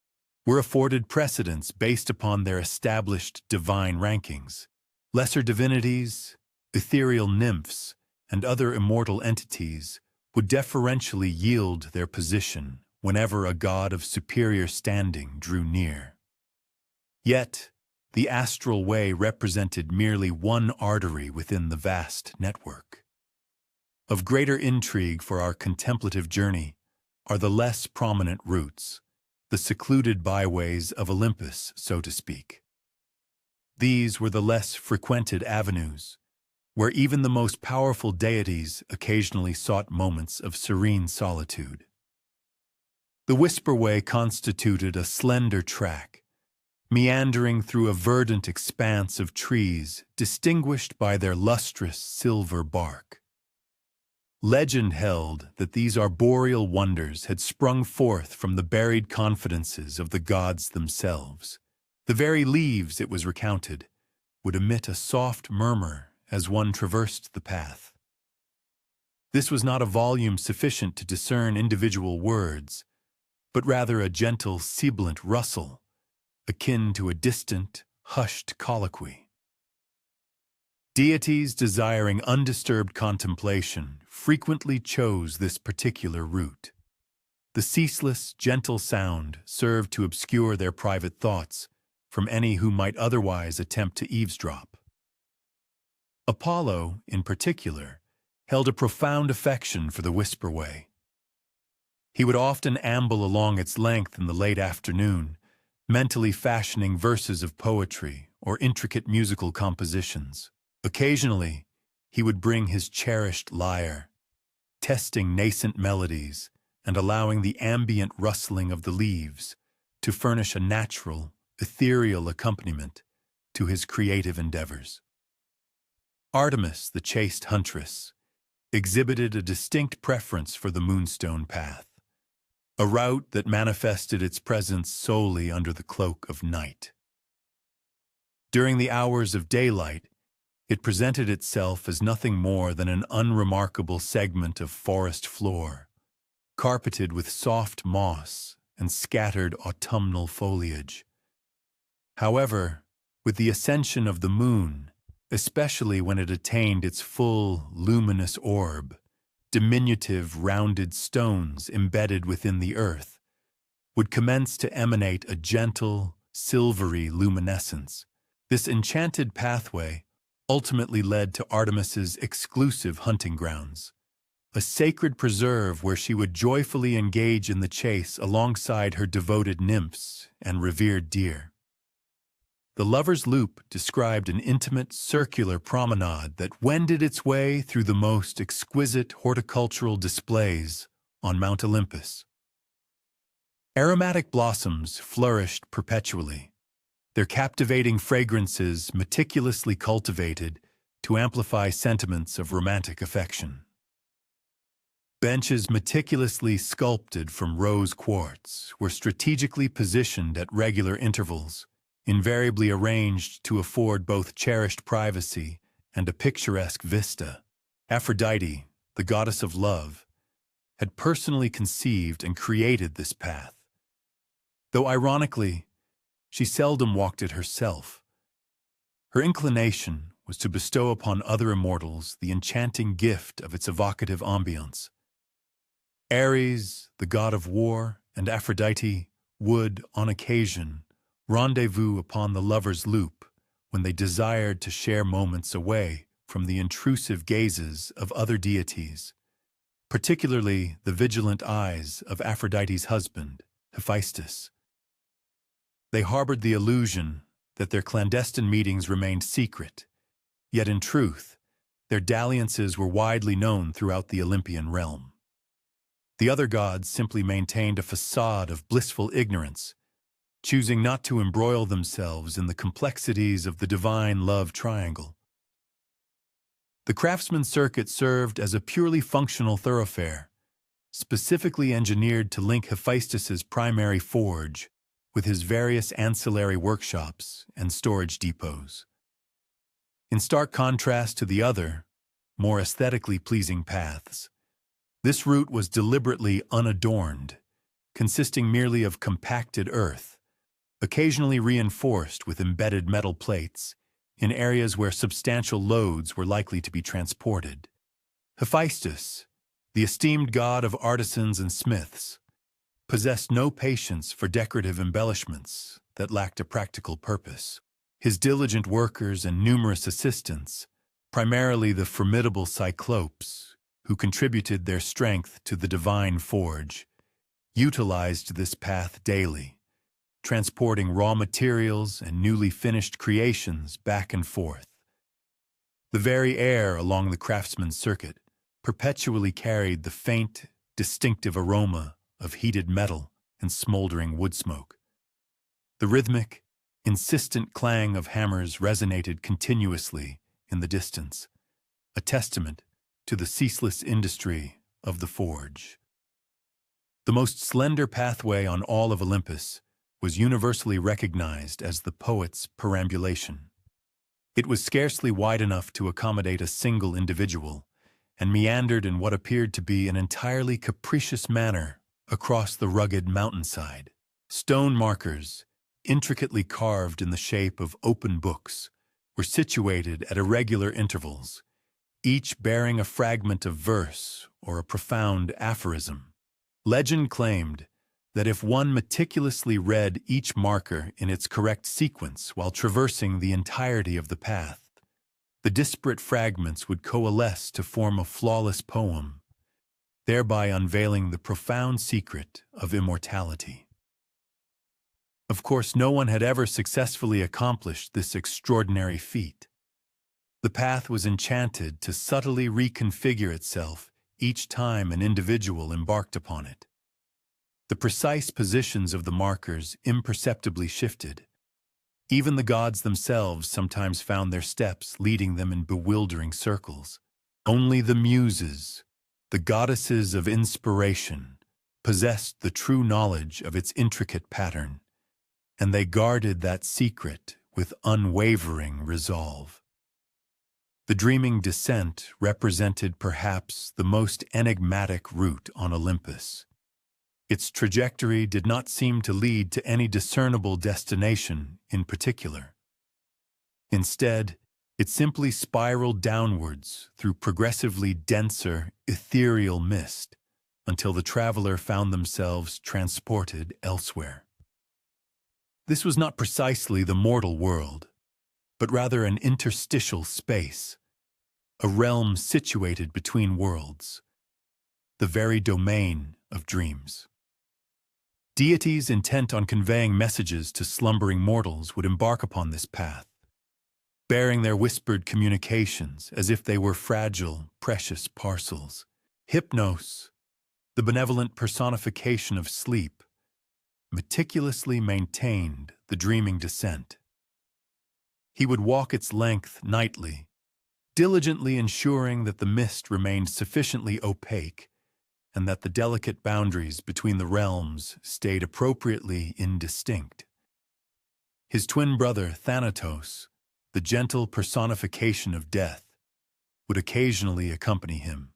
were afforded precedence based upon their established divine rankings. Lesser divinities, ethereal nymphs, and other immortal entities would deferentially yield their position whenever a god of superior standing drew near. Yet, the astral way represented merely one artery within the vast network. Of greater intrigue for our contemplative journey are the less prominent routes, the secluded byways of Olympus, so to speak. These were the less frequented avenues, where even the most powerful deities occasionally sought moments of serene solitude. The Whisperway constituted a slender track, meandering through a verdant expanse of trees distinguished by their lustrous silver bark. Legend held that these arboreal wonders had sprung forth from the buried confidences of the gods themselves. The very leaves, it was recounted, would emit a soft murmur as one traversed the path. This was not a volume sufficient to discern individual words, but rather a gentle sibilant rustle, akin to a distant, hushed colloquy. Deities desiring undisturbed contemplation frequently chose this particular route. The ceaseless, gentle sound served to obscure their private thoughts from any who might otherwise attempt to eavesdrop. Apollo, in particular, held a profound affection for the Whisperway. He would often amble along its length in the late afternoon, mentally fashioning verses of poetry or intricate musical compositions. Occasionally, he would bring his cherished lyre, testing nascent melodies and allowing the ambient rustling of the leaves to furnish a natural, ethereal accompaniment to his creative endeavors. Artemis, the chaste huntress, exhibited a distinct preference for the moonstone path, a route that manifested its presence solely under the cloak of night. During the hours of daylight, it presented itself as nothing more than an unremarkable segment of forest floor, carpeted with soft moss and scattered autumnal foliage. However, with the ascension of the moon, especially when it attained its full, luminous orb, diminutive, rounded stones embedded within the earth would commence to emanate a gentle, silvery luminescence. This enchanted pathway ultimately led to Artemis's exclusive hunting grounds, a sacred preserve where she would joyfully engage in the chase alongside her devoted nymphs and revered deer. The Lover's Loop described an intimate circular promenade that wended its way through the most exquisite horticultural displays on Mount Olympus. Aromatic blossoms flourished perpetually, their captivating fragrances meticulously cultivated to amplify sentiments of romantic affection. Benches meticulously sculpted from rose quartz were strategically positioned at regular intervals, invariably arranged to afford both cherished privacy and a picturesque vista. Aphrodite, the goddess of love, had personally conceived and created this path. Though ironically, she seldom walked it herself. Her inclination was to bestow upon other immortals the enchanting gift of its evocative ambience. Ares, the god of war, and Aphrodite would, on occasion, rendezvous upon the Lover's Loop when they desired to share moments away from the intrusive gazes of other deities, particularly the vigilant eyes of Aphrodite's husband, Hephaestus. They harbored the illusion that their clandestine meetings remained secret, yet in truth, their dalliances were widely known throughout the Olympian realm. The other gods simply maintained a facade of blissful ignorance, choosing not to embroil themselves in the complexities of the divine love triangle. The craftsman's circuit served as a purely functional thoroughfare, specifically engineered to link Hephaestus's primary forge with his various ancillary workshops and storage depots. In stark contrast to the other, more aesthetically pleasing paths, this route was deliberately unadorned, consisting merely of compacted earth, occasionally reinforced with embedded metal plates in areas where substantial loads were likely to be transported. Hephaestus, the esteemed god of artisans and smiths, possessed no patience for decorative embellishments that lacked a practical purpose. His diligent workers and numerous assistants, primarily the formidable Cyclopes, who contributed their strength to the divine forge, utilized this path daily, transporting raw materials and newly finished creations back and forth. The very air along the craftsman's circuit perpetually carried the faint, distinctive aroma of heated metal and smoldering wood smoke. The rhythmic, insistent clang of hammers resonated continuously in the distance, a testament to the ceaseless industry of the forge. The most slender pathway on all of Olympus was universally recognized as the poet's perambulation. It was scarcely wide enough to accommodate a single individual, and meandered in what appeared to be an entirely capricious manner across the rugged mountainside. Stone markers, intricately carved in the shape of open books, were situated at irregular intervals, each bearing a fragment of verse or a profound aphorism. Legend claimed that if one meticulously read each marker in its correct sequence while traversing the entirety of the path, the disparate fragments would coalesce to form a flawless poem, thereby unveiling the profound secret of immortality. Of course, no one had ever successfully accomplished this extraordinary feat. The path was enchanted to subtly reconfigure itself each time an individual embarked upon it. The precise positions of the markers imperceptibly shifted. Even the gods themselves sometimes found their steps leading them in bewildering circles. Only the muses, the goddesses of inspiration, possessed the true knowledge of its intricate pattern, and they guarded that secret with unwavering resolve. The dreaming descent represented perhaps the most enigmatic route on Olympus. Its trajectory did not seem to lead to any discernible destination in particular. Instead, it simply spiraled downwards through progressively denser, ethereal mist until the traveler found themselves transported elsewhere. This was not precisely the mortal world, but rather an interstitial space, a realm situated between worlds, the very domain of dreams. Deities intent on conveying messages to slumbering mortals would embark upon this path, bearing their whispered communications as if they were fragile, precious parcels. Hypnos, the benevolent personification of sleep, meticulously maintained the dreaming descent. He would walk its length nightly, diligently ensuring that the mist remained sufficiently opaque and that the delicate boundaries between the realms stayed appropriately indistinct. His twin brother, Thanatos, the gentle personification of death, would occasionally accompany him.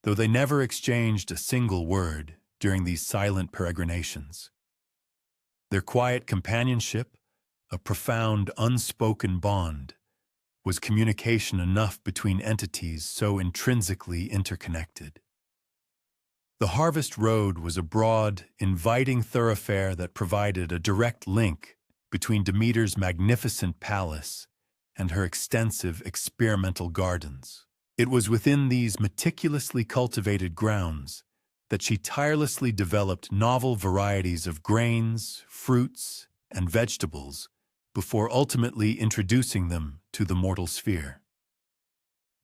Though they never exchanged a single word during these silent peregrinations, their quiet companionship, a profound, unspoken bond, was communication enough between entities so intrinsically interconnected. The Harvest Road was a broad, inviting thoroughfare that provided a direct link between Demeter's magnificent palace and her extensive experimental gardens. It was within these meticulously cultivated grounds that she tirelessly developed novel varieties of grains, fruits, and vegetables before ultimately introducing them to the mortal sphere.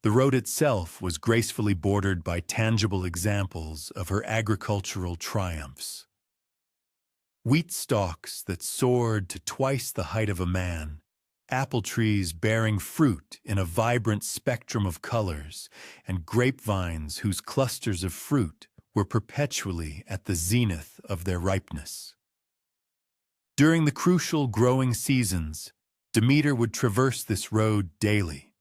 The road itself was gracefully bordered by tangible examples of her agricultural triumphs. Wheat stalks that soared to twice the height of a man, apple trees bearing fruit in a vibrant spectrum of colors, and grapevines whose clusters of fruit were perpetually at the zenith of their ripeness. During the crucial growing seasons, Demeter would traverse this road daily,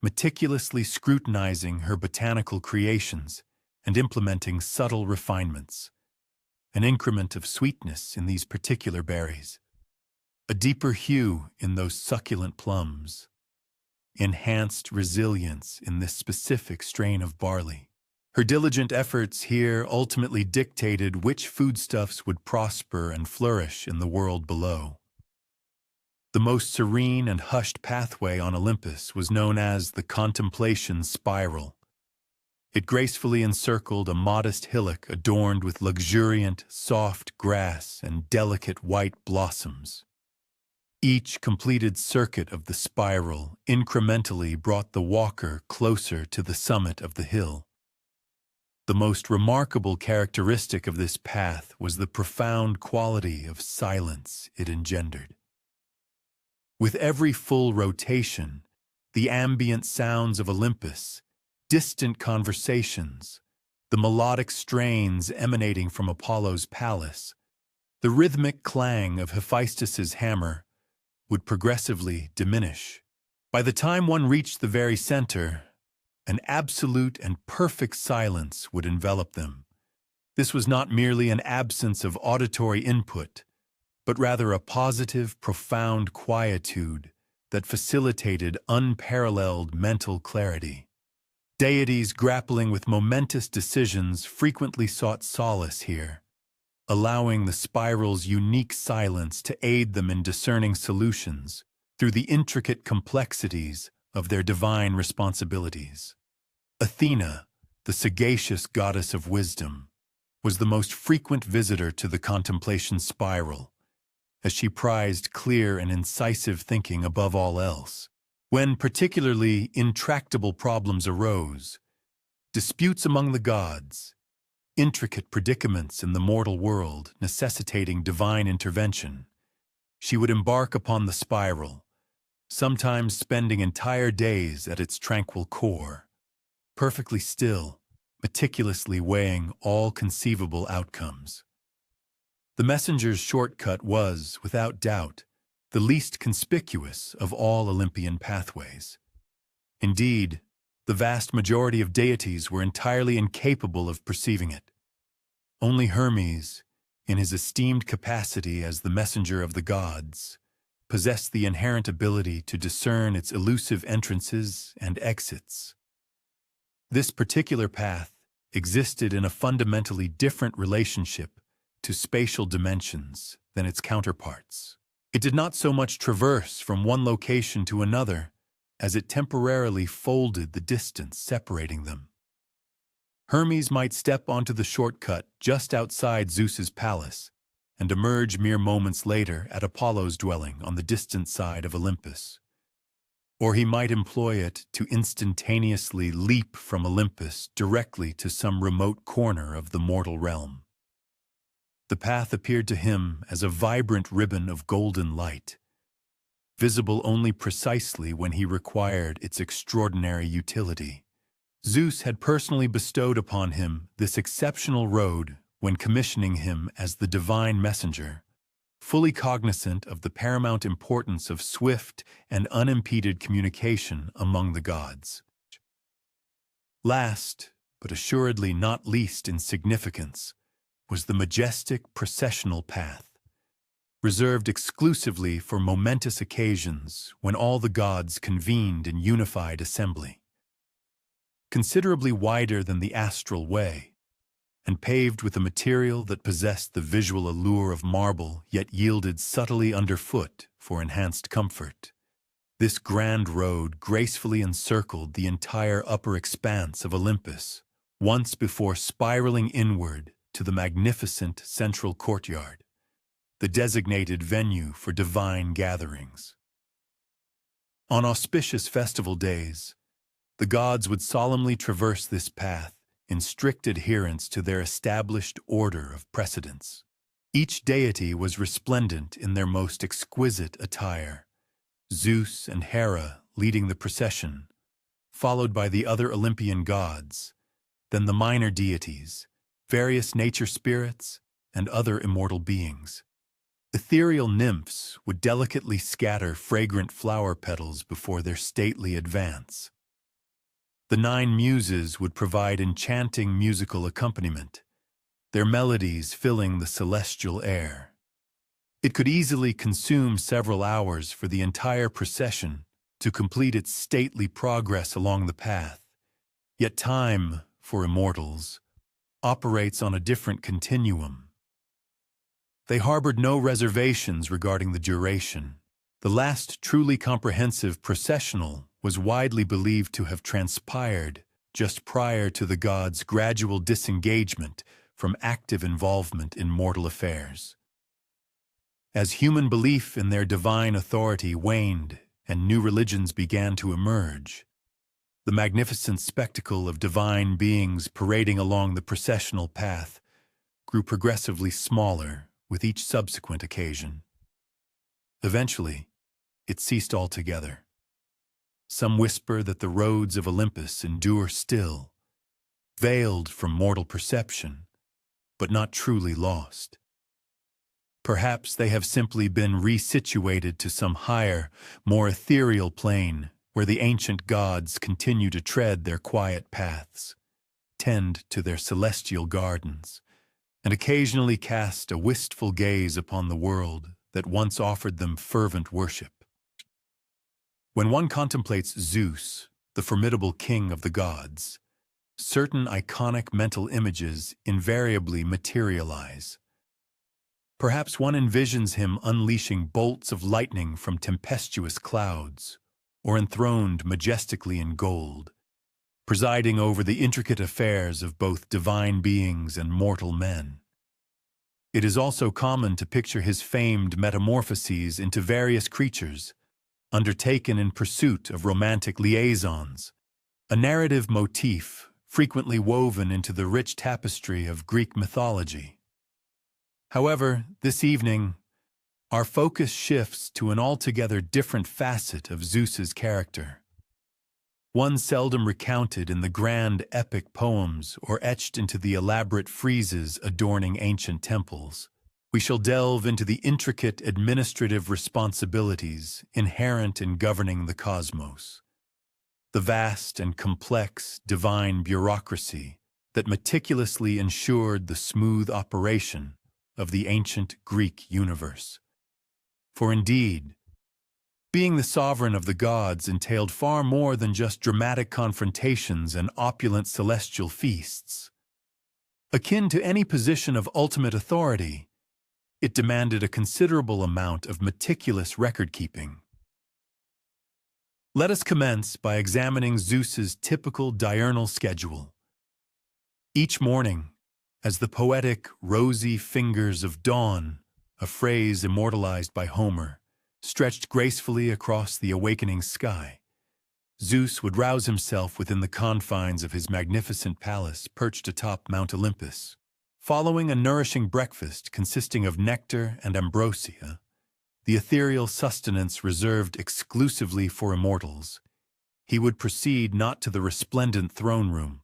meticulously scrutinizing her botanical creations and implementing subtle refinements. An increment of sweetness in these particular berries, a deeper hue in those succulent plums, enhanced resilience in this specific strain of barley. Her diligent efforts here ultimately dictated which foodstuffs would prosper and flourish in the world below. The most serene and hushed pathway on Olympus was known as the Contemplation Spiral. It gracefully encircled a modest hillock adorned with luxuriant, soft grass and delicate white blossoms. Each completed circuit of the spiral incrementally brought the walker closer to the summit of the hill. The most remarkable characteristic of this path was the profound quality of silence it engendered. With every full rotation, the ambient sounds of Olympus, distant conversations, the melodic strains emanating from Apollo's palace, the rhythmic clang of Hephaestus's hammer would progressively diminish. By the time one reached the very center, an absolute and perfect silence would envelop them. This was not merely an absence of auditory input, but rather a positive, profound quietude that facilitated unparalleled mental clarity. Deities grappling with momentous decisions frequently sought solace here, allowing the spiral's unique silence to aid them in discerning solutions through the intricate complexities of their divine responsibilities. Athena, the sagacious goddess of wisdom, was the most frequent visitor to the contemplation spiral, as she prized clear and incisive thinking above all else. When particularly intractable problems arose, disputes among the gods, intricate predicaments in the mortal world necessitating divine intervention, she would embark upon the spiral, sometimes spending entire days at its tranquil core, perfectly still, meticulously weighing all conceivable outcomes. The messenger's shortcut was, without doubt, the least conspicuous of all Olympian pathways. Indeed, the vast majority of deities were entirely incapable of perceiving it. Only Hermes, in his esteemed capacity as the messenger of the gods, possessed the inherent ability to discern its elusive entrances and exits. This particular path existed in a fundamentally different relationship to spatial dimensions than its counterparts. It did not so much traverse from one location to another as it temporarily folded the distance separating them. Hermes might step onto the shortcut just outside Zeus's palace and emerge mere moments later at Apollo's dwelling on the distant side of Olympus. Or he might employ it to instantaneously leap from Olympus directly to some remote corner of the mortal realm. The path appeared to him as a vibrant ribbon of golden light, visible only precisely when he required its extraordinary utility. Zeus had personally bestowed upon him this exceptional road when commissioning him as the divine messenger, fully cognizant of the paramount importance of swift and unimpeded communication among the gods. Last, but assuredly not least in significance, was the majestic processional path, reserved exclusively for momentous occasions when all the gods convened in unified assembly. Considerably wider than the astral way, and paved with a material that possessed the visual allure of marble yet yielded subtly underfoot for enhanced comfort, this grand road gracefully encircled the entire upper expanse of Olympus, once before spiraling inward to the magnificent central courtyard, the designated venue for divine gatherings. On auspicious festival days, the gods would solemnly traverse this path in strict adherence to their established order of precedence. Each deity was resplendent in their most exquisite attire, Zeus and Hera leading the procession, followed by the other Olympian gods, then the minor deities, various nature spirits, and other immortal beings. Ethereal nymphs would delicately scatter fragrant flower petals before their stately advance. The 9 muses would provide enchanting musical accompaniment, their melodies filling the celestial air. It could easily consume several hours for the entire procession to complete its stately progress along the path, yet time, for immortals, operates on a different continuum. They harbored no reservations regarding the duration. The last truly comprehensive processional was widely believed to have transpired just prior to the gods' gradual disengagement from active involvement in mortal affairs. As human belief in their divine authority waned and new religions began to emerge, the magnificent spectacle of divine beings parading along the processional path grew progressively smaller with each subsequent occasion. Eventually, it ceased altogether. Some whisper that the roads of Olympus endure still, veiled from mortal perception, but not truly lost. Perhaps they have simply been resituated to some higher, more ethereal plane where the ancient gods continue to tread their quiet paths, tend to their celestial gardens, and occasionally cast a wistful gaze upon the world that once offered them fervent worship. When one contemplates Zeus, the formidable king of the gods, certain iconic mental images invariably materialize. Perhaps one envisions him unleashing bolts of lightning from tempestuous clouds, or enthroned majestically in gold, presiding over the intricate affairs of both divine beings and mortal men. It is also common to picture his famed metamorphoses into various creatures, undertaken in pursuit of romantic liaisons, a narrative motif frequently woven into the rich tapestry of Greek mythology. However, this evening, our focus shifts to an altogether different facet of Zeus's character, one seldom recounted in the grand epic poems or etched into the elaborate friezes adorning ancient temples. We shall delve into the intricate administrative responsibilities inherent in governing the cosmos, the vast and complex divine bureaucracy that meticulously ensured the smooth operation of the ancient Greek universe. For indeed, being the sovereign of the gods entailed far more than just dramatic confrontations and opulent celestial feasts. Akin to any position of ultimate authority, it demanded a considerable amount of meticulous record-keeping. Let us commence by examining Zeus's typical diurnal schedule. Each morning, as the poetic rosy fingers of dawn, a phrase immortalized by Homer, stretched gracefully across the awakening sky, Zeus would rouse himself within the confines of his magnificent palace perched atop Mount Olympus. Following a nourishing breakfast consisting of nectar and ambrosia, the ethereal sustenance reserved exclusively for immortals, he would proceed not to the resplendent throne room,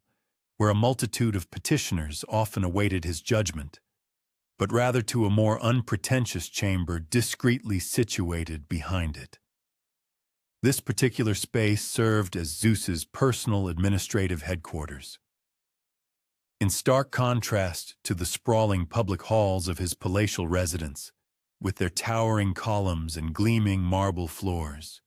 where a multitude of petitioners often awaited his judgment, but rather to a more unpretentious chamber discreetly situated behind it. This particular space served as Zeus's personal administrative headquarters. In stark contrast to the sprawling public halls of his palatial residence, with their towering columns and gleaming marble floors,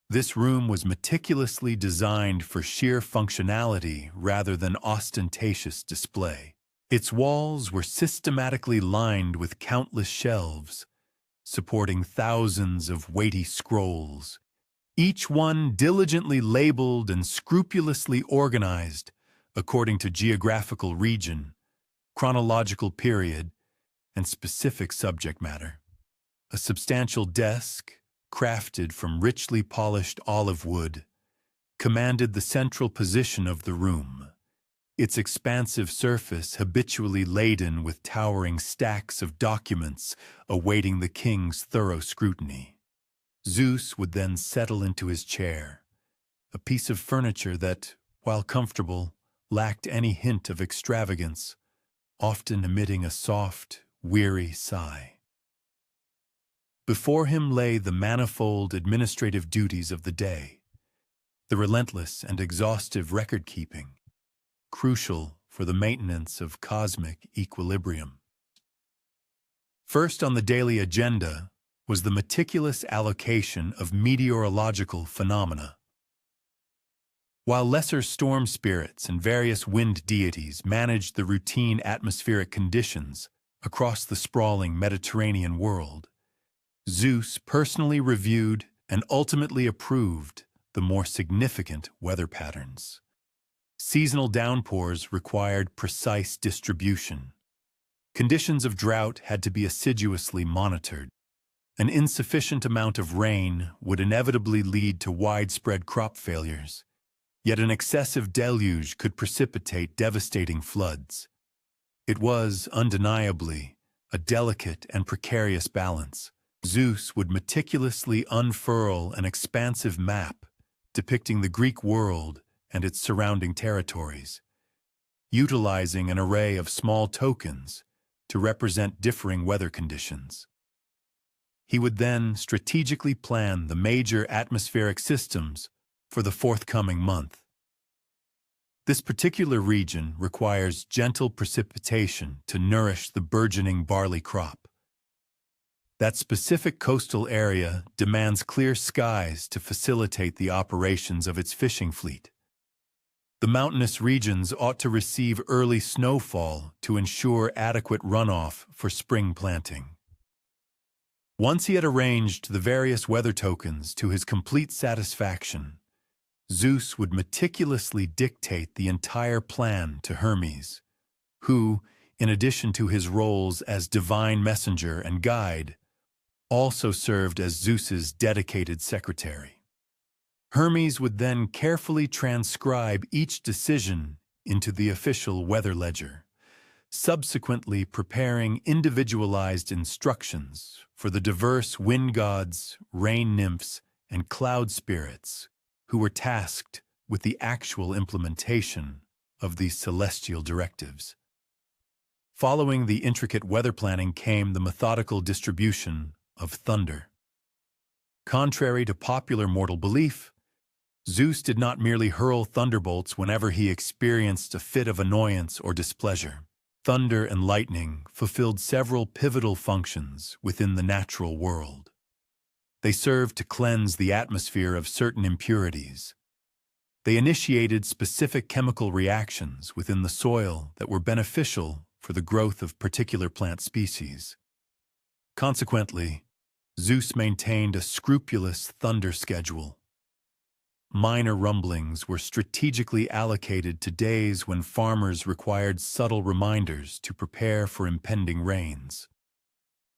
this room was meticulously designed for sheer functionality rather than ostentatious display. Its walls were systematically lined with countless shelves, supporting thousands of weighty scrolls, each one diligently labeled and scrupulously organized according to geographical region, chronological period, and specific subject matter. A substantial desk, crafted from richly polished olive wood, commanded the central position of the room, its expansive surface habitually laden with towering stacks of documents awaiting the king's thorough scrutiny. Zeus would then settle into his chair, a piece of furniture that, while comfortable, lacked any hint of extravagance, often emitting a soft, weary sigh. Before him lay the manifold administrative duties of the day, the relentless and exhaustive record-keeping, crucial for the maintenance of cosmic equilibrium. First on the daily agenda was the meticulous allocation of meteorological phenomena. While lesser storm spirits and various wind deities managed the routine atmospheric conditions across the sprawling Mediterranean world, Zeus personally reviewed and ultimately approved the more significant weather patterns. Seasonal downpours required precise distribution, Conditions of drought had to be assiduously monitored. An insufficient amount of rain would inevitably lead to widespread crop failures, yet an excessive deluge could precipitate devastating floods. It was, undeniably, a delicate and precarious balance. Zeus would meticulously unfurl an expansive map depicting the Greek world and its surrounding territories, utilizing an array of small tokens to represent differing weather conditions. He would then strategically plan the major atmospheric systems for the forthcoming month. This particular region requires gentle precipitation to nourish the burgeoning barley crop. That specific coastal area demands clear skies to facilitate the operations of its fishing fleet. The mountainous regions ought to receive early snowfall to ensure adequate runoff for spring planting. Once he had arranged the various weather tokens to his complete satisfaction, Zeus would meticulously dictate the entire plan to Hermes, who, in addition to his roles as divine messenger and guide, also served as Zeus's dedicated secretary. Hermes would then carefully transcribe each decision into the official weather ledger, subsequently preparing individualized instructions for the diverse wind gods, rain nymphs, and cloud spirits who were tasked with the actual implementation of these celestial directives. Following the intricate weather planning came the methodical distribution of thunder. Contrary to popular mortal belief, Zeus did not merely hurl thunderbolts whenever he experienced a fit of annoyance or displeasure. Thunder and lightning fulfilled several pivotal functions within the natural world. They served to cleanse the atmosphere of certain impurities. They initiated specific chemical reactions within the soil that were beneficial for the growth of particular plant species. Consequently, Zeus maintained a scrupulous thunder schedule. Minor rumblings were strategically allocated to days when farmers required subtle reminders to prepare for impending rains.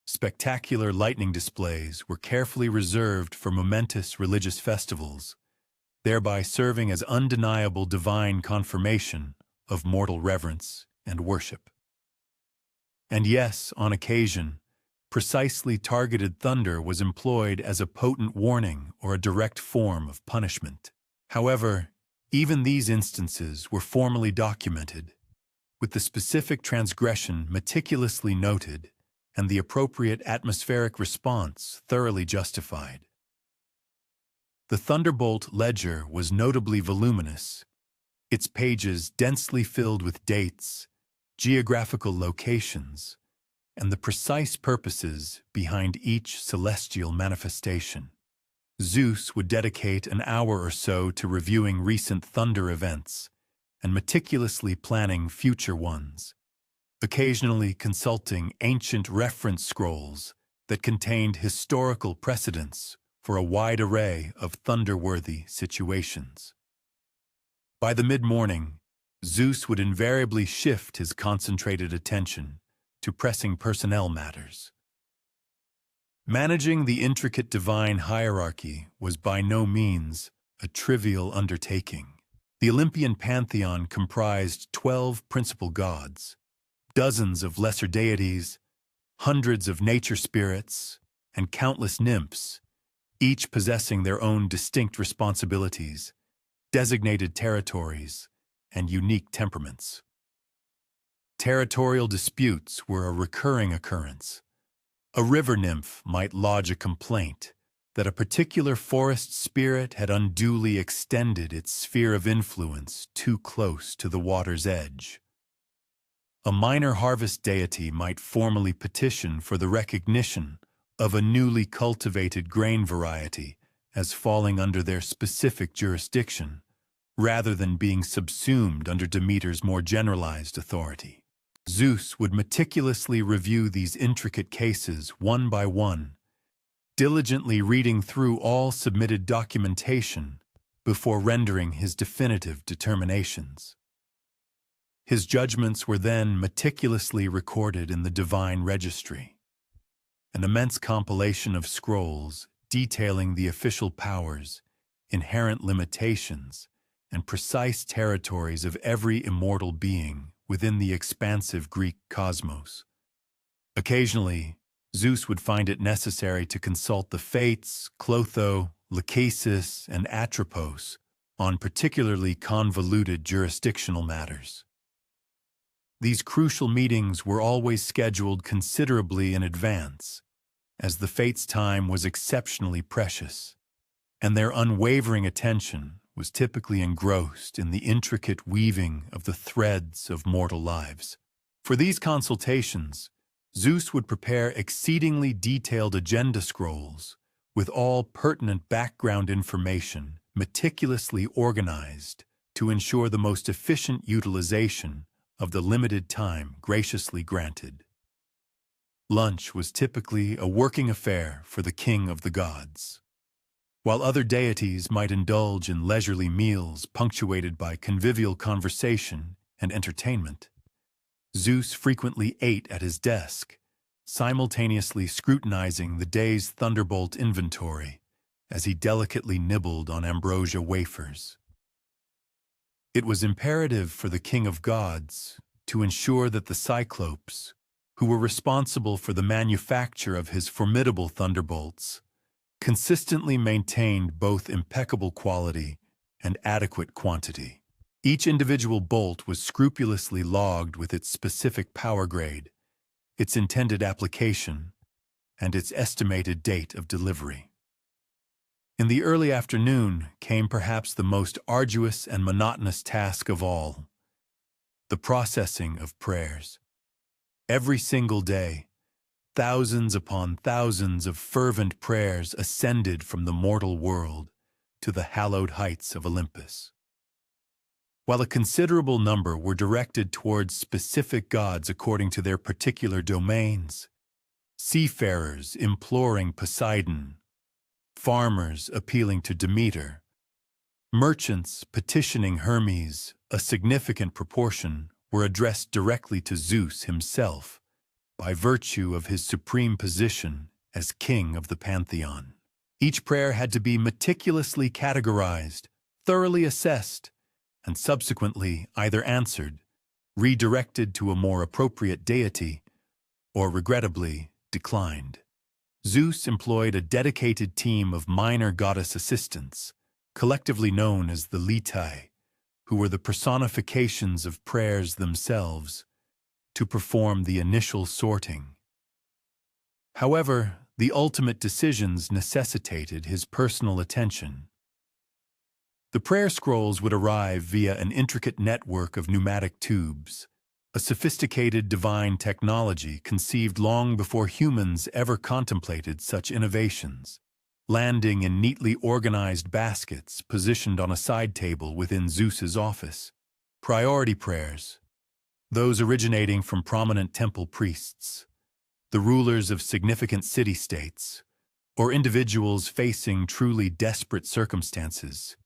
Spectacular lightning displays were carefully reserved for momentous religious festivals, thereby serving as undeniable divine confirmation of mortal reverence and worship. And yes, on occasion, precisely targeted thunder was employed as a potent warning or a direct form of punishment. However, even these instances were formally documented, with the specific transgression meticulously noted and the appropriate atmospheric response thoroughly justified. The Thunderbolt ledger was notably voluminous, its pages densely filled with dates, geographical locations, and the precise purposes behind each celestial manifestation. Zeus would dedicate an hour or so to reviewing recent thunder events and meticulously planning future ones, occasionally consulting ancient reference scrolls that contained historical precedents for a wide array of thunder-worthy situations. By the mid-morning, Zeus would invariably shift his concentrated attention to pressing personnel matters. Managing the intricate divine hierarchy was by no means a trivial undertaking. The Olympian pantheon comprised 12 principal gods, dozens of lesser deities, hundreds of nature spirits, and countless nymphs, each possessing their own distinct responsibilities, designated territories, and unique temperaments. Territorial disputes were a recurring occurrence. A river nymph might lodge a complaint that a particular forest spirit had unduly extended its sphere of influence too close to the water's edge. A minor harvest deity might formally petition for the recognition of a newly cultivated grain variety as falling under their specific jurisdiction, rather than being subsumed under Demeter's more generalized authority. Zeus would meticulously review these intricate cases one by one, diligently reading through all submitted documentation before rendering his definitive determinations. His judgments were then meticulously recorded in the divine registry, an immense compilation of scrolls detailing the official powers, inherent limitations, and precise territories of every immortal being within the expansive Greek cosmos. Occasionally, Zeus would find it necessary to consult the Fates, Clotho, Lachesis, and Atropos on particularly convoluted jurisdictional matters. These crucial meetings were always scheduled considerably in advance, as the Fates' time was exceptionally precious, and their unwavering attention was typically engrossed in the intricate weaving of the threads of mortal lives. For these consultations, Zeus would prepare exceedingly detailed agenda scrolls with all pertinent background information meticulously organized to ensure the most efficient utilization of the limited time graciously granted. Lunch was typically a working affair for the king of the gods. While other deities might indulge in leisurely meals punctuated by convivial conversation and entertainment, Zeus frequently ate at his desk, simultaneously scrutinizing the day's thunderbolt inventory as he delicately nibbled on ambrosia wafers. It was imperative for the king of gods to ensure that the Cyclopes, who were responsible for the manufacture of his formidable thunderbolts, consistently maintained both impeccable quality and adequate quantity. Each individual bolt was scrupulously logged with its specific power grade, its intended application, and its estimated date of delivery. In the early afternoon came perhaps the most arduous and monotonous task of all, the processing of prayers. Every single day, thousands upon thousands of fervent prayers ascended from the mortal world to the hallowed heights of Olympus. While a considerable number were directed towards specific gods according to their particular domains, seafarers imploring Poseidon, farmers appealing to Demeter, merchants petitioning Hermes, a significant proportion were addressed directly to Zeus himself by virtue of his supreme position as king of the pantheon. Each prayer had to be meticulously categorized, thoroughly assessed, and subsequently either answered, redirected to a more appropriate deity, or regrettably declined. Zeus employed a dedicated team of minor goddess assistants, collectively known as the Letae, who were the personifications of prayers themselves, to perform the initial sorting. However, the ultimate decisions necessitated his personal attention. The prayer scrolls would arrive via an intricate network of pneumatic tubes, a sophisticated divine technology conceived long before humans ever contemplated such innovations, landing in neatly organized baskets positioned on a side table within Zeus's office. Priority prayers, those originating from prominent temple priests, the rulers of significant city-states, or individuals facing truly desperate circumstances,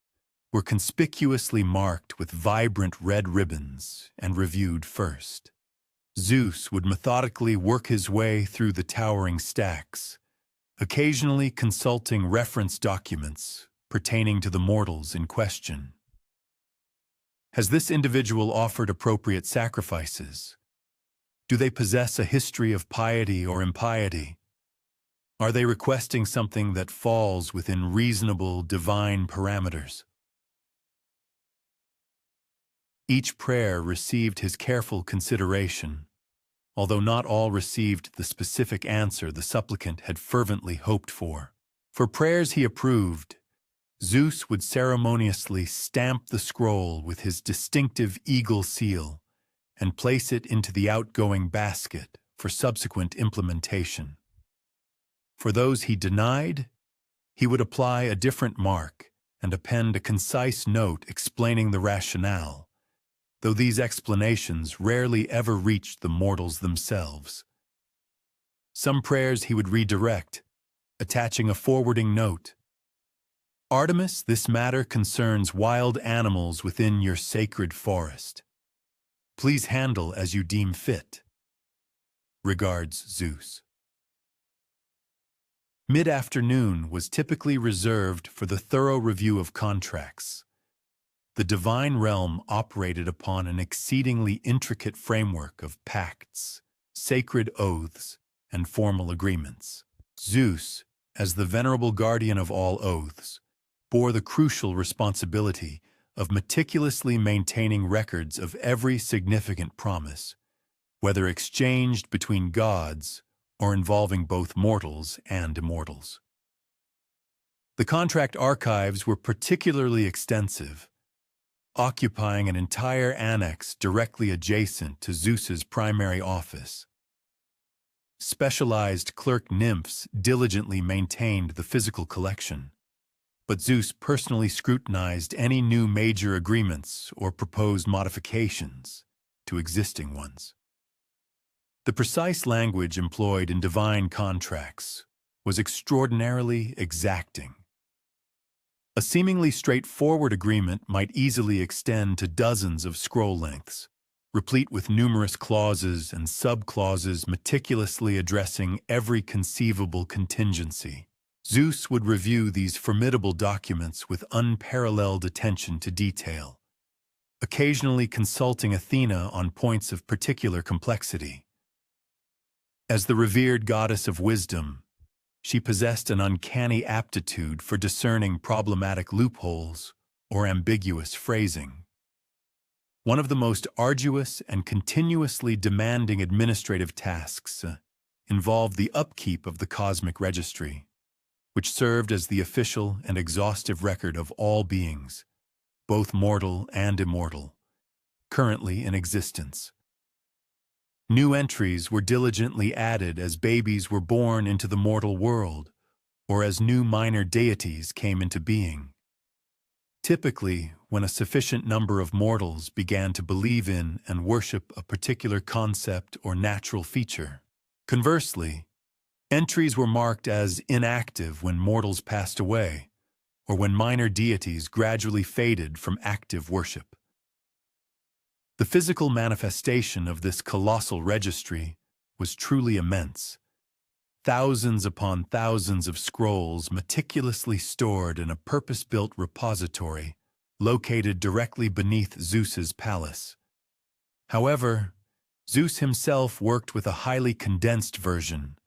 were conspicuously marked with vibrant red ribbons and reviewed first. Zeus would methodically work his way through the towering stacks, occasionally consulting reference documents pertaining to the mortals in question. Has this individual offered appropriate sacrifices? Do they possess a history of piety or impiety? Are they requesting something that falls within reasonable divine parameters? Each prayer received his careful consideration, although not all received the specific answer the supplicant had fervently hoped for. For prayers he approved, Zeus would ceremoniously stamp the scroll with his distinctive eagle seal and place it into the outgoing basket for subsequent implementation. For those he denied, he would apply a different mark and append a concise note explaining the rationale, though these explanations rarely ever reached the mortals themselves. Some prayers he would redirect, attaching a forwarding note. Artemis, this matter concerns wild animals within your sacred forest. Please handle as you deem fit. Regards, Zeus. Mid-afternoon was typically reserved for the thorough review of contracts. The divine realm operated upon an exceedingly intricate framework of pacts, sacred oaths, and formal agreements. Zeus, as the venerable guardian of all oaths, bore the crucial responsibility of meticulously maintaining records of every significant promise, whether exchanged between gods or involving both mortals and immortals. The contract archives were particularly extensive, occupying an entire annex directly adjacent to Zeus's primary office. Specialized clerk nymphs diligently maintained the physical collection, but Zeus personally scrutinized any new major agreements or proposed modifications to existing ones. The precise language employed in divine contracts was extraordinarily exacting. A seemingly straightforward agreement might easily extend to dozens of scroll lengths, replete with numerous clauses and sub-clauses meticulously addressing every conceivable contingency. Zeus would review these formidable documents with unparalleled attention to detail, occasionally consulting Athena on points of particular complexity. As the revered goddess of wisdom, she possessed an uncanny aptitude for discerning problematic loopholes or ambiguous phrasing. One of the most arduous and continuously demanding administrative tasks involved the upkeep of the cosmic registry, which served as the official and exhaustive record of all beings, both mortal and immortal, currently in existence. New entries were diligently added as babies were born into the mortal world, or as new minor deities came into being. Typically, when a sufficient number of mortals began to believe in and worship a particular concept or natural feature. Conversely, entries were marked as inactive when mortals passed away, or when minor deities gradually faded from active worship. The physical manifestation of this colossal registry was truly immense. Thousands upon thousands of scrolls meticulously stored in a purpose-built repository located directly beneath Zeus's palace. However, Zeus himself worked with a highly condensed version,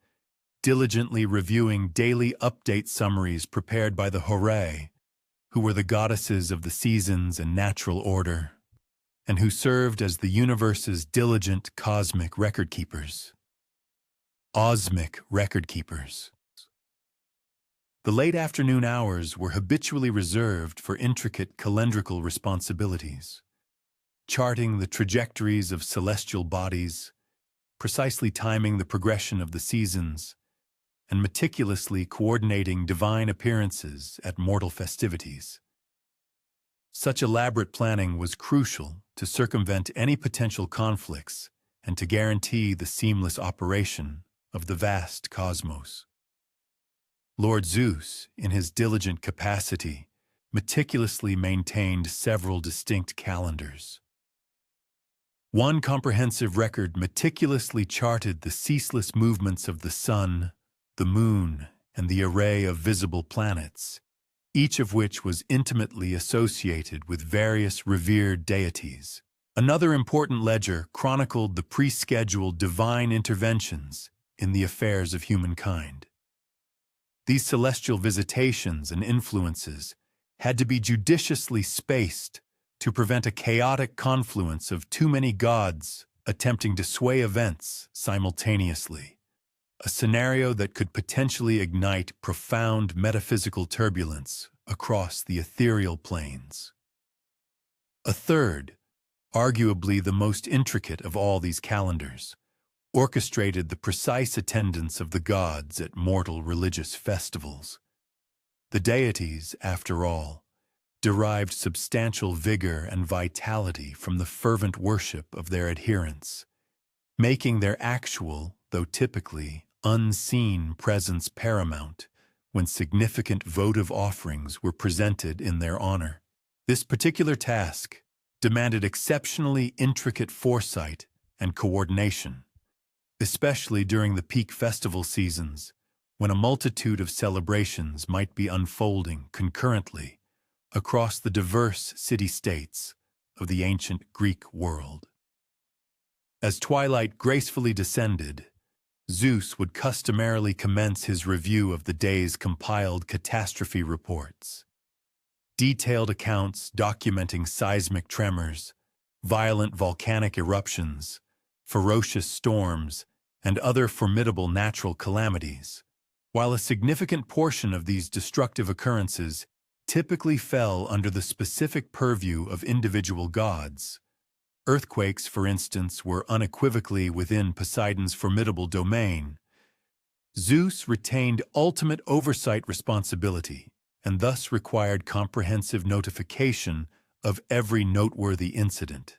diligently reviewing daily update summaries prepared by the Hera, who were the goddesses of the seasons and natural order, and who served as the universe's diligent cosmic record-keepers. Osmic record-keepers. The late afternoon hours were habitually reserved for intricate calendrical responsibilities, charting the trajectories of celestial bodies, precisely timing the progression of the seasons, and meticulously coordinating divine appearances at mortal festivities. Such elaborate planning was crucial to circumvent any potential conflicts and to guarantee the seamless operation of the vast cosmos. Lord Zeus, in his diligent capacity, meticulously maintained several distinct calendars. One comprehensive record meticulously charted the ceaseless movements of the sun, the moon, and the array of visible planets, each of which was intimately associated with various revered deities. Another important ledger chronicled the pre-scheduled divine interventions in the affairs of humankind. These celestial visitations and influences had to be judiciously spaced to prevent a chaotic confluence of too many gods attempting to sway events simultaneously, a scenario that could potentially ignite profound metaphysical turbulence across the ethereal planes. A third, arguably the most intricate of all these calendars, orchestrated the precise attendance of the gods at mortal religious festivals. The deities, after all, derived substantial vigor and vitality from the fervent worship of their adherents, making their actual, though typically unseen presence paramount when significant votive offerings were presented in their honor. This particular task, demanded exceptionally intricate foresight and coordination, especially during the peak festival seasons, when a multitude of celebrations might be unfolding concurrently across the diverse city-states of the ancient Greek world. As twilight gracefully descended, Zeus would customarily commence his review of the day's compiled catastrophe reports. Detailed accounts documenting seismic tremors, violent volcanic eruptions, ferocious storms, and other formidable natural calamities. While a significant portion of these destructive occurrences typically fell under the specific purview of individual gods, earthquakes, for instance, were unequivocally within Poseidon's formidable domain. Zeus retained ultimate oversight responsibility and thus required comprehensive notification of every noteworthy incident.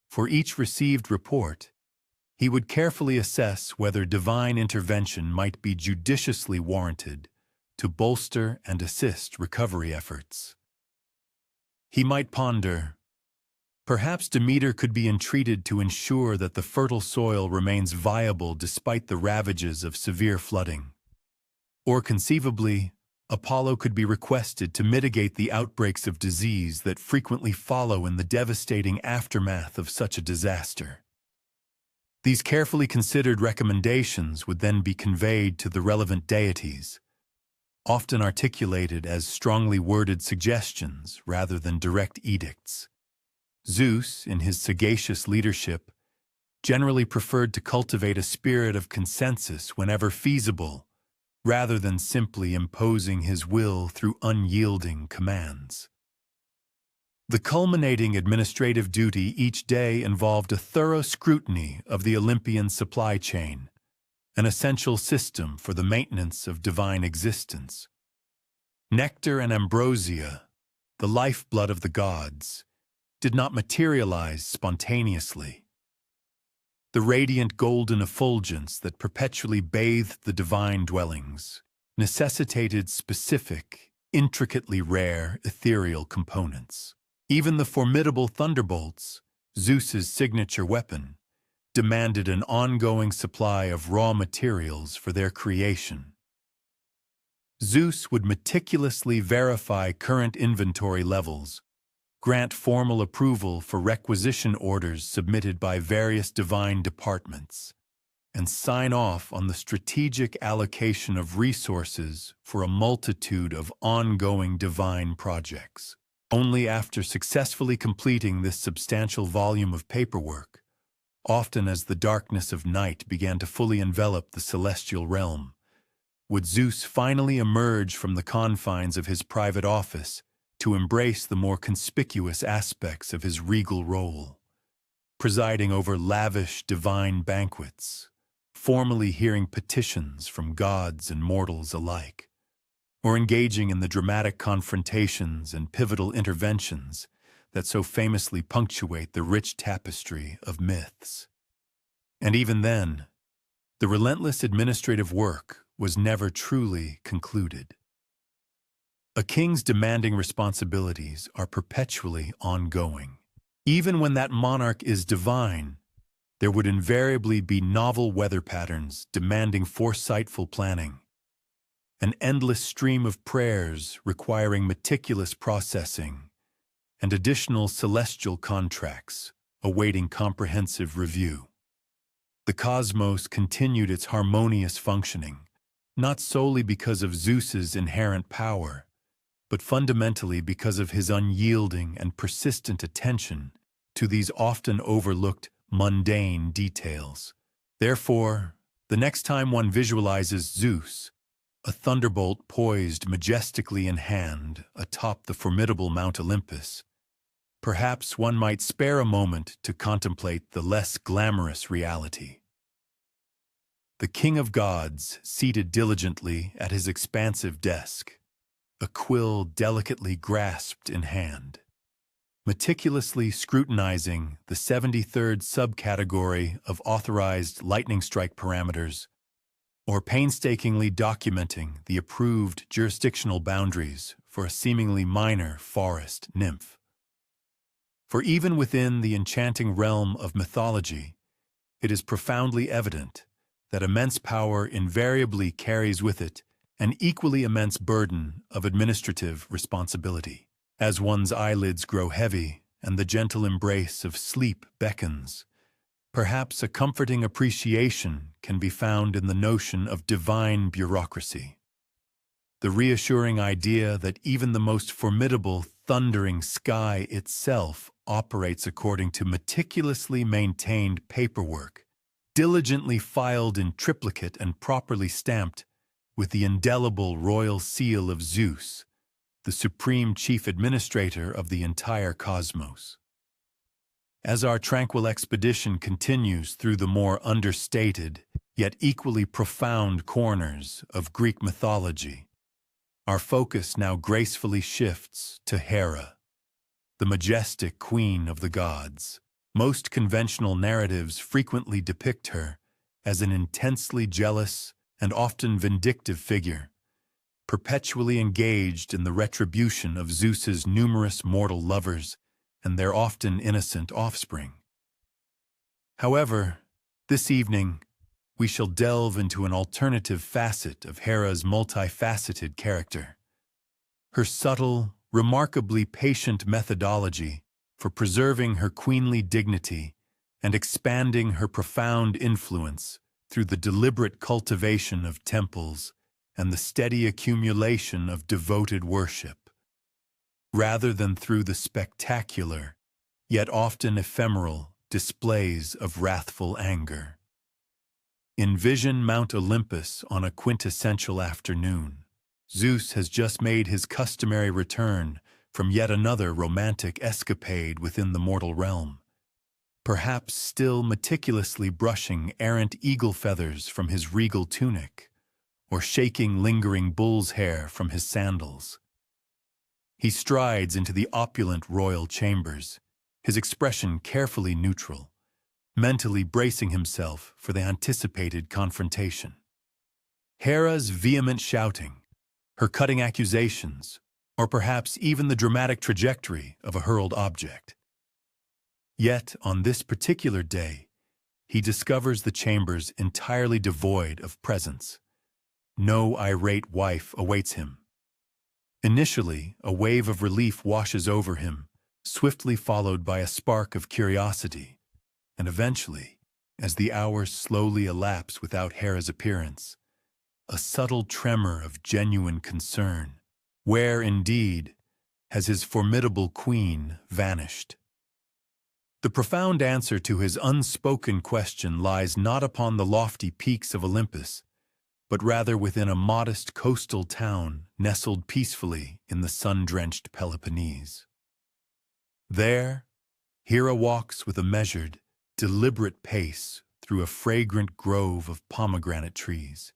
For each received report, he would carefully assess whether divine intervention might be judiciously warranted to bolster and assist recovery efforts. He might ponder, perhaps Demeter could be entreated to ensure that the fertile soil remains viable despite the ravages of severe flooding. Or conceivably, Apollo could be requested to mitigate the outbreaks of disease that frequently follow in the devastating aftermath of such a disaster. These carefully considered recommendations would then be conveyed to the relevant deities, often articulated as strongly worded suggestions rather than direct edicts. Zeus, in his sagacious leadership, generally preferred to cultivate a spirit of consensus whenever feasible, rather than simply imposing his will through unyielding commands. The culminating administrative duty each day involved a thorough scrutiny of the Olympian supply chain, an essential system for the maintenance of divine existence. Nectar and ambrosia, the lifeblood of the gods, did not materialize spontaneously. The radiant golden effulgence that perpetually bathed the divine dwellings necessitated specific, intricately rare, ethereal components. Even the formidable thunderbolts, Zeus's signature weapon, demanded an ongoing supply of raw materials for their creation. Zeus would meticulously verify current inventory levels, grant formal approval for requisition orders submitted by various divine departments, and sign off on the strategic allocation of resources for a multitude of ongoing divine projects. Only after successfully completing this substantial volume of paperwork, often as the darkness of night began to fully envelop the celestial realm, would Zeus finally emerge from the confines of his private office to embrace the more conspicuous aspects of his regal role, presiding over lavish divine banquets, formally hearing petitions from gods and mortals alike, or engaging in the dramatic confrontations and pivotal interventions that so famously punctuate the rich tapestry of myths. And even then, the relentless administrative work was never truly concluded. A king's demanding responsibilities are perpetually ongoing. Even when that monarch is divine, there would invariably be novel weather patterns demanding foresightful planning, an endless stream of prayers requiring meticulous processing, and additional celestial contracts awaiting comprehensive review. The cosmos continued its harmonious functioning, not solely because of Zeus's inherent power, but fundamentally because of his unyielding and persistent attention to these often overlooked mundane details. Therefore, the next time one visualizes Zeus, a thunderbolt poised majestically in hand atop the formidable Mount Olympus, perhaps one might spare a moment to contemplate the less glamorous reality. The king of gods seated diligently at his expansive desk, a quill delicately grasped in hand, meticulously scrutinizing the 73rd subcategory of authorized lightning strike parameters, or painstakingly documenting the approved jurisdictional boundaries for a seemingly minor forest nymph. For even within the enchanting realm of mythology, it is profoundly evident that immense power invariably carries with it an equally immense burden of administrative responsibility. As one's eyelids grow heavy and the gentle embrace of sleep beckons, perhaps a comforting appreciation can be found in the notion of divine bureaucracy. The reassuring idea that even the most formidable, thundering sky itself operates according to meticulously maintained paperwork, diligently filed in triplicate and properly stamped with the indelible royal seal of Zeus, the supreme chief administrator of the entire cosmos. As our tranquil expedition continues through the more understated, yet equally profound corners of Greek mythology, our focus now gracefully shifts to Hera, the majestic queen of the gods. Most conventional narratives frequently depict her as an intensely jealous and often vindictive figure, perpetually engaged in the retribution of Zeus's numerous mortal lovers and their often innocent offspring. However, this evening, we shall delve into an alternative facet of Hera's multifaceted character. Her subtle, remarkably patient methodology for preserving her queenly dignity and expanding her profound influence through the deliberate cultivation of temples and the steady accumulation of devoted worship, rather than through the spectacular, yet often ephemeral, displays of wrathful anger. Envision Mount Olympus on a quintessential afternoon. Zeus has just made his customary return from yet another romantic escapade within the mortal realm, perhaps still meticulously brushing errant eagle feathers from his regal tunic, or shaking lingering bull's hair from his sandals. He strides into the opulent royal chambers, his expression carefully neutral, mentally bracing himself for the anticipated confrontation. Hera's vehement shouting, her cutting accusations, or perhaps even the dramatic trajectory of a hurled object. Yet, on this particular day, he discovers the chambers entirely devoid of presence. No irate wife awaits him. Initially, a wave of relief washes over him, swiftly followed by a spark of curiosity, and eventually, as the hours slowly elapse without Hera's appearance, a subtle tremor of genuine concern. Where, indeed, has his formidable queen vanished? The profound answer to his unspoken question lies not upon the lofty peaks of Olympus, but rather within a modest coastal town nestled peacefully in the sun-drenched Peloponnese. There, Hera walks with a measured, deliberate pace through a fragrant grove of pomegranate trees,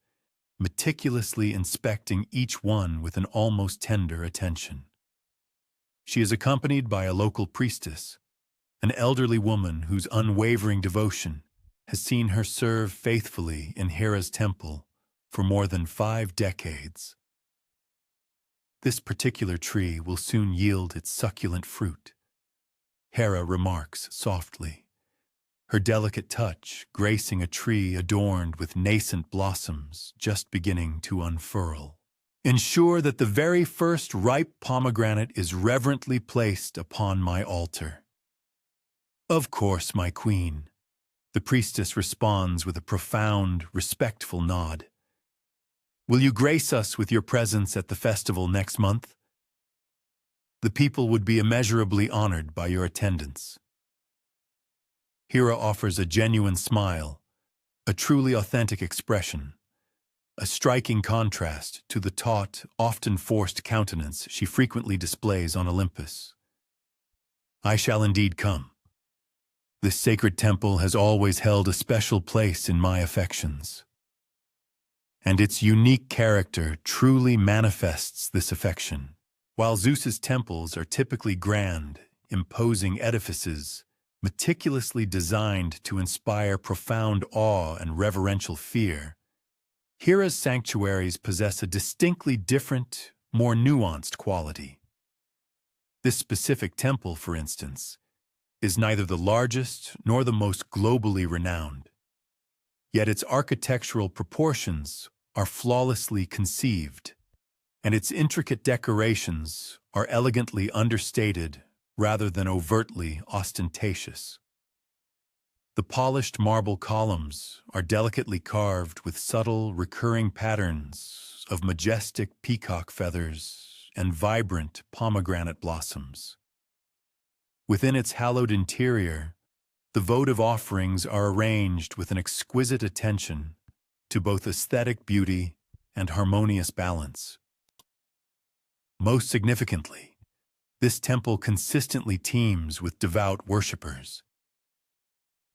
meticulously inspecting each one with an almost tender attention. She is accompanied by a local priestess, an elderly woman whose unwavering devotion has seen her serve faithfully in Hera's temple for more than 5 decades. This particular tree will soon yield its succulent fruit, Hera remarks softly, her delicate touch gracing a tree adorned with nascent blossoms just beginning to unfurl. Ensure that the very first ripe pomegranate is reverently placed upon my altar. Of course, my queen, the priestess responds with a profound, respectful nod. Will you grace us with your presence at the festival next month? The people would be immeasurably honored by your attendance. Hera offers a genuine smile, a truly authentic expression, a striking contrast to the taut, often forced countenance she frequently displays on Olympus. I shall indeed come. This sacred temple has always held a special place in my affections, and its unique character truly manifests this affection. While Zeus's temples are typically grand, imposing edifices, meticulously designed to inspire profound awe and reverential fear, Hera's sanctuaries possess a distinctly different, more nuanced quality. This specific temple, for instance, is neither the largest nor the most globally renowned. Yet its architectural proportions are flawlessly conceived, and its intricate decorations are elegantly understated rather than overtly ostentatious. The polished marble columns are delicately carved with subtle, recurring patterns of majestic peacock feathers and vibrant pomegranate blossoms. Within its hallowed interior, the votive offerings are arranged with an exquisite attention to both aesthetic beauty and harmonious balance. Most significantly, this temple consistently teems with devout worshippers.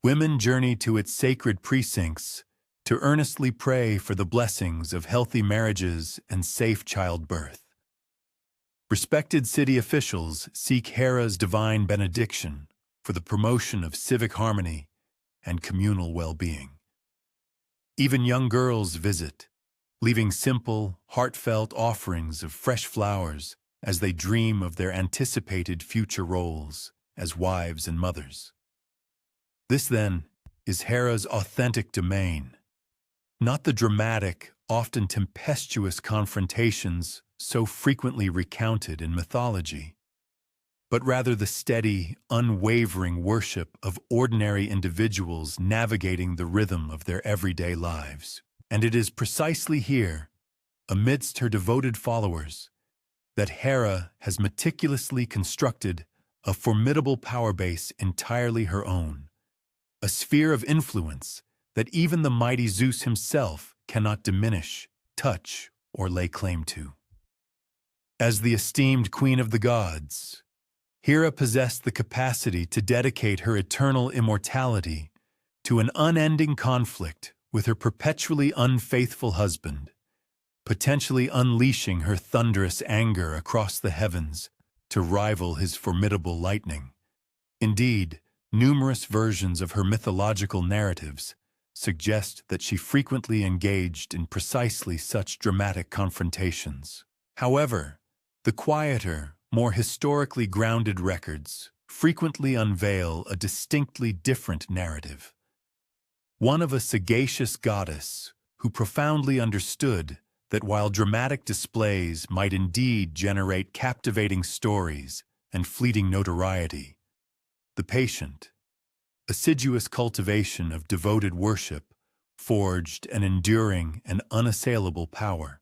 Women journey to its sacred precincts to earnestly pray for the blessings of healthy marriages and safe childbirth. Respected city officials seek Hera's divine benediction for the promotion of civic harmony and communal well-being. Even young girls visit, leaving simple, heartfelt offerings of fresh flowers as they dream of their anticipated future roles as wives and mothers. This, then, is Hera's authentic domain, not the dramatic, often tempestuous confrontations so frequently recounted in mythology, but rather the steady, unwavering worship of ordinary individuals navigating the rhythm of their everyday lives. And it is precisely here, amidst her devoted followers, that Hera has meticulously constructed a formidable power base entirely her own, a sphere of influence that even the mighty Zeus himself cannot diminish, touch, or lay claim to. As the esteemed queen of the gods, Hera possessed the capacity to dedicate her eternal immortality to an unending conflict with her perpetually unfaithful husband, potentially unleashing her thunderous anger across the heavens to rival his formidable lightning. Indeed, numerous versions of her mythological narratives suggest that she frequently engaged in precisely such dramatic confrontations. However, the quieter, more historically grounded records frequently unveil a distinctly different narrative, one of a sagacious goddess who profoundly understood that while dramatic displays might indeed generate captivating stories and fleeting notoriety, the patient, assiduous cultivation of devoted worship forged an enduring and unassailable power.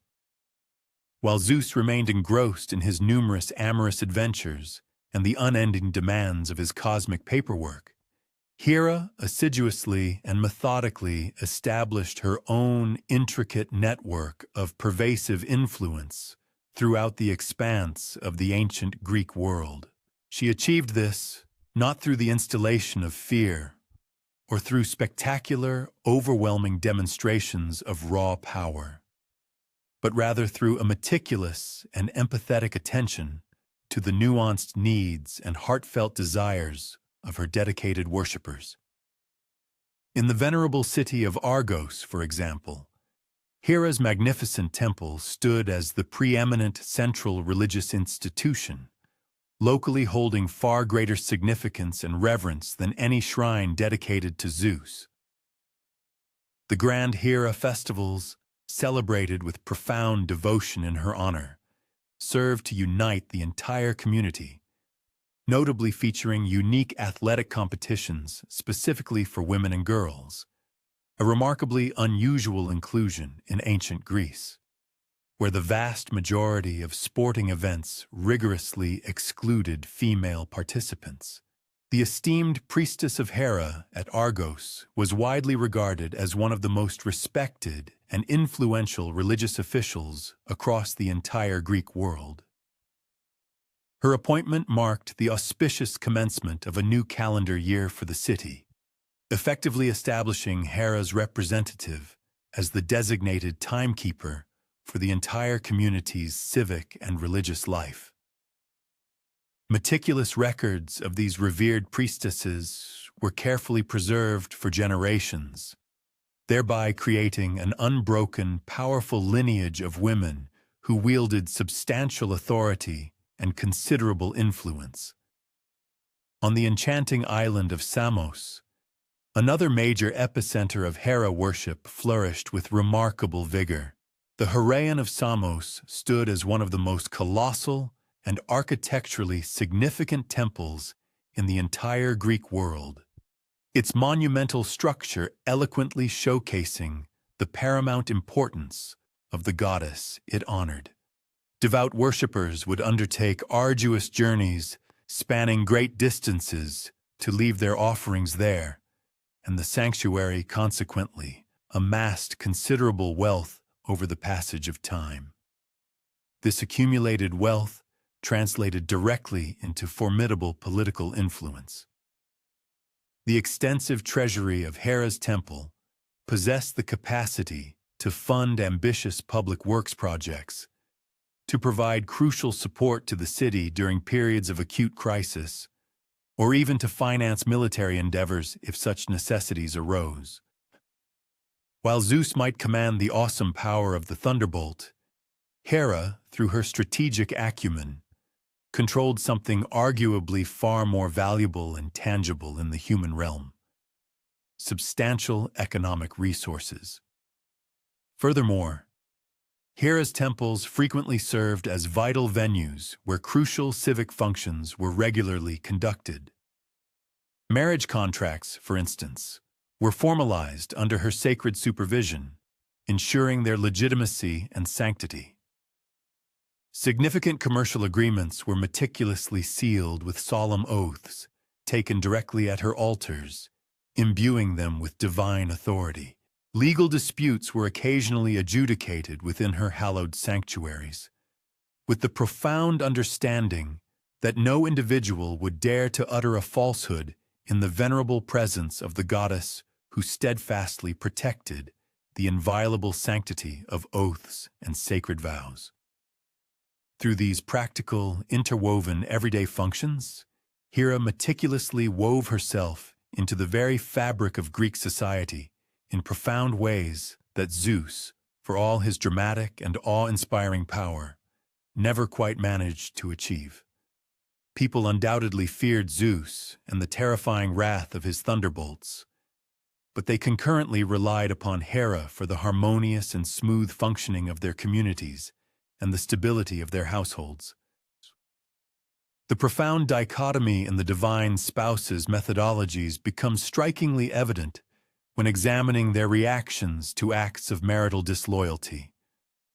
While Zeus remained engrossed in his numerous amorous adventures and the unending demands of his cosmic paperwork, Hera assiduously and methodically established her own intricate network of pervasive influence throughout the expanse of the ancient Greek world. She achieved this not through the installation of fear or through spectacular, overwhelming demonstrations of raw power, but rather through a meticulous and empathetic attention to the nuanced needs and heartfelt desires of her dedicated worshippers. In the venerable city of Argos, for example, Hera's magnificent temple stood as the preeminent central religious institution, locally holding far greater significance and reverence than any shrine dedicated to Zeus. The grand Hera festivals, celebrated with profound devotion in her honor, served to unite the entire community, notably featuring unique athletic competitions specifically for women and girls, a remarkably unusual inclusion in ancient Greece, where the vast majority of sporting events rigorously excluded female participants. The esteemed priestess of Hera at Argos was widely regarded as one of the most respected and influential religious officials across the entire Greek world. Her appointment marked the auspicious commencement of a new calendar year for the city, effectively establishing Hera's representative as the designated timekeeper for the entire community's civic and religious life. Meticulous records of these revered priestesses were carefully preserved for generations, thereby creating an unbroken, powerful lineage of women who wielded substantial authority and considerable influence. On the enchanting island of Samos, another major epicenter of Hera worship flourished with remarkable vigor. The Heraion of Samos stood as one of the most colossal and architecturally significant temples in the entire Greek world, its monumental structure eloquently showcasing the paramount importance of the goddess it honored. Devout worshippers would undertake arduous journeys spanning great distances to leave their offerings there, and the sanctuary consequently amassed considerable wealth over the passage of time. This accumulated wealth translated directly into formidable political influence. The extensive treasury of Hera's temple possessed the capacity to fund ambitious public works projects, to provide crucial support to the city during periods of acute crisis, or even to finance military endeavors if such necessities arose. While Zeus might command the awesome power of the thunderbolt, Hera, through her strategic acumen, controlled something arguably far more valuable and tangible in the human realm: substantial economic resources. Furthermore, Hera's temples frequently served as vital venues where crucial civic functions were regularly conducted. Marriage contracts, for instance, were formalized under her sacred supervision, ensuring their legitimacy and sanctity. Significant commercial agreements were meticulously sealed with solemn oaths taken directly at her altars, imbuing them with divine authority. Legal disputes were occasionally adjudicated within her hallowed sanctuaries, with the profound understanding that no individual would dare to utter a falsehood in the venerable presence of the goddess who steadfastly protected the inviolable sanctity of oaths and sacred vows. Through these practical, interwoven everyday functions, Hera meticulously wove herself into the very fabric of Greek society in profound ways that Zeus, for all his dramatic and awe-inspiring power, never quite managed to achieve. People undoubtedly feared Zeus and the terrifying wrath of his thunderbolts, but they concurrently relied upon Hera for the harmonious and smooth functioning of their communities and the stability of their households. The profound dichotomy in the divine spouses' methodologies becomes strikingly evident when examining their reactions to acts of marital disloyalty,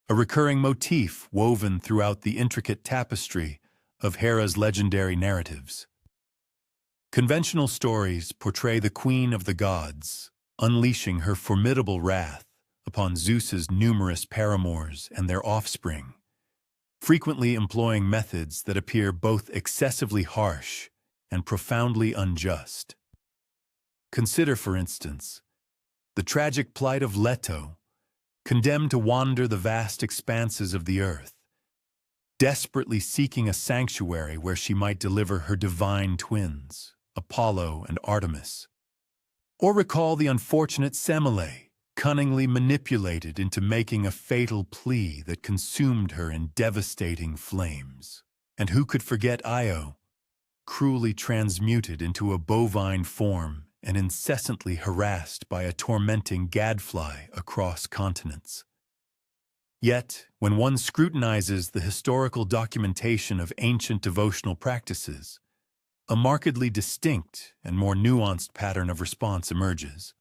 a recurring motif woven throughout the intricate tapestry of Hera's legendary narratives. Conventional stories portray the queen of the gods unleashing her formidable wrath upon Zeus's numerous paramours and their offspring, frequently employing methods that appear both excessively harsh and profoundly unjust. Consider, for instance, the tragic plight of Leto, condemned to wander the vast expanses of the earth, desperately seeking a sanctuary where she might deliver her divine twins, Apollo and Artemis. Or recall the unfortunate Semele, cunningly manipulated into making a fatal plea that consumed her in devastating flames. And who could forget Io, cruelly transmuted into a bovine form and incessantly harassed by a tormenting gadfly across continents? Yet, when one scrutinizes the historical documentation of ancient devotional practices, a markedly distinct and more nuanced pattern of response emerges.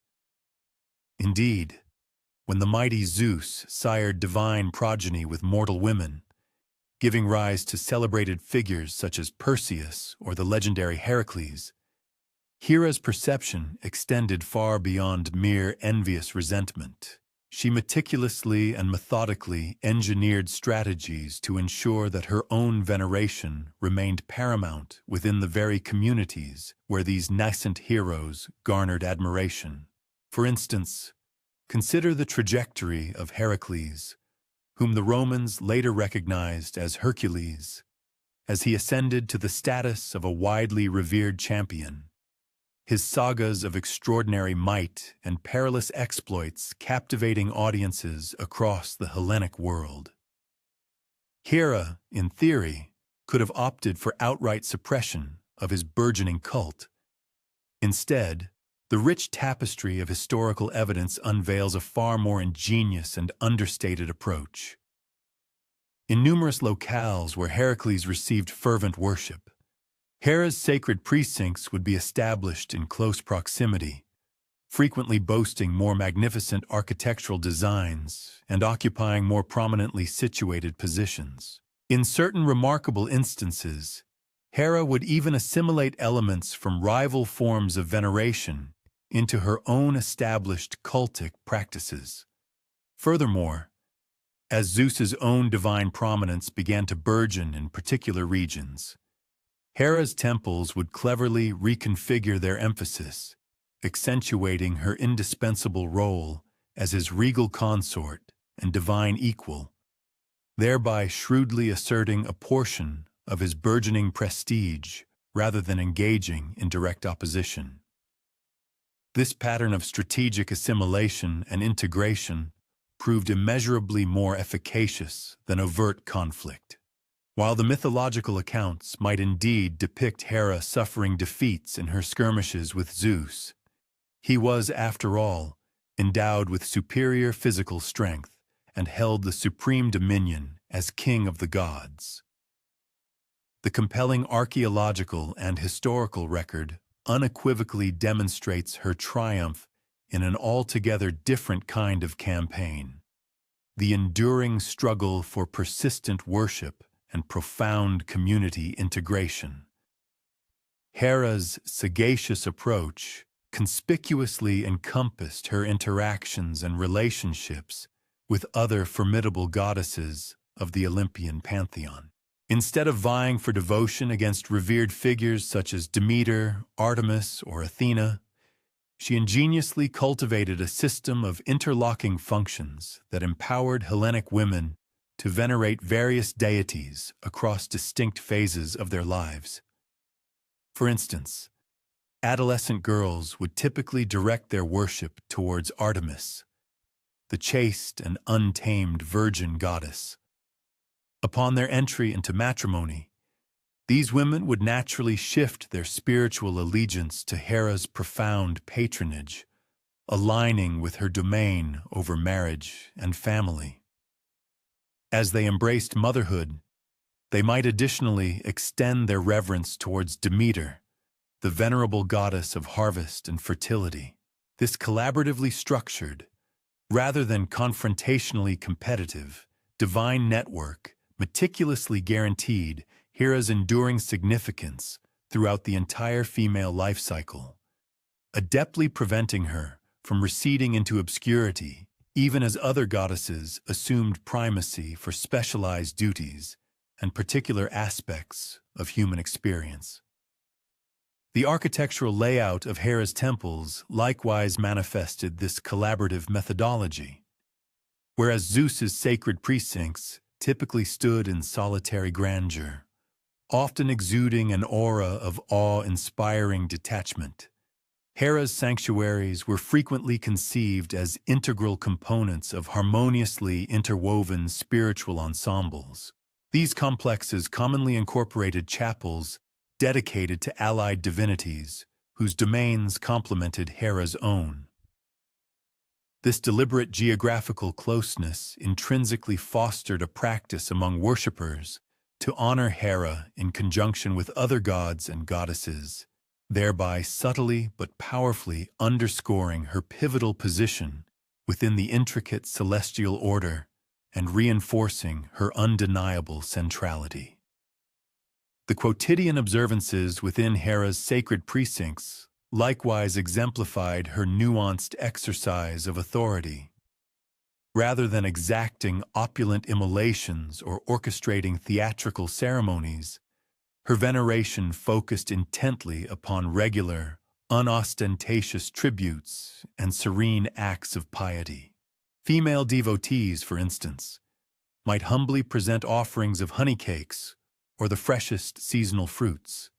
Indeed, when the mighty Zeus sired divine progeny with mortal women, giving rise to celebrated figures such as Perseus or the legendary Heracles, Hera's perception extended far beyond mere envious resentment. She meticulously and methodically engineered strategies to ensure that her own veneration remained paramount within the very communities where these nascent heroes garnered admiration. For instance, consider the trajectory of Heracles, whom the Romans later recognized as Hercules, as he ascended to the status of a widely revered champion. His sagas of extraordinary might and perilous exploits captivating audiences across the Hellenic world. Hera, in theory, could have opted for outright suppression of his burgeoning cult. Instead, the rich tapestry of historical evidence unveils a far more ingenious and understated approach. In numerous locales where Heracles received fervent worship, Hera's sacred precincts would be established in close proximity, frequently boasting more magnificent architectural designs and occupying more prominently situated positions. In certain remarkable instances, Hera would even assimilate elements from rival forms of veneration into her own established cultic practices. Furthermore, as Zeus's own divine prominence began to burgeon in particular regions, Hera's temples would cleverly reconfigure their emphasis, accentuating her indispensable role as his regal consort and divine equal, thereby shrewdly asserting a portion of his burgeoning prestige rather than engaging in direct opposition. This pattern of strategic assimilation and integration proved immeasurably more efficacious than overt conflict. While the mythological accounts might indeed depict Hera suffering defeats in her skirmishes with Zeus, he was, after all, endowed with superior physical strength and held the supreme dominion as king of the gods. The compelling archaeological and historical record unequivocally demonstrates her triumph in an altogether different kind of campaign: the enduring struggle for persistent worship and profound community integration. Hera's sagacious approach conspicuously encompassed her interactions and relationships with other formidable goddesses of the Olympian pantheon. Instead of vying for devotion against revered figures such as Demeter, Artemis, or Athena, she ingeniously cultivated a system of interlocking functions that empowered Hellenic women to venerate various deities across distinct phases of their lives. For instance, adolescent girls would typically direct their worship towards Artemis, the chaste and untamed virgin goddess. Upon their entry into matrimony, these women would naturally shift their spiritual allegiance to Hera's profound patronage, aligning with her domain over marriage and family. As they embraced motherhood, they might additionally extend their reverence towards Demeter, the venerable goddess of harvest and fertility. This collaboratively structured, rather than confrontationally competitive, divine network meticulously guaranteed Hera's enduring significance throughout the entire female life cycle, adeptly preventing her from receding into obscurity even as other goddesses assumed primacy for specialized duties and particular aspects of human experience. The architectural layout of Hera's temples likewise manifested this collaborative methodology. Whereas Zeus's sacred precincts typically stood in solitary grandeur, often exuding an aura of awe-inspiring detachment, Hera's sanctuaries were frequently conceived as integral components of harmoniously interwoven spiritual ensembles. These complexes commonly incorporated chapels dedicated to allied divinities whose domains complemented Hera's own. This deliberate geographical closeness intrinsically fostered a practice among worshippers to honor Hera in conjunction with other gods and goddesses, thereby subtly but powerfully underscoring her pivotal position within the intricate celestial order and reinforcing her undeniable centrality. The quotidian observances within Hera's sacred precincts likewise exemplified her nuanced exercise of authority. Rather than exacting opulent immolations or orchestrating theatrical ceremonies, her veneration focused intently upon regular, unostentatious tributes and serene acts of piety. Female devotees, for instance, might humbly present offerings of honey cakes or the freshest seasonal fruits.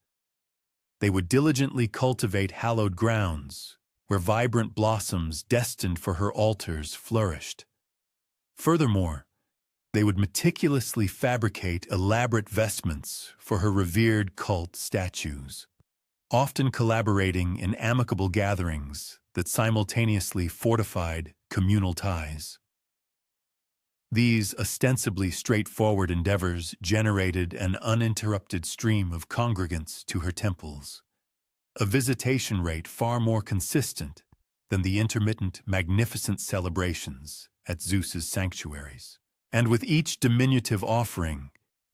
They would diligently cultivate hallowed grounds, where vibrant blossoms destined for her altars flourished. Furthermore, they would meticulously fabricate elaborate vestments for her revered cult statues. often collaborating in amicable gatherings that simultaneously fortified communal ties. These ostensibly straightforward endeavors generated an uninterrupted stream of congregants to her temples, a visitation rate far more consistent than the intermittent, magnificent celebrations at Zeus's sanctuaries. And with each diminutive offering,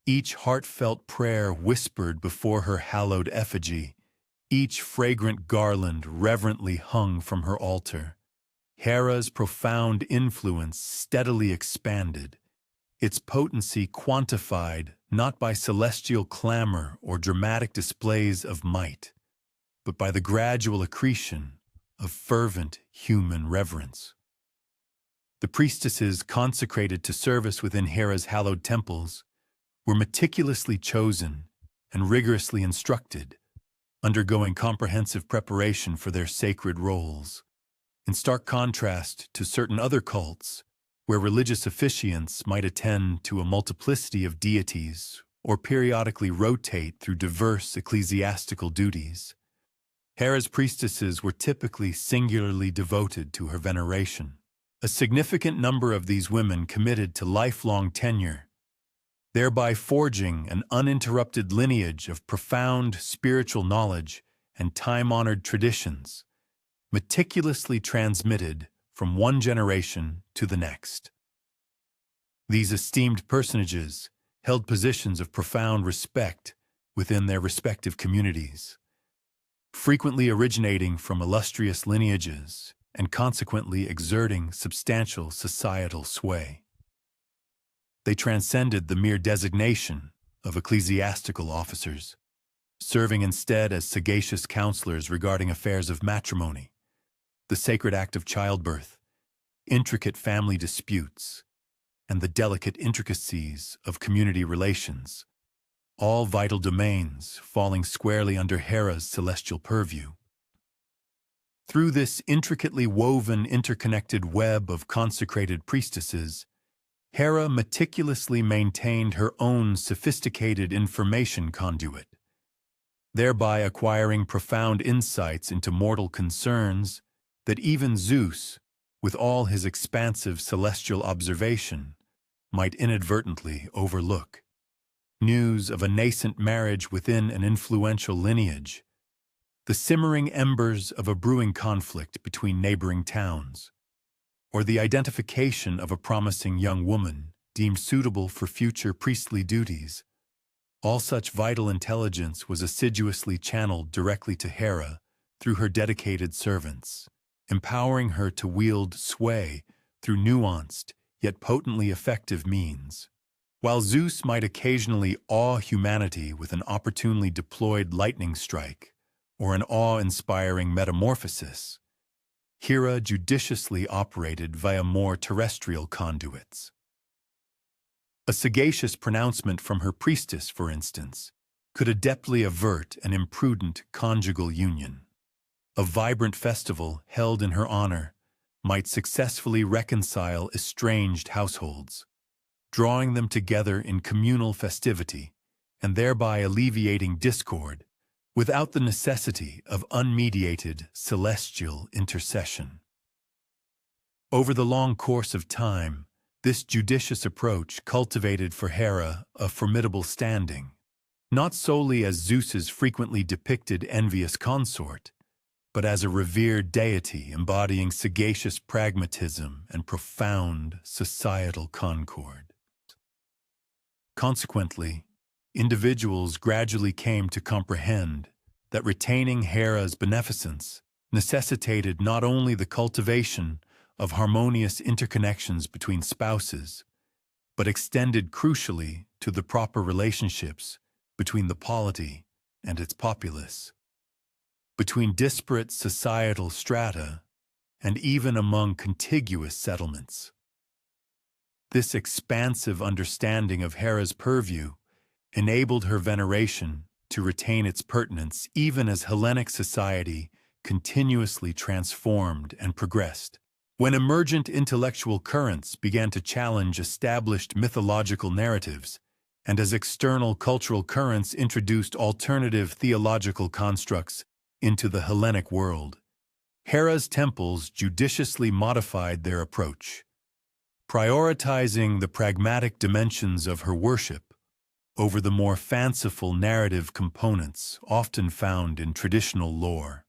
each heartfelt prayer whispered before her hallowed effigy, each fragrant garland reverently hung from her altar, Hera's profound influence steadily expanded, its potency quantified not by celestial clamor or dramatic displays of might, but by the gradual accretion of fervent human reverence. The priestesses consecrated to service within Hera's hallowed temples were meticulously chosen and rigorously instructed, undergoing comprehensive preparation for their sacred roles. In stark contrast to certain other cults, where religious officiants might attend to a multiplicity of deities or periodically rotate through diverse ecclesiastical duties, Hera's priestesses were typically singularly devoted to her veneration. A significant number of these women committed to lifelong tenure, thereby forging an uninterrupted lineage of profound spiritual knowledge and time-honored traditions, meticulously transmitted from one generation to the next. These esteemed personages held positions of profound respect within their respective communities, frequently originating from illustrious lineages and consequently exerting substantial societal sway. They transcended the mere designation of ecclesiastical officers, serving instead as sagacious counselors regarding affairs of matrimony, the sacred act of childbirth, intricate family disputes, and the delicate intricacies of community relations, all vital domains falling squarely under Hera's celestial purview. Through this intricately woven, interconnected web of consecrated priestesses, Hera meticulously maintained her own sophisticated information conduit, thereby acquiring profound insights into mortal concerns that even Zeus, with all his expansive celestial observation, might inadvertently overlook. News of a nascent marriage within an influential lineage, the simmering embers of a brewing conflict between neighboring towns, or the identification of a promising young woman deemed suitable for future priestly duties, all such vital intelligence was assiduously channeled directly to Hera through her dedicated servants, empowering her to wield sway through nuanced yet potently effective means. While Zeus might occasionally awe humanity with an opportunely deployed lightning strike or an awe-inspiring metamorphosis, Hera judiciously operated via more terrestrial conduits. A sagacious pronouncement from her priestess, for instance, could adeptly avert an imprudent conjugal union. A vibrant festival held in her honor might successfully reconcile estranged households, drawing them together in communal festivity and thereby alleviating discord without the necessity of unmediated celestial intercession. Over the long course of time, this judicious approach cultivated for Hera a formidable standing, not solely as Zeus's frequently depicted envious consort, but as a revered deity embodying sagacious pragmatism and profound societal concord. Consequently, individuals gradually came to comprehend that retaining Hera's beneficence necessitated not only the cultivation of harmonious interconnections between spouses, but extended crucially to the proper relationships between the polity and its populace, between disparate societal strata, and even among contiguous settlements. This expansive understanding of Hera's purview enabled her veneration to retain its pertinence even as Hellenic society continuously transformed and progressed. When emergent intellectual currents began to challenge established mythological narratives and as external cultural currents introduced alternative theological constructs into the Hellenic world, Hera's temples judiciously modified their approach, prioritizing the pragmatic dimensions of her worship over the more fanciful narrative components often found in traditional lore.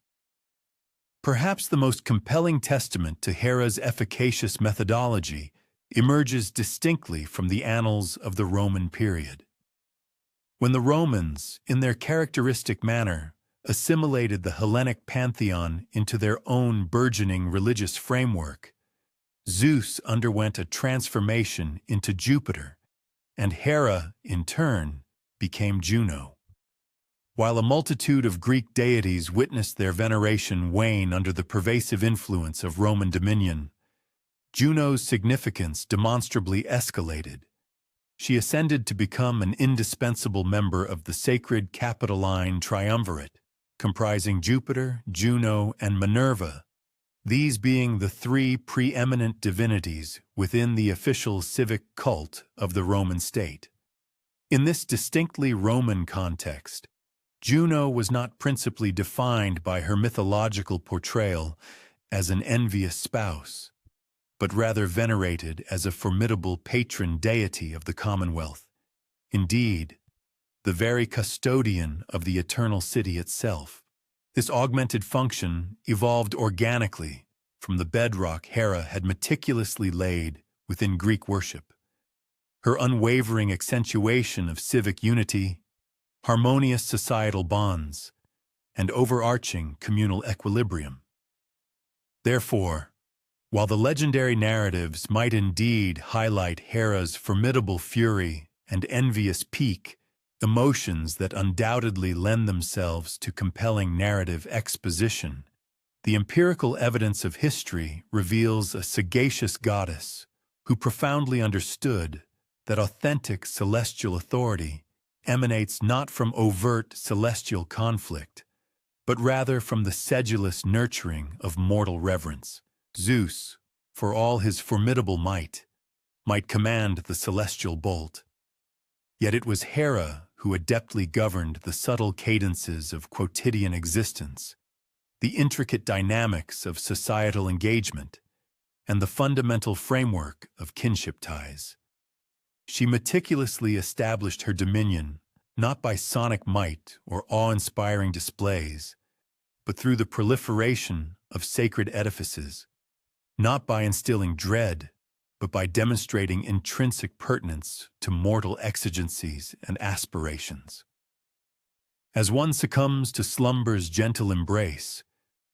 Perhaps the most compelling testament to Hera's efficacious methodology emerges distinctly from the annals of the Roman period. When the Romans, in their characteristic manner, assimilated the Hellenic pantheon into their own burgeoning religious framework, Zeus underwent a transformation into Jupiter, and Hera, in turn, became Juno. While a multitude of Greek deities witnessed their veneration wane under the pervasive influence of Roman dominion, Juno's significance demonstrably escalated. She ascended to become an indispensable member of the sacred Capitoline triumvirate, comprising Jupiter, Juno, and Minerva, these being the three preeminent divinities within the official civic cult of the Roman state. In this distinctly Roman context, Juno was not principally defined by her mythological portrayal as an envious spouse, but rather venerated as a formidable patron deity of the commonwealth. Indeed, the very custodian of the eternal city itself. This augmented function evolved organically from the bedrock Hera had meticulously laid within Greek worship. Her unwavering accentuation of civic unity, harmonious societal bonds, and overarching communal equilibrium. Therefore, while the legendary narratives might indeed highlight Hera's formidable fury and envious pique, emotions that undoubtedly lend themselves to compelling narrative exposition, the empirical evidence of history reveals a sagacious goddess who profoundly understood that authentic celestial authority emanates not from overt celestial conflict, but rather from the sedulous nurturing of mortal reverence. Zeus, for all his formidable might command the celestial bolt. Yet it was Hera who adeptly governed the subtle cadences of quotidian existence, the intricate dynamics of societal engagement, and the fundamental framework of kinship ties. She meticulously established her dominion not by sonic might or awe-inspiring displays, but through the proliferation of sacred edifices, not by instilling dread, but by demonstrating intrinsic pertinence to mortal exigencies and aspirations. As one succumbs to slumber's gentle embrace,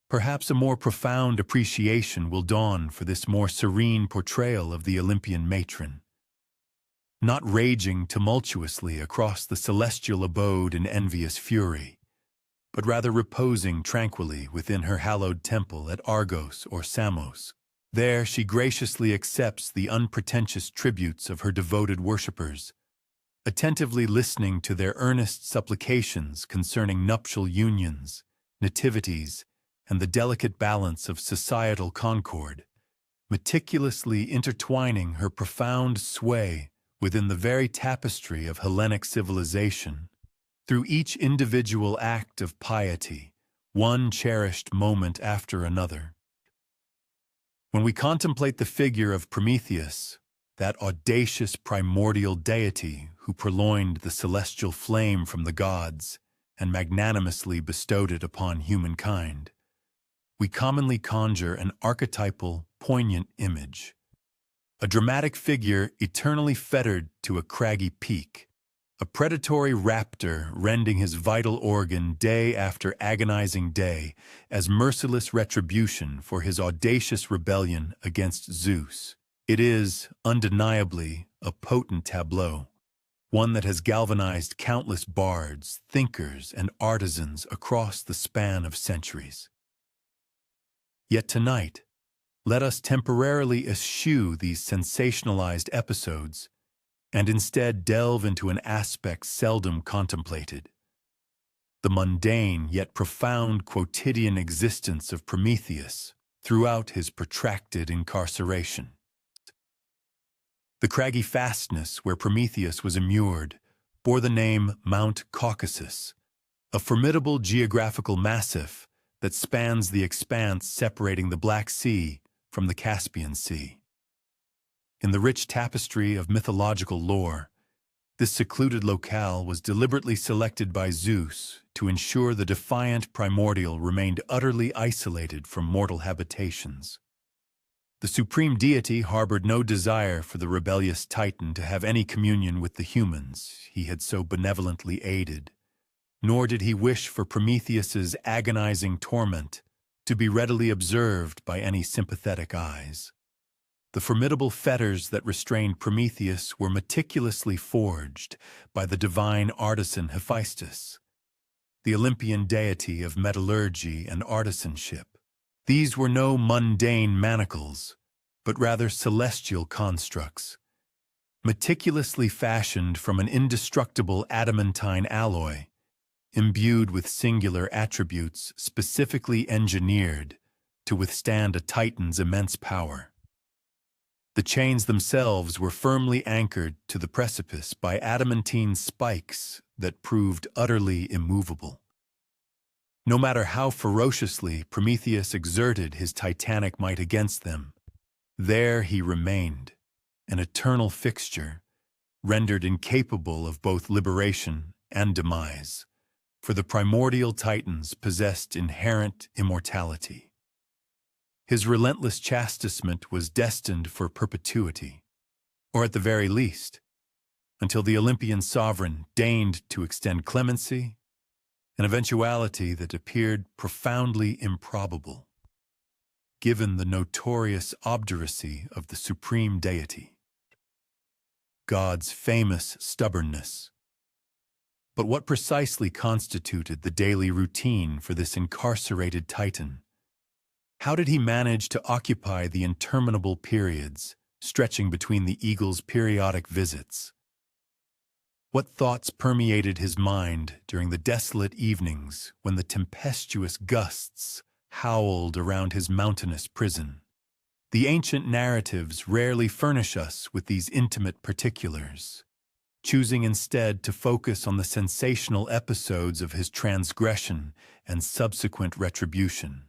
perhaps a more profound appreciation will dawn for this more serene portrayal of the Olympian matron. Not raging tumultuously across the celestial abode in envious fury, but rather reposing tranquilly within her hallowed temple at Argos or Samos. There she graciously accepts the unpretentious tributes of her devoted worshippers, attentively listening to their earnest supplications concerning nuptial unions, nativities, and the delicate balance of societal concord, meticulously intertwining her profound sway within the very tapestry of Hellenic civilization. Through each individual act of piety, one cherished moment after another. When we contemplate the figure of Prometheus, that audacious primordial deity who purloined the celestial flame from the gods and magnanimously bestowed it upon humankind, we commonly conjure an archetypal, poignant image. A dramatic figure eternally fettered to a craggy peak, a predatory raptor rending his vital organ day after agonizing day as merciless retribution for his audacious rebellion against Zeus. It is, undeniably, a potent tableau, one that has galvanized countless bards, thinkers, and artisans across the span of centuries. Yet tonight, let us temporarily eschew these sensationalized episodes and instead delve into an aspect seldom contemplated: the mundane yet profound quotidian existence of Prometheus throughout his protracted incarceration. The craggy fastness where Prometheus was immured bore the name Mount Caucasus, a formidable geographical massif that spans the expanse separating the Black Sea from the Caspian Sea. In the rich tapestry of mythological lore, this secluded locale was deliberately selected by Zeus to ensure the defiant primordial remained utterly isolated from mortal habitations. The supreme deity harbored no desire for the rebellious Titan to have any communion with the humans he had so benevolently aided, nor did he wish for Prometheus's agonizing torment to be readily observed by any sympathetic eyes. The formidable fetters that restrained Prometheus were meticulously forged by the divine artisan Hephaestus, the Olympian deity of metallurgy and artisanship. These were no mundane manacles, but rather celestial constructs, meticulously fashioned from an indestructible adamantine alloy, imbued with singular attributes specifically engineered to withstand a Titan's immense power. The chains themselves were firmly anchored to the precipice by adamantine spikes that proved utterly immovable. No matter how ferociously Prometheus exerted his titanic might against them, there he remained, an eternal fixture, rendered incapable of both liberation and demise, for the primordial Titans possessed inherent immortality. His relentless chastisement was destined for perpetuity, or at the very least, until the Olympian sovereign deigned to extend clemency, an eventuality that appeared profoundly improbable, given the notorious obduracy of the supreme deity, God's famous stubbornness. But what precisely constituted the daily routine for this incarcerated Titan? How did he manage to occupy the interminable periods stretching between the eagle's periodic visits? What thoughts permeated his mind during the desolate evenings when the tempestuous gusts howled around his mountainous prison? The ancient narratives rarely furnish us with these intimate particulars, choosing instead to focus on the sensational episodes of his transgression and subsequent retribution.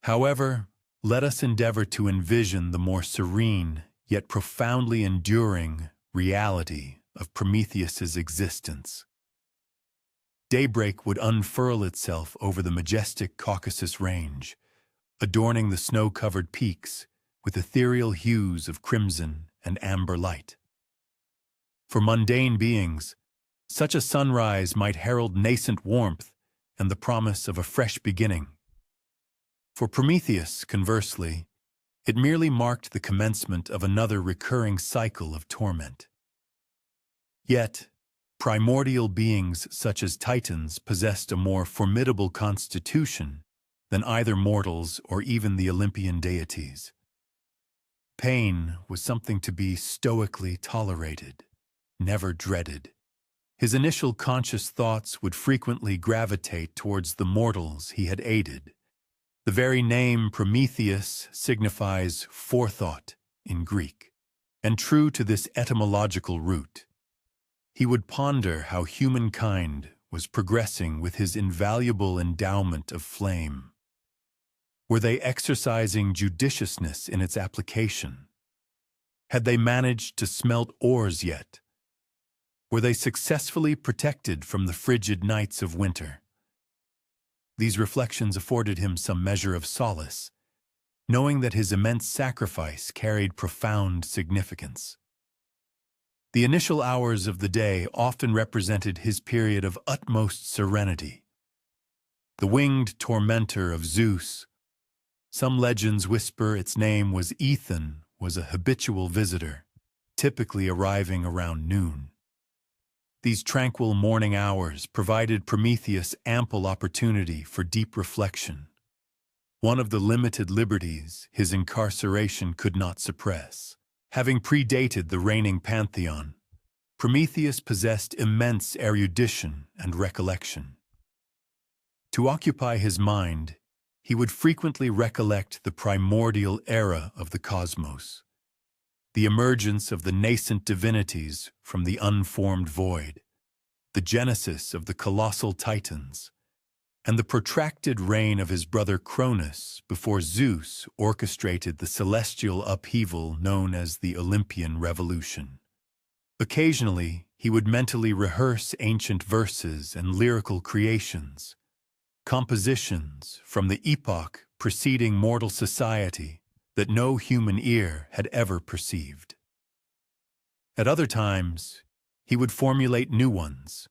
However, let us endeavor to envision the more serene, yet profoundly enduring, reality of Prometheus's existence. Daybreak would unfurl itself over the majestic Caucasus Range, adorning the snow-covered peaks with ethereal hues of crimson and amber light. For mundane beings, such a sunrise might herald nascent warmth and the promise of a fresh beginning. For Prometheus, conversely, it merely marked the commencement of another recurring cycle of torment. Yet, primordial beings such as Titans possessed a more formidable constitution than either mortals or even the Olympian deities. Pain was something to be stoically tolerated, never dreaded. His initial conscious thoughts would frequently gravitate towards the mortals he had aided. The very name Prometheus signifies forethought in Greek, and true to this etymological root, he would ponder how humankind was progressing with his invaluable endowment of flame. Were they exercising judiciousness in its application? Had they managed to smelt ores yet? Were they successfully protected from the frigid nights of winter? These reflections afforded him some measure of solace, knowing that his immense sacrifice carried profound significance. The initial hours of the day often represented his period of utmost serenity. The winged tormentor of Zeus, some legends whisper its name was Ethan, was a habitual visitor, typically arriving around noon. These tranquil morning hours provided Prometheus ample opportunity for deep reflection, one of the limited liberties his incarceration could not suppress. Having predated the reigning pantheon, Prometheus possessed immense erudition and recollection. To occupy his mind, he would frequently recollect the primordial era of the cosmos, the emergence of the nascent divinities from the unformed void, the genesis of the colossal Titans, and the protracted reign of his brother Cronus before Zeus orchestrated the celestial upheaval known as the Olympian Revolution. Occasionally, he would mentally rehearse ancient verses and lyrical creations, compositions from the epoch preceding mortal society that no human ear had ever perceived. At other times, he would formulate new ones,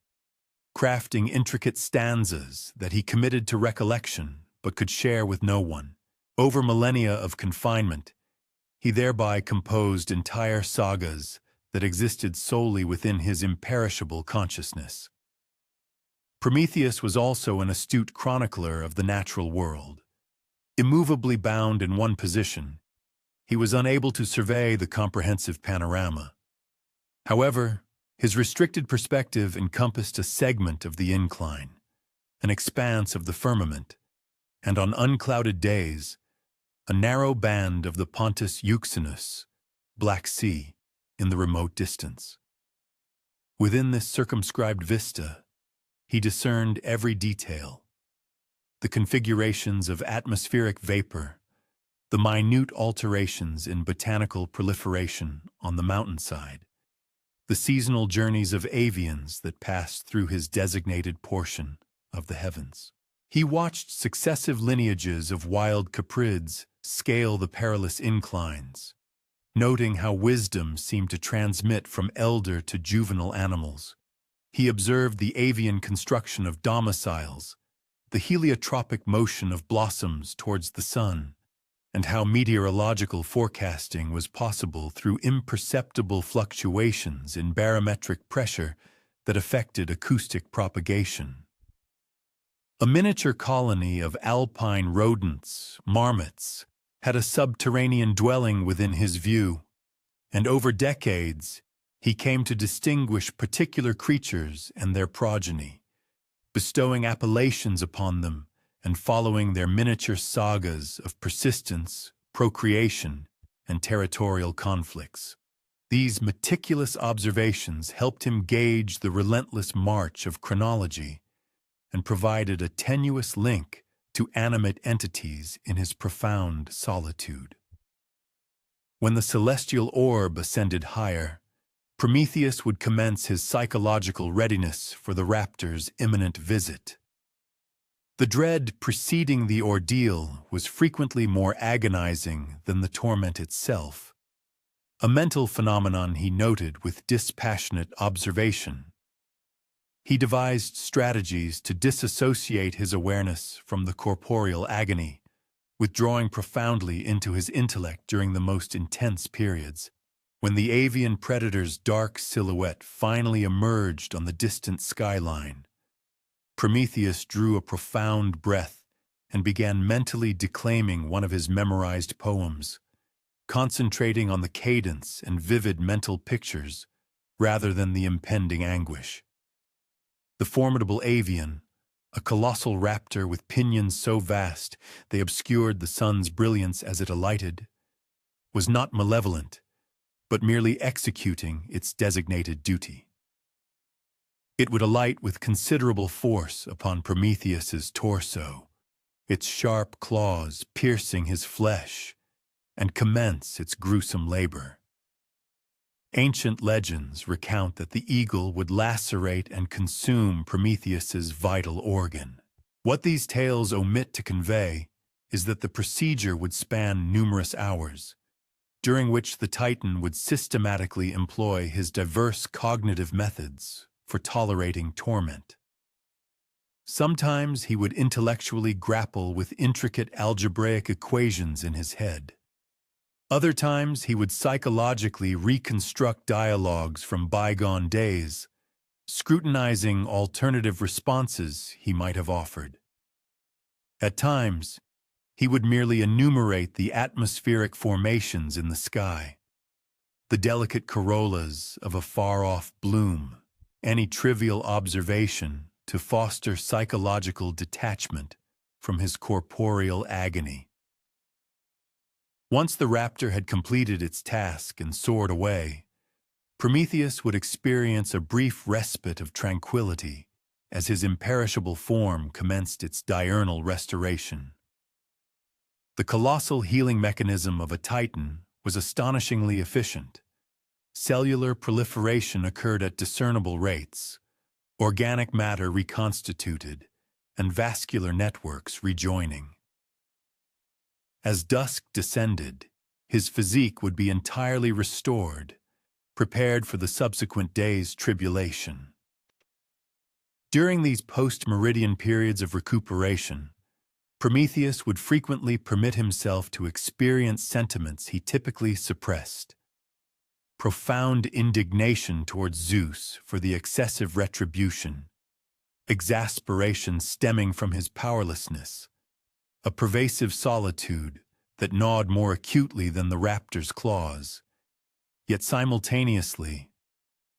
crafting intricate stanzas that he committed to recollection but could share with no one. Over millennia of confinement, he thereby composed entire sagas that existed solely within his imperishable consciousness. Prometheus was also an astute chronicler of the natural world. Immovably bound in one position, he was unable to survey the comprehensive panorama. However, his restricted perspective encompassed a segment of the incline, an expanse of the firmament, and on unclouded days, a narrow band of the Pontus Euxinus, Black Sea, in the remote distance. Within this circumscribed vista, he discerned every detail: the configurations of atmospheric vapor, the minute alterations in botanical proliferation on the mountainside, the seasonal journeys of avians that passed through his designated portion of the heavens. He watched successive lineages of wild caprids scale the perilous inclines, noting how wisdom seemed to transmit from elder to juvenile animals. He observed the avian construction of domiciles, the heliotropic motion of blossoms towards the sun, and how meteorological forecasting was possible through imperceptible fluctuations in barometric pressure that affected acoustic propagation. A miniature colony of alpine rodents, marmots, had a subterranean dwelling within his view, and over decades he came to distinguish particular creatures and their progeny, bestowing appellations upon them and following their miniature sagas of persistence, procreation, and territorial conflicts. These meticulous observations helped him gauge the relentless march of chronology and provided a tenuous link to animate entities in his profound solitude. When the celestial orb ascended higher, Prometheus would commence his psychological readiness for the raptor's imminent visit. The dread preceding the ordeal was frequently more agonizing than the torment itself, a mental phenomenon he noted with dispassionate observation. He devised strategies to disassociate his awareness from the corporeal agony, withdrawing profoundly into his intellect during the most intense periods. When the avian predator's dark silhouette finally emerged on the distant skyline, Prometheus drew a profound breath and began mentally declaiming one of his memorized poems, concentrating on the cadence and vivid mental pictures rather than the impending anguish. The formidable avian, a colossal raptor with pinions so vast they obscured the sun's brilliance as it alighted, was not malevolent, but merely executing its designated duty. It would alight with considerable force upon Prometheus's torso, its sharp claws piercing his flesh, and commence its gruesome labor. Ancient legends recount that the eagle would lacerate and consume Prometheus's vital organ. What these tales omit to convey is that the procedure would span numerous hours, during which the Titan would systematically employ his diverse cognitive methods for tolerating torment. Sometimes he would intellectually grapple with intricate algebraic equations in his head. Other times he would psychologically reconstruct dialogues from bygone days, scrutinizing alternative responses he might have offered. At times, he would merely enumerate the atmospheric formations in the sky, the delicate corollas of a far-off bloom, any trivial observation to foster psychological detachment from his corporeal agony. Once the raptor had completed its task and soared away, Prometheus would experience a brief respite of tranquility as his imperishable form commenced its diurnal restoration. The colossal healing mechanism of a Titan was astonishingly efficient. Cellular proliferation occurred at discernible rates, organic matter reconstituted, and vascular networks rejoining. As dusk descended, his physique would be entirely restored, prepared for the subsequent day's tribulation. During these post-meridian periods of recuperation, Prometheus would frequently permit himself to experience sentiments he typically suppressed. Profound indignation towards Zeus for the excessive retribution, exasperation stemming from his powerlessness, a pervasive solitude that gnawed more acutely than the raptor's claws, yet simultaneously,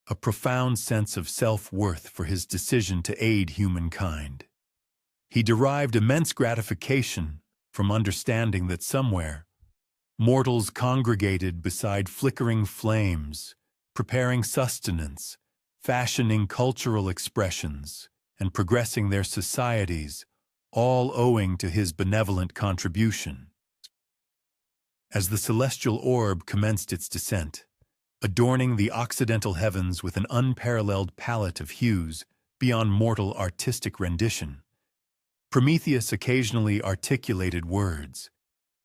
a profound sense of self-worth for his decision to aid humankind. He derived immense gratification from understanding that somewhere, mortals congregated beside flickering flames, preparing sustenance, fashioning cultural expressions, and progressing their societies, all owing to his benevolent contribution. As the celestial orb commenced its descent, adorning the occidental heavens with an unparalleled palette of hues beyond mortal artistic rendition, Prometheus occasionally articulated words,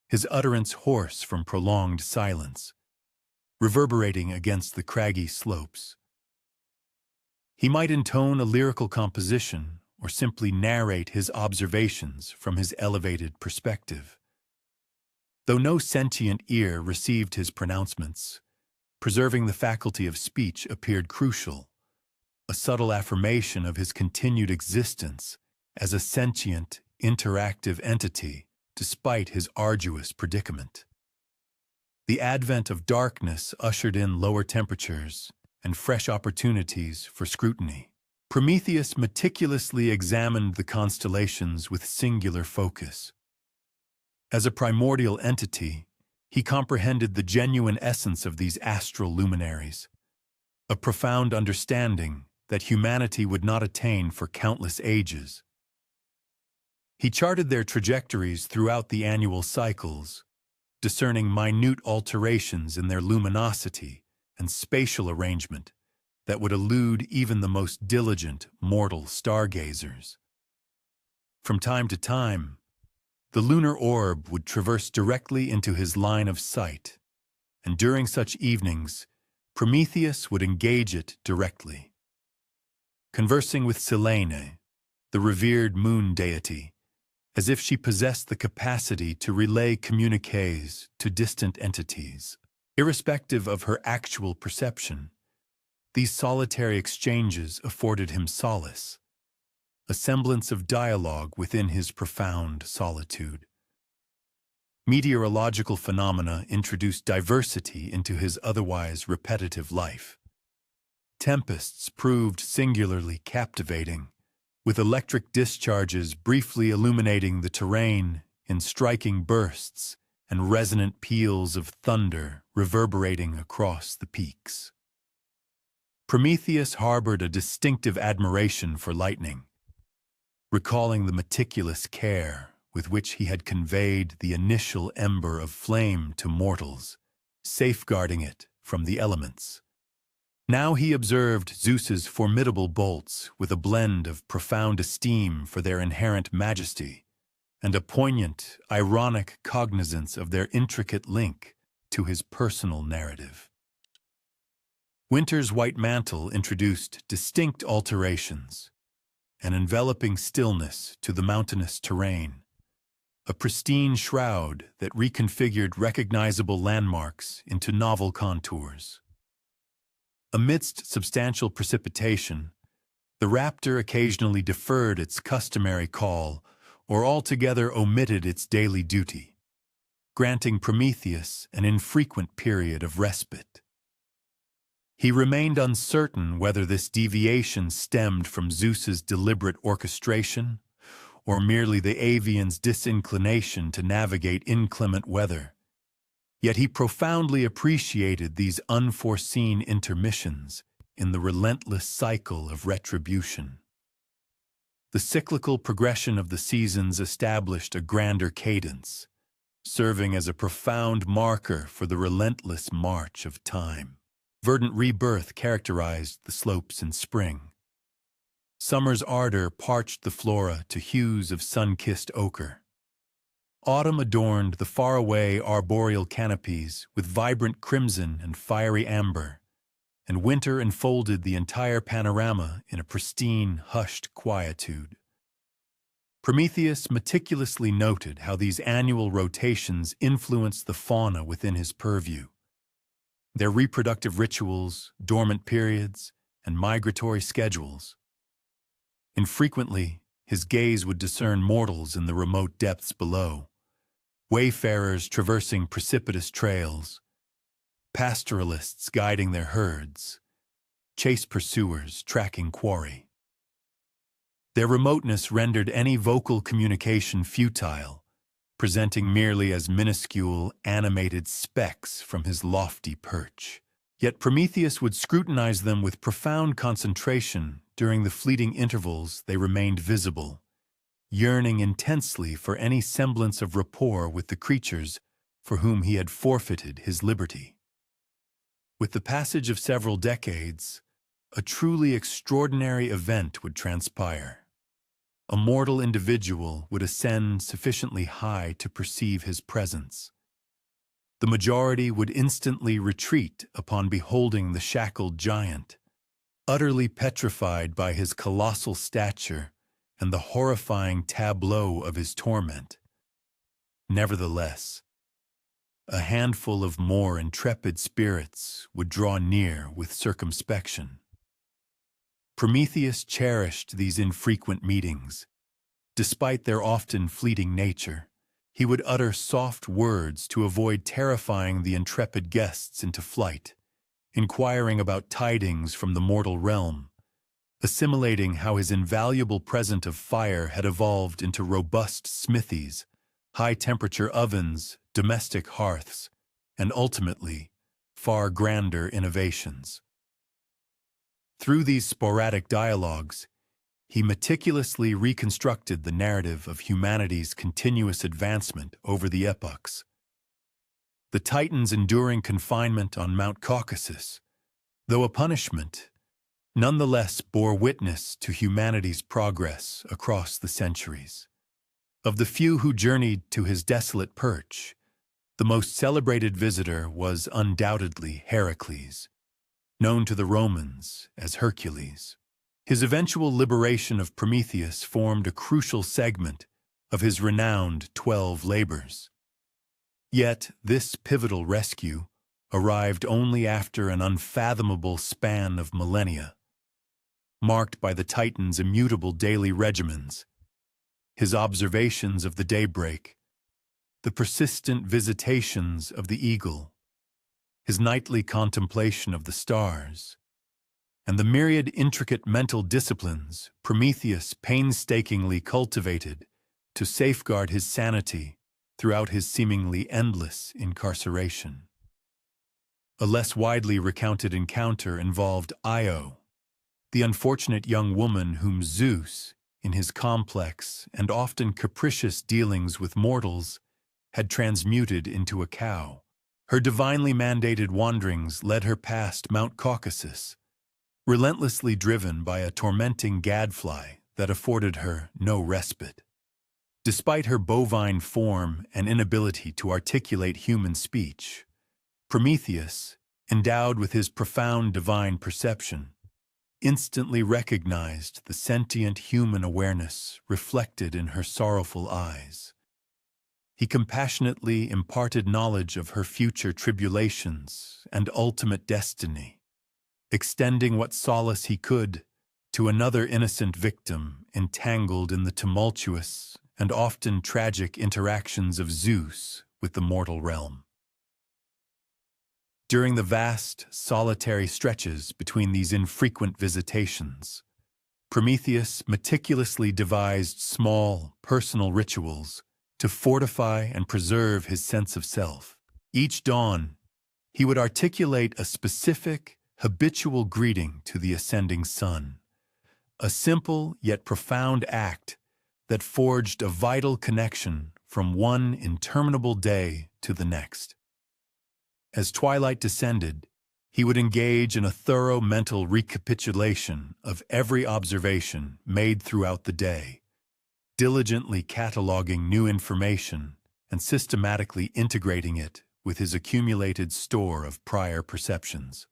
his utterance hoarse from prolonged silence, reverberating against the craggy slopes. He might intone a lyrical composition or simply narrate his observations from his elevated perspective. Though no sentient ear received his pronouncements, preserving the faculty of speech appeared crucial, a subtle affirmation of his continued existence as a sentient, interactive entity despite his arduous predicament. The advent of darkness ushered in lower temperatures and fresh opportunities for scrutiny. Prometheus meticulously examined the constellations with singular focus. As a primordial entity, he comprehended the genuine essence of these astral luminaries, a profound understanding that humanity would not attain for countless ages. He charted their trajectories throughout the annual cycles, discerning minute alterations in their luminosity and spatial arrangement that would elude even the most diligent mortal stargazers. From time to time, the lunar orb would traverse directly into his line of sight, and during such evenings, Prometheus would engage it directly. Conversing with Selene, the revered moon deity, as if she possessed the capacity to relay communiques to distant entities. Irrespective of her actual perception, these solitary exchanges afforded him solace, a semblance of dialogue within his profound solitude. Meteorological phenomena introduced diversity into his otherwise repetitive life. Tempests proved singularly captivating, with electric discharges briefly illuminating the terrain in striking bursts and resonant peals of thunder reverberating across the peaks. Prometheus harbored a distinctive admiration for lightning, recalling the meticulous care with which he had conveyed the initial ember of flame to mortals, safeguarding it from the elements. Now he observed Zeus's formidable bolts with a blend of profound esteem for their inherent majesty and a poignant, ironic cognizance of their intricate link to his personal narrative. Winter's white mantle introduced distinct alterations, an enveloping stillness to the mountainous terrain, a pristine shroud that reconfigured recognizable landmarks into novel contours. Amidst substantial precipitation, the raptor occasionally deferred its customary call or altogether omitted its daily duty, granting Prometheus an infrequent period of respite. He remained uncertain whether this deviation stemmed from Zeus's deliberate orchestration or merely the avian's disinclination to navigate inclement weather. Yet he profoundly appreciated these unforeseen intermissions in the relentless cycle of retribution. The cyclical progression of the seasons established a grander cadence, serving as a profound marker for the relentless march of time. Verdant rebirth characterized the slopes in spring. Summer's ardor parched the flora to hues of sun-kissed ochre. Autumn adorned the faraway arboreal canopies with vibrant crimson and fiery amber, and winter enfolded the entire panorama in a pristine, hushed quietude. Prometheus meticulously noted how these annual rotations influenced the fauna within his purview. Their reproductive rituals, dormant periods, and migratory schedules. Infrequently, his gaze would discern mortals in the remote depths below, wayfarers traversing precipitous trails, pastoralists guiding their herds, chase pursuers tracking quarry. Their remoteness rendered any vocal communication futile, presenting merely as minuscule, animated specks from his lofty perch. Yet Prometheus would scrutinize them with profound concentration during the fleeting intervals they remained visible, yearning intensely for any semblance of rapport with the creatures for whom he had forfeited his liberty. With the passage of several decades, a truly extraordinary event would transpire. A mortal individual would ascend sufficiently high to perceive his presence. The majority would instantly retreat upon beholding the shackled giant, utterly petrified by his colossal stature and the horrifying tableau of his torment. Nevertheless, a handful of more intrepid spirits would draw near with circumspection. Prometheus cherished these infrequent meetings. Despite their often fleeting nature, he would utter soft words to avoid terrifying the intrepid guests into flight, inquiring about tidings from the mortal realm, assimilating how his invaluable present of fire had evolved into robust smithies, high-temperature ovens, domestic hearths, and ultimately, far grander innovations. Through these sporadic dialogues, he meticulously reconstructed the narrative of humanity's continuous advancement over the epochs. The Titans' enduring confinement on Mount Caucasus, though a punishment, nonetheless bore witness to humanity's progress across the centuries. Of the few who journeyed to his desolate perch, the most celebrated visitor was undoubtedly Heracles, known to the Romans as Hercules. His eventual liberation of Prometheus formed a crucial segment of his renowned 12 labors. Yet this pivotal rescue arrived only after an unfathomable span of millennia, marked by the Titan's immutable daily regimens, his observations of the daybreak, the persistent visitations of the eagle, his nightly contemplation of the stars, and the myriad intricate mental disciplines Prometheus painstakingly cultivated to safeguard his sanity throughout his seemingly endless incarceration. A less widely recounted encounter involved Io, the unfortunate young woman whom Zeus, in his complex and often capricious dealings with mortals, had transmuted into a cow. Her divinely mandated wanderings led her past Mount Caucasus, relentlessly driven by a tormenting gadfly that afforded her no respite. Despite her bovine form and inability to articulate human speech, Prometheus, endowed with his profound divine perception, instantly recognized the sentient human awareness reflected in her sorrowful eyes. He compassionately imparted knowledge of her future tribulations and ultimate destiny, extending what solace he could to another innocent victim entangled in the tumultuous and often tragic interactions of Zeus with the mortal realm. During the vast, solitary stretches between these infrequent visitations, Prometheus meticulously devised small, personal rituals to fortify and preserve his sense of self. Each dawn, he would articulate a specific, habitual greeting to the ascending sun, a simple yet profound act that forged a vital connection from one interminable day to the next. As twilight descended, he would engage in a thorough mental recapitulation of every observation made throughout the day, diligently cataloging new information and systematically integrating it with his accumulated store of prior perceptions.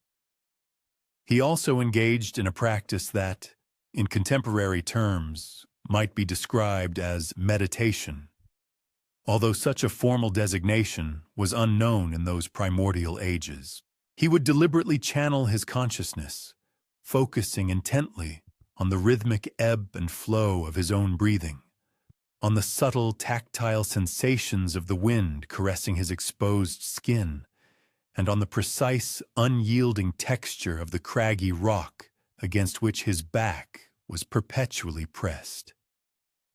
He also engaged in a practice that, in contemporary terms, might be described as meditation, although such a formal designation was unknown in those primordial ages. He would deliberately channel his consciousness, focusing intently on the rhythmic ebb and flow of his own breathing, on the subtle tactile sensations of the wind caressing his exposed skin, and on the precise, unyielding texture of the craggy rock against which his back was perpetually pressed.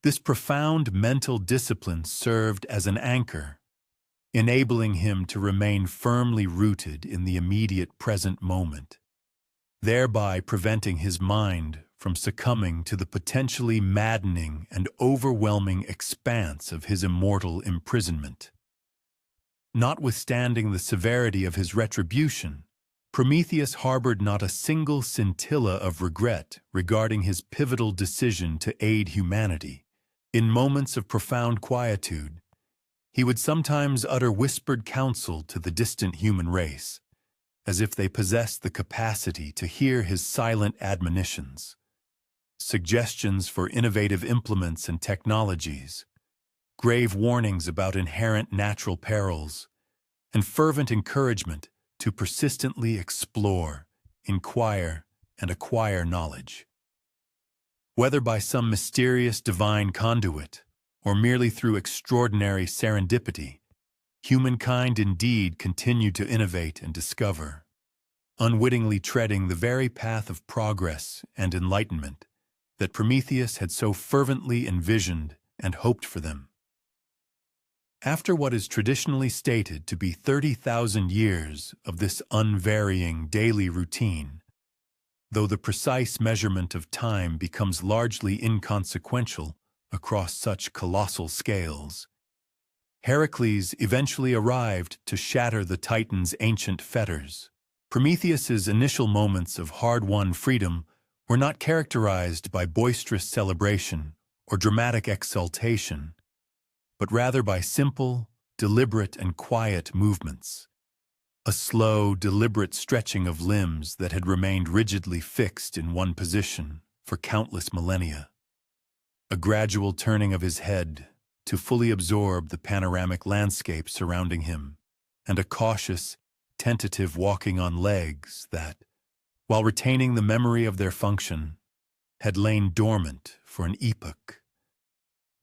This profound mental discipline served as an anchor, enabling him to remain firmly rooted in the immediate present moment, thereby preventing his mind from succumbing to the potentially maddening and overwhelming expanse of his immortal imprisonment. Notwithstanding the severity of his retribution, Prometheus harbored not a single scintilla of regret regarding his pivotal decision to aid humanity. In moments of profound quietude, he would sometimes utter whispered counsel to the distant human race, as if they possessed the capacity to hear his silent admonitions, suggestions for innovative implements and technologies, grave warnings about inherent natural perils, and fervent encouragement to persistently explore, inquire, and acquire knowledge. Whether by some mysterious divine conduit, or merely through extraordinary serendipity, humankind indeed continued to innovate and discover, unwittingly treading the very path of progress and enlightenment that Prometheus had so fervently envisioned and hoped for them. After what is traditionally stated to be 30,000 years of this unvarying daily routine, though the precise measurement of time becomes largely inconsequential across such colossal scales, Heracles eventually arrived to shatter the Titan's ancient fetters. Prometheus's initial moments of hard-won freedom were not characterized by boisterous celebration or dramatic exultation, but rather by simple, deliberate, and quiet movements. A slow, deliberate stretching of limbs that had remained rigidly fixed in one position for countless millennia. A gradual turning of his head to fully absorb the panoramic landscape surrounding him, and a cautious, tentative walking on legs that, while retaining the memory of their function, had lain dormant for an epoch,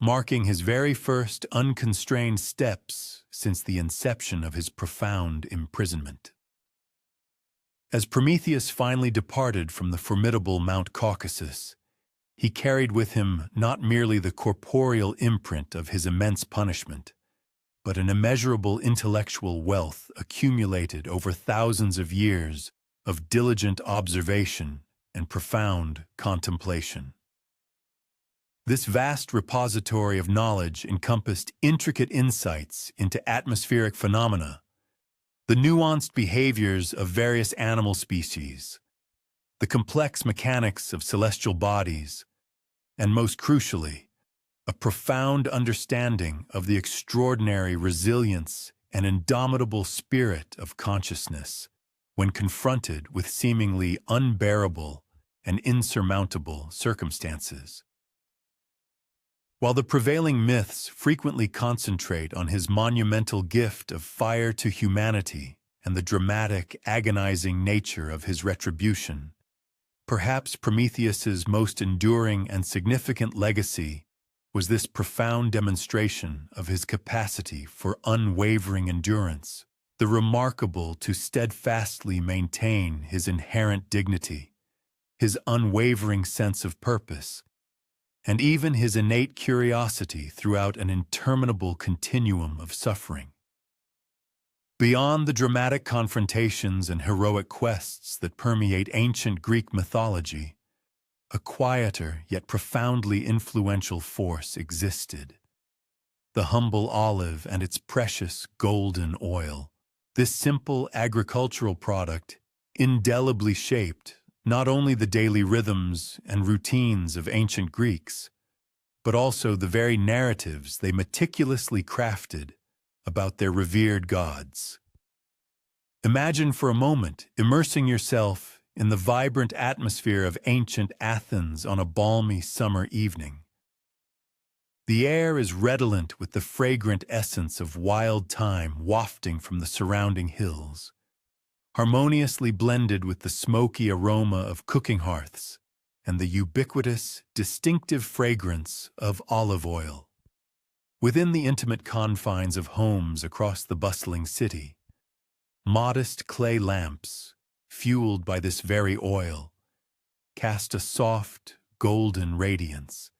marking his very first unconstrained steps since the inception of his profound imprisonment. As Prometheus finally departed from the formidable Mount Caucasus, he carried with him not merely the corporeal imprint of his immense punishment, but an immeasurable intellectual wealth accumulated over thousands of years of diligent observation and profound contemplation. This vast repository of knowledge encompassed intricate insights into atmospheric phenomena, the nuanced behaviors of various animal species, the complex mechanics of celestial bodies, and most crucially, a profound understanding of the extraordinary resilience and indomitable spirit of consciousness when confronted with seemingly unbearable and insurmountable circumstances. While the prevailing myths frequently concentrate on his monumental gift of fire to humanity and the dramatic, agonizing nature of his retribution, perhaps Prometheus's most enduring and significant legacy was this profound demonstration of his capacity for unwavering endurance, the remarkable to steadfastly maintain his inherent dignity, his unwavering sense of purpose, and even his innate curiosity throughout an interminable continuum of suffering. Beyond the dramatic confrontations and heroic quests that permeate ancient Greek mythology, a quieter yet profoundly influential force existed. The humble olive and its precious golden oil. This simple agricultural product indelibly shaped not only the daily rhythms and routines of ancient Greeks, but also the very narratives they meticulously crafted about their revered gods. Imagine for a moment immersing yourself in the vibrant atmosphere of ancient Athens on a balmy summer evening. The air is redolent with the fragrant essence of wild thyme wafting from the surrounding hills, harmoniously blended with the smoky aroma of cooking hearths and the ubiquitous, distinctive fragrance of olive oil. Within the intimate confines of homes across the bustling city, modest clay lamps, fueled by this very oil, cast a soft, golden radiance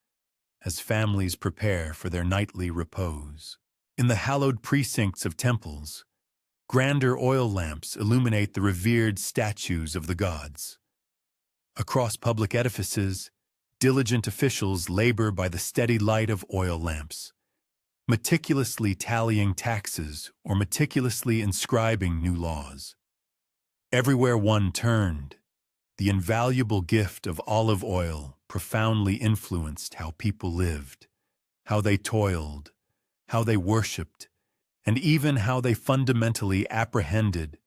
as families prepare for their nightly repose. In the hallowed precincts of temples, grander oil lamps illuminate the revered statues of the gods. Across public edifices, diligent officials labor by the steady light of oil lamps, meticulously tallying taxes or meticulously inscribing new laws. Everywhere one turned, the invaluable gift of olive oil profoundly influenced how people lived, how they toiled, how they worshipped, and even how they fundamentally apprehended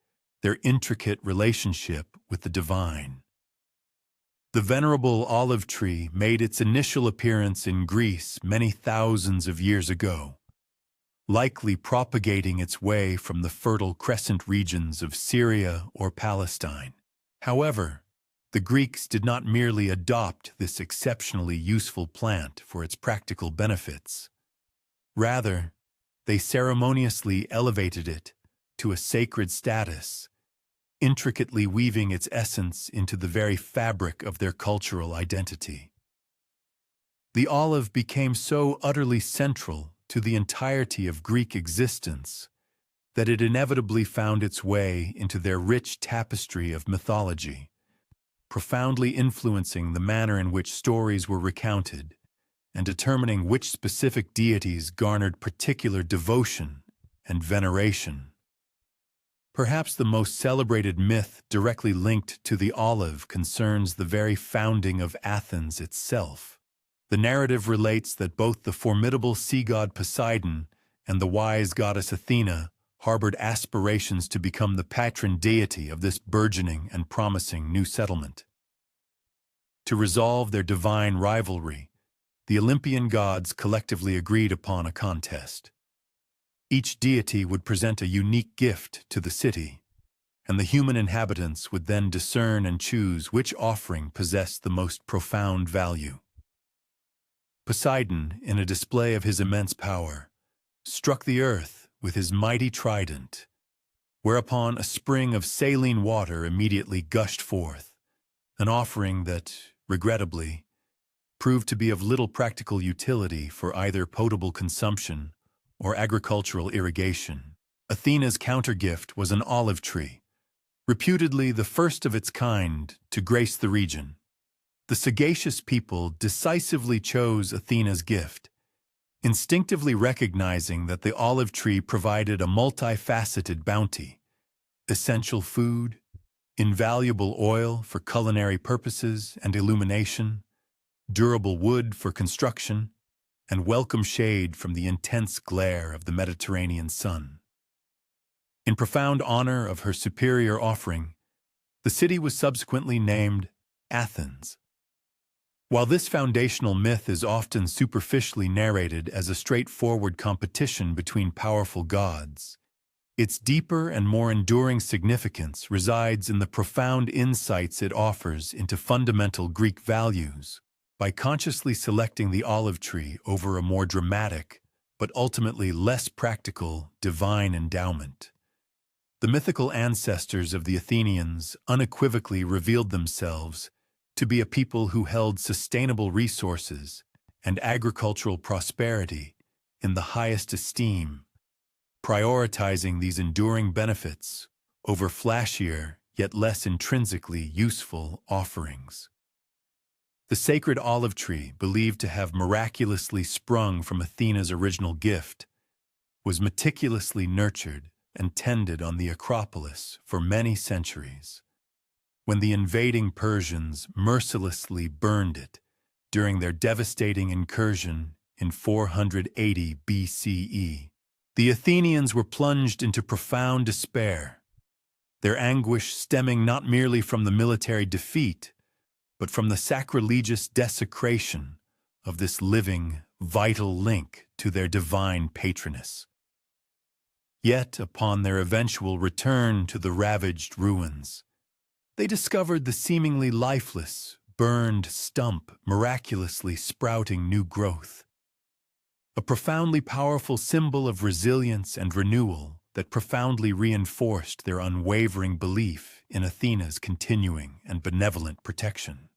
their intricate relationship with the divine. The venerable olive tree made its initial appearance in Greece many thousands of years ago, likely propagating its way from the fertile crescent regions of Syria or Palestine. However, the Greeks did not merely adopt this exceptionally useful plant for its practical benefits. Rather, they ceremoniously elevated it to a sacred status, intricately weaving its essence into the very fabric of their cultural identity. The olive became so utterly central to the entirety of Greek existence that it inevitably found its way into their rich tapestry of mythology, profoundly influencing the manner in which stories were recounted and determining which specific deities garnered particular devotion and veneration. Perhaps the most celebrated myth directly linked to the olive concerns the very founding of Athens itself. The narrative relates that both the formidable sea god Poseidon and the wise goddess Athena harbored aspirations to become the patron deity of this burgeoning and promising new settlement. To resolve their divine rivalry, the Olympian gods collectively agreed upon a contest. Each deity would present a unique gift to the city, and the human inhabitants would then discern and choose which offering possessed the most profound value. Poseidon, in a display of his immense power, struck the earth with his mighty trident, whereupon a spring of saline water immediately gushed forth, an offering that, regrettably, proved to be of little practical utility for either potable consumption or agricultural irrigation. Athena's countergift was an olive tree, reputedly the first of its kind to grace the region. The sagacious people decisively chose Athena's gift, instinctively recognizing that the olive tree provided a multifaceted bounty: essential food, invaluable oil for culinary purposes and illumination, durable wood for construction, and welcome shade from the intense glare of the Mediterranean sun. In profound honor of her superior offering, the city was subsequently named Athens. While this foundational myth is often superficially narrated as a straightforward competition between powerful gods, its deeper and more enduring significance resides in the profound insights it offers into fundamental Greek values. By consciously selecting the olive tree over a more dramatic, but ultimately less practical, divine endowment, the mythical ancestors of the Athenians unequivocally revealed themselves to be a people who held sustainable resources and agricultural prosperity in the highest esteem, prioritizing these enduring benefits over flashier yet less intrinsically useful offerings. The sacred olive tree, believed to have miraculously sprung from Athena's original gift, was meticulously nurtured and tended on the Acropolis for many centuries. When the invading Persians mercilessly burned it during their devastating incursion in 480 BCE, the Athenians were plunged into profound despair, their anguish stemming not merely from the military defeat, but from the sacrilegious desecration of this living, vital link to their divine patroness. Yet, upon their eventual return to the ravaged ruins, they discovered the seemingly lifeless, burned stump miraculously sprouting new growth. A profoundly powerful symbol of resilience and renewal that profoundly reinforced their unwavering belief in Athena's continuing and benevolent protection.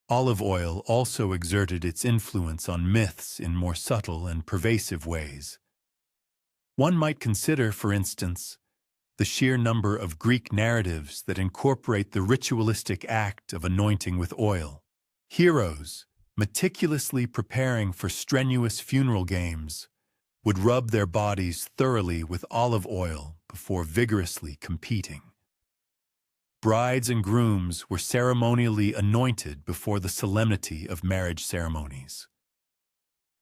Olive oil also exerted its influence on myths in more subtle and pervasive ways. One might consider, for instance, the sheer number of Greek narratives that incorporate the ritualistic act of anointing with oil. Heroes, meticulously preparing for strenuous funeral games, would rub their bodies thoroughly with olive oil before vigorously competing. Brides and grooms were ceremonially anointed before the solemnity of marriage ceremonies.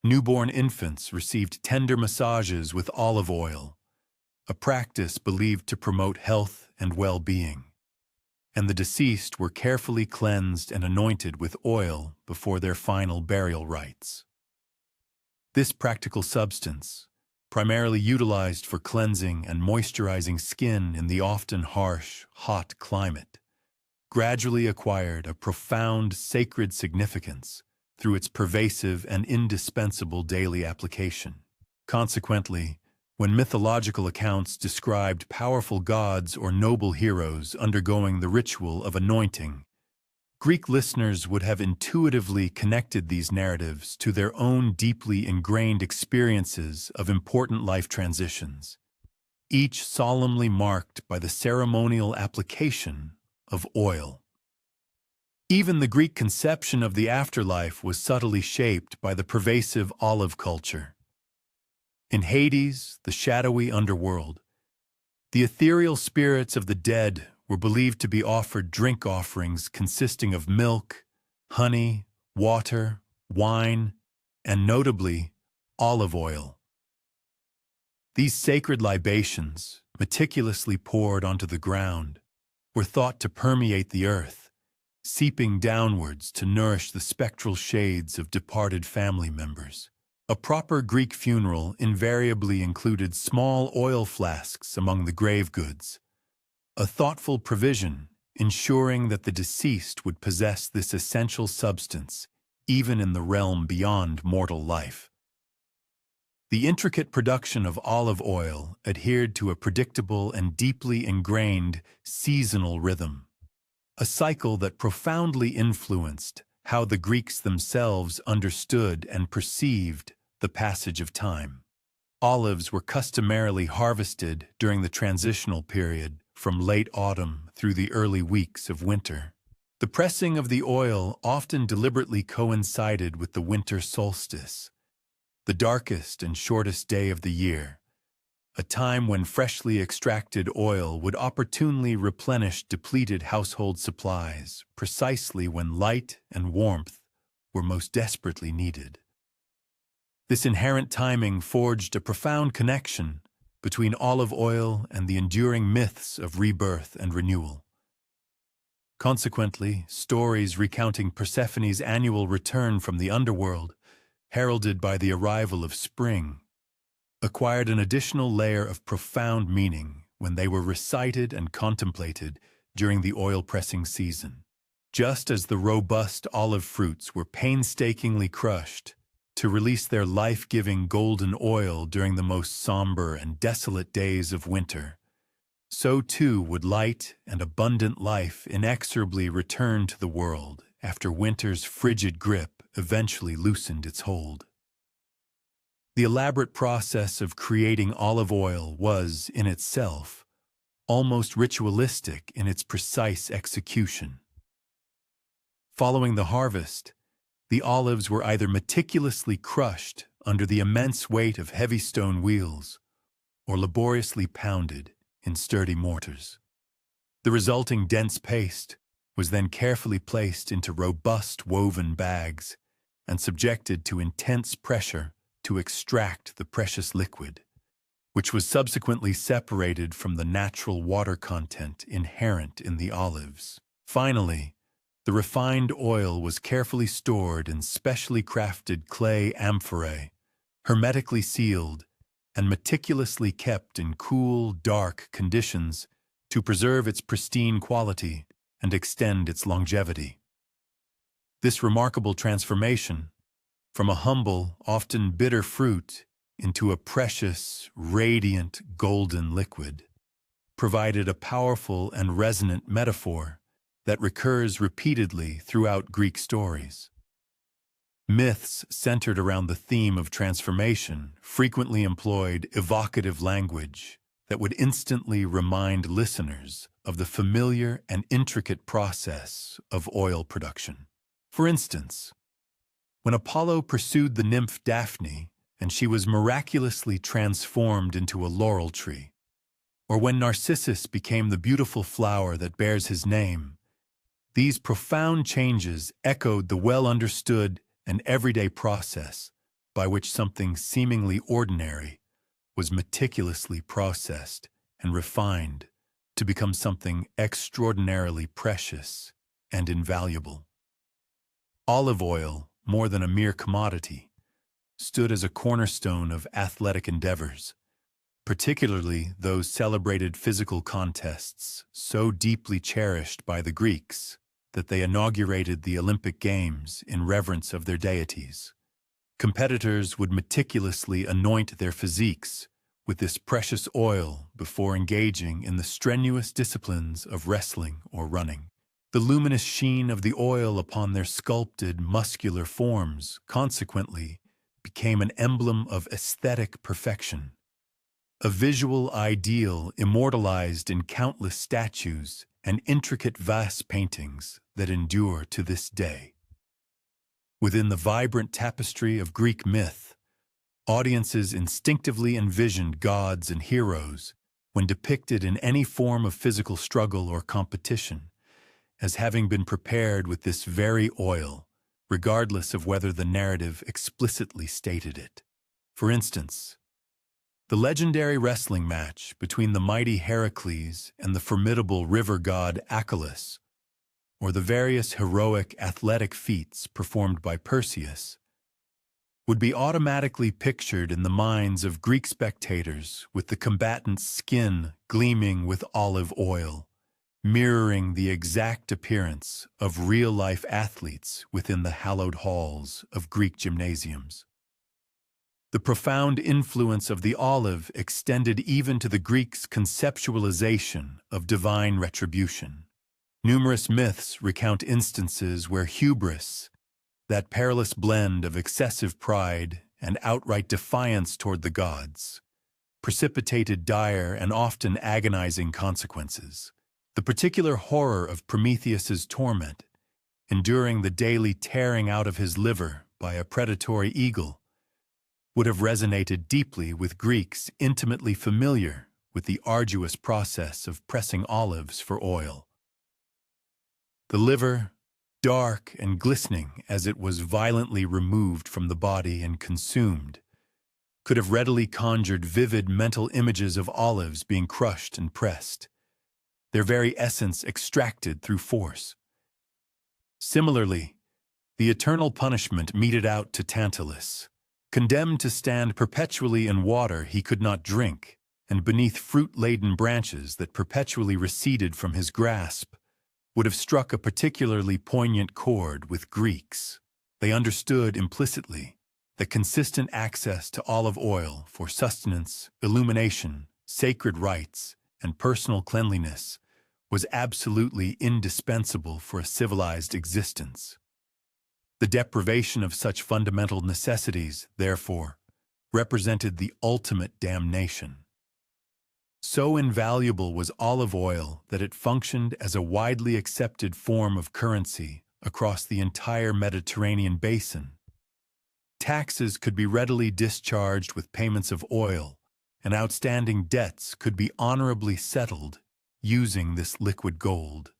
Newborn infants received tender massages with olive oil, a practice believed to promote health and well-being, and the deceased were carefully cleansed and anointed with oil before their final burial rites. This practical substance, primarily utilized for cleansing and moisturizing skin in the often harsh, hot climate, gradually acquired a profound sacred significance through its pervasive and indispensable daily application. Consequently, when mythological accounts described powerful gods or noble heroes undergoing the ritual of anointing, Greek listeners would have intuitively connected these narratives to their own deeply ingrained experiences of important life transitions, each solemnly marked by the ceremonial application of oil. Even the Greek conception of the afterlife was subtly shaped by the pervasive olive culture. In Hades, the shadowy underworld, the ethereal spirits of the dead were believed to be offered drink offerings consisting of milk, honey, water, wine, and notably, olive oil. These sacred libations, meticulously poured onto the ground, were thought to permeate the earth, seeping downwards to nourish the spectral shades of departed family members. A proper Greek funeral invariably included small oil flasks among the grave goods, a thoughtful provision ensuring that the deceased would possess this essential substance even in the realm beyond mortal life. The intricate production of olive oil adhered to a predictable and deeply ingrained seasonal rhythm, a cycle that profoundly influenced how the Greeks themselves understood and perceived the passage of time. Olives were customarily harvested during the transitional period from late autumn through the early weeks of winter. The pressing of the oil often deliberately coincided with the winter solstice, the darkest and shortest day of the year, a time when freshly extracted oil would opportunely replenish depleted household supplies precisely when light and warmth were most desperately needed. This inherent timing forged a profound connection between olive oil and the enduring myths of rebirth and renewal. Consequently, stories recounting Persephone's annual return from the underworld, heralded by the arrival of spring, acquired an additional layer of profound meaning when they were recited and contemplated during the oil-pressing season. Just as the robust olive fruits were painstakingly crushed to release their life-giving golden oil during the most somber and desolate days of winter, so too would light and abundant life inexorably return to the world after winter's frigid grip eventually loosened its hold. The elaborate process of creating olive oil was, in itself, almost ritualistic in its precise execution. Following the harvest, the olives were either meticulously crushed under the immense weight of heavy stone wheels or laboriously pounded in sturdy mortars. The resulting dense paste was then carefully placed into robust woven bags and subjected to intense pressure to extract the precious liquid, which was subsequently separated from the natural water content inherent in the olives. Finally, the refined oil was carefully stored in specially crafted clay amphorae, hermetically sealed, and meticulously kept in cool, dark conditions to preserve its pristine quality and extend its longevity. This remarkable transformation, from a humble, often bitter fruit into a precious, radiant, golden liquid, provided a powerful and resonant metaphor that recurs repeatedly throughout Greek stories. Myths centered around the theme of transformation frequently employed evocative language that would instantly remind listeners of the familiar and intricate process of oil production. For instance, when Apollo pursued the nymph Daphne and she was miraculously transformed into a laurel tree, or when Narcissus became the beautiful flower that bears his name, these profound changes echoed the well-understood and everyday process by which something seemingly ordinary was meticulously processed and refined to become something extraordinarily precious and invaluable. Olive oil, more than a mere commodity, stood as a cornerstone of athletic endeavors, particularly those celebrated physical contests so deeply cherished by the Greeks that they inaugurated the Olympic Games in reverence of their deities. Competitors would meticulously anoint their physiques with this precious oil before engaging in the strenuous disciplines of wrestling or running. The luminous sheen of the oil upon their sculpted, muscular forms, consequently, became an emblem of aesthetic perfection, a visual ideal immortalized in countless statues and intricate vase paintings that endure to this day. Within the vibrant tapestry of Greek myth, audiences instinctively envisioned gods and heroes, when depicted in any form of physical struggle or competition, as having been prepared with this very oil, regardless of whether the narrative explicitly stated it. For instance, the legendary wrestling match between the mighty Heracles and the formidable river god Achelous, or the various heroic athletic feats performed by Perseus, would be automatically pictured in the minds of Greek spectators with the combatant's skin gleaming with olive oil, mirroring the exact appearance of real-life athletes within the hallowed halls of Greek gymnasiums. The profound influence of the olive extended even to the Greeks' conceptualization of divine retribution. Numerous myths recount instances where hubris, that perilous blend of excessive pride and outright defiance toward the gods, precipitated dire and often agonizing consequences. The particular horror of Prometheus's torment, enduring the daily tearing out of his liver by a predatory eagle, would have resonated deeply with Greeks intimately familiar with the arduous process of pressing olives for oil. The liver, dark and glistening as it was violently removed from the body and consumed, could have readily conjured vivid mental images of olives being crushed and pressed, their very essence extracted through force. Similarly, the eternal punishment meted out to Tantalus, condemned to stand perpetually in water he could not drink, and beneath fruit-laden branches that perpetually receded from his grasp, would have struck a particularly poignant chord with Greeks. They understood implicitly that consistent access to olive oil for sustenance, illumination, sacred rites, and personal cleanliness was absolutely indispensable for a civilized existence. The deprivation of such fundamental necessities, therefore, represented the ultimate damnation. So invaluable was olive oil that it functioned as a widely accepted form of currency across the entire Mediterranean basin. Taxes could be readily discharged with payments of oil, and outstanding debts could be honorably settled using this liquid gold.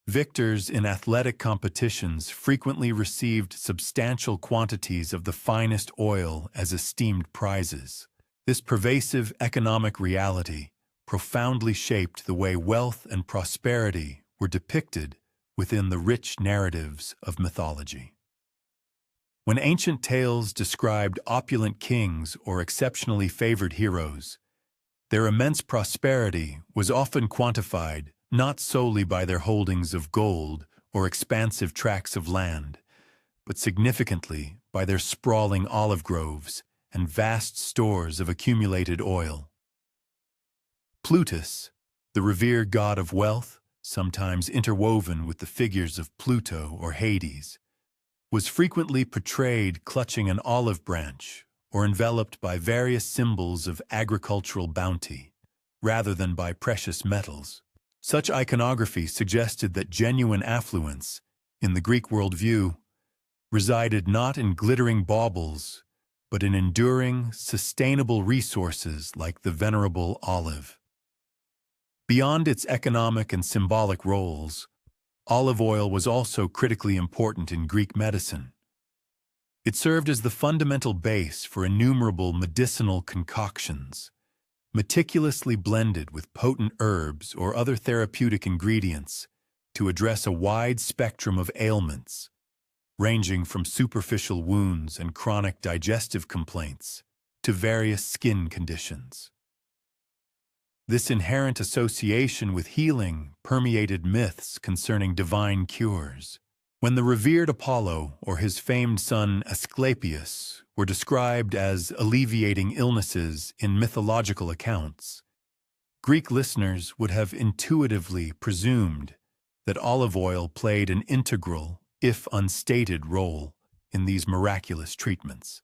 Victors in athletic competitions frequently received substantial quantities of the finest oil as esteemed prizes. This pervasive economic reality profoundly shaped the way wealth and prosperity were depicted within the rich narratives of mythology. When ancient tales described opulent kings or exceptionally favored heroes, their immense prosperity was often quantified not solely by their holdings of gold or expansive tracts of land, but significantly by their sprawling olive groves and vast stores of accumulated oil. Plutus, the revered god of wealth, sometimes interwoven with the figures of Pluto or Hades, was frequently portrayed clutching an olive branch or enveloped by various symbols of agricultural bounty, rather than by precious metals. Such iconography suggested that genuine affluence, in the Greek worldview, resided not in glittering baubles, but in enduring, sustainable resources like the venerable olive. Beyond its economic and symbolic roles, olive oil was also critically important in Greek medicine. It served as the fundamental base for innumerable medicinal concoctions, meticulously blended with potent herbs or other therapeutic ingredients to address a wide spectrum of ailments, ranging from superficial wounds and chronic digestive complaints to various skin conditions. This inherent association with healing permeated myths concerning divine cures. When the revered Apollo or his famed son Asclepius were described as alleviating illnesses in mythological accounts, Greek listeners would have intuitively presumed that olive oil played an integral, if unstated, role in these miraculous treatments.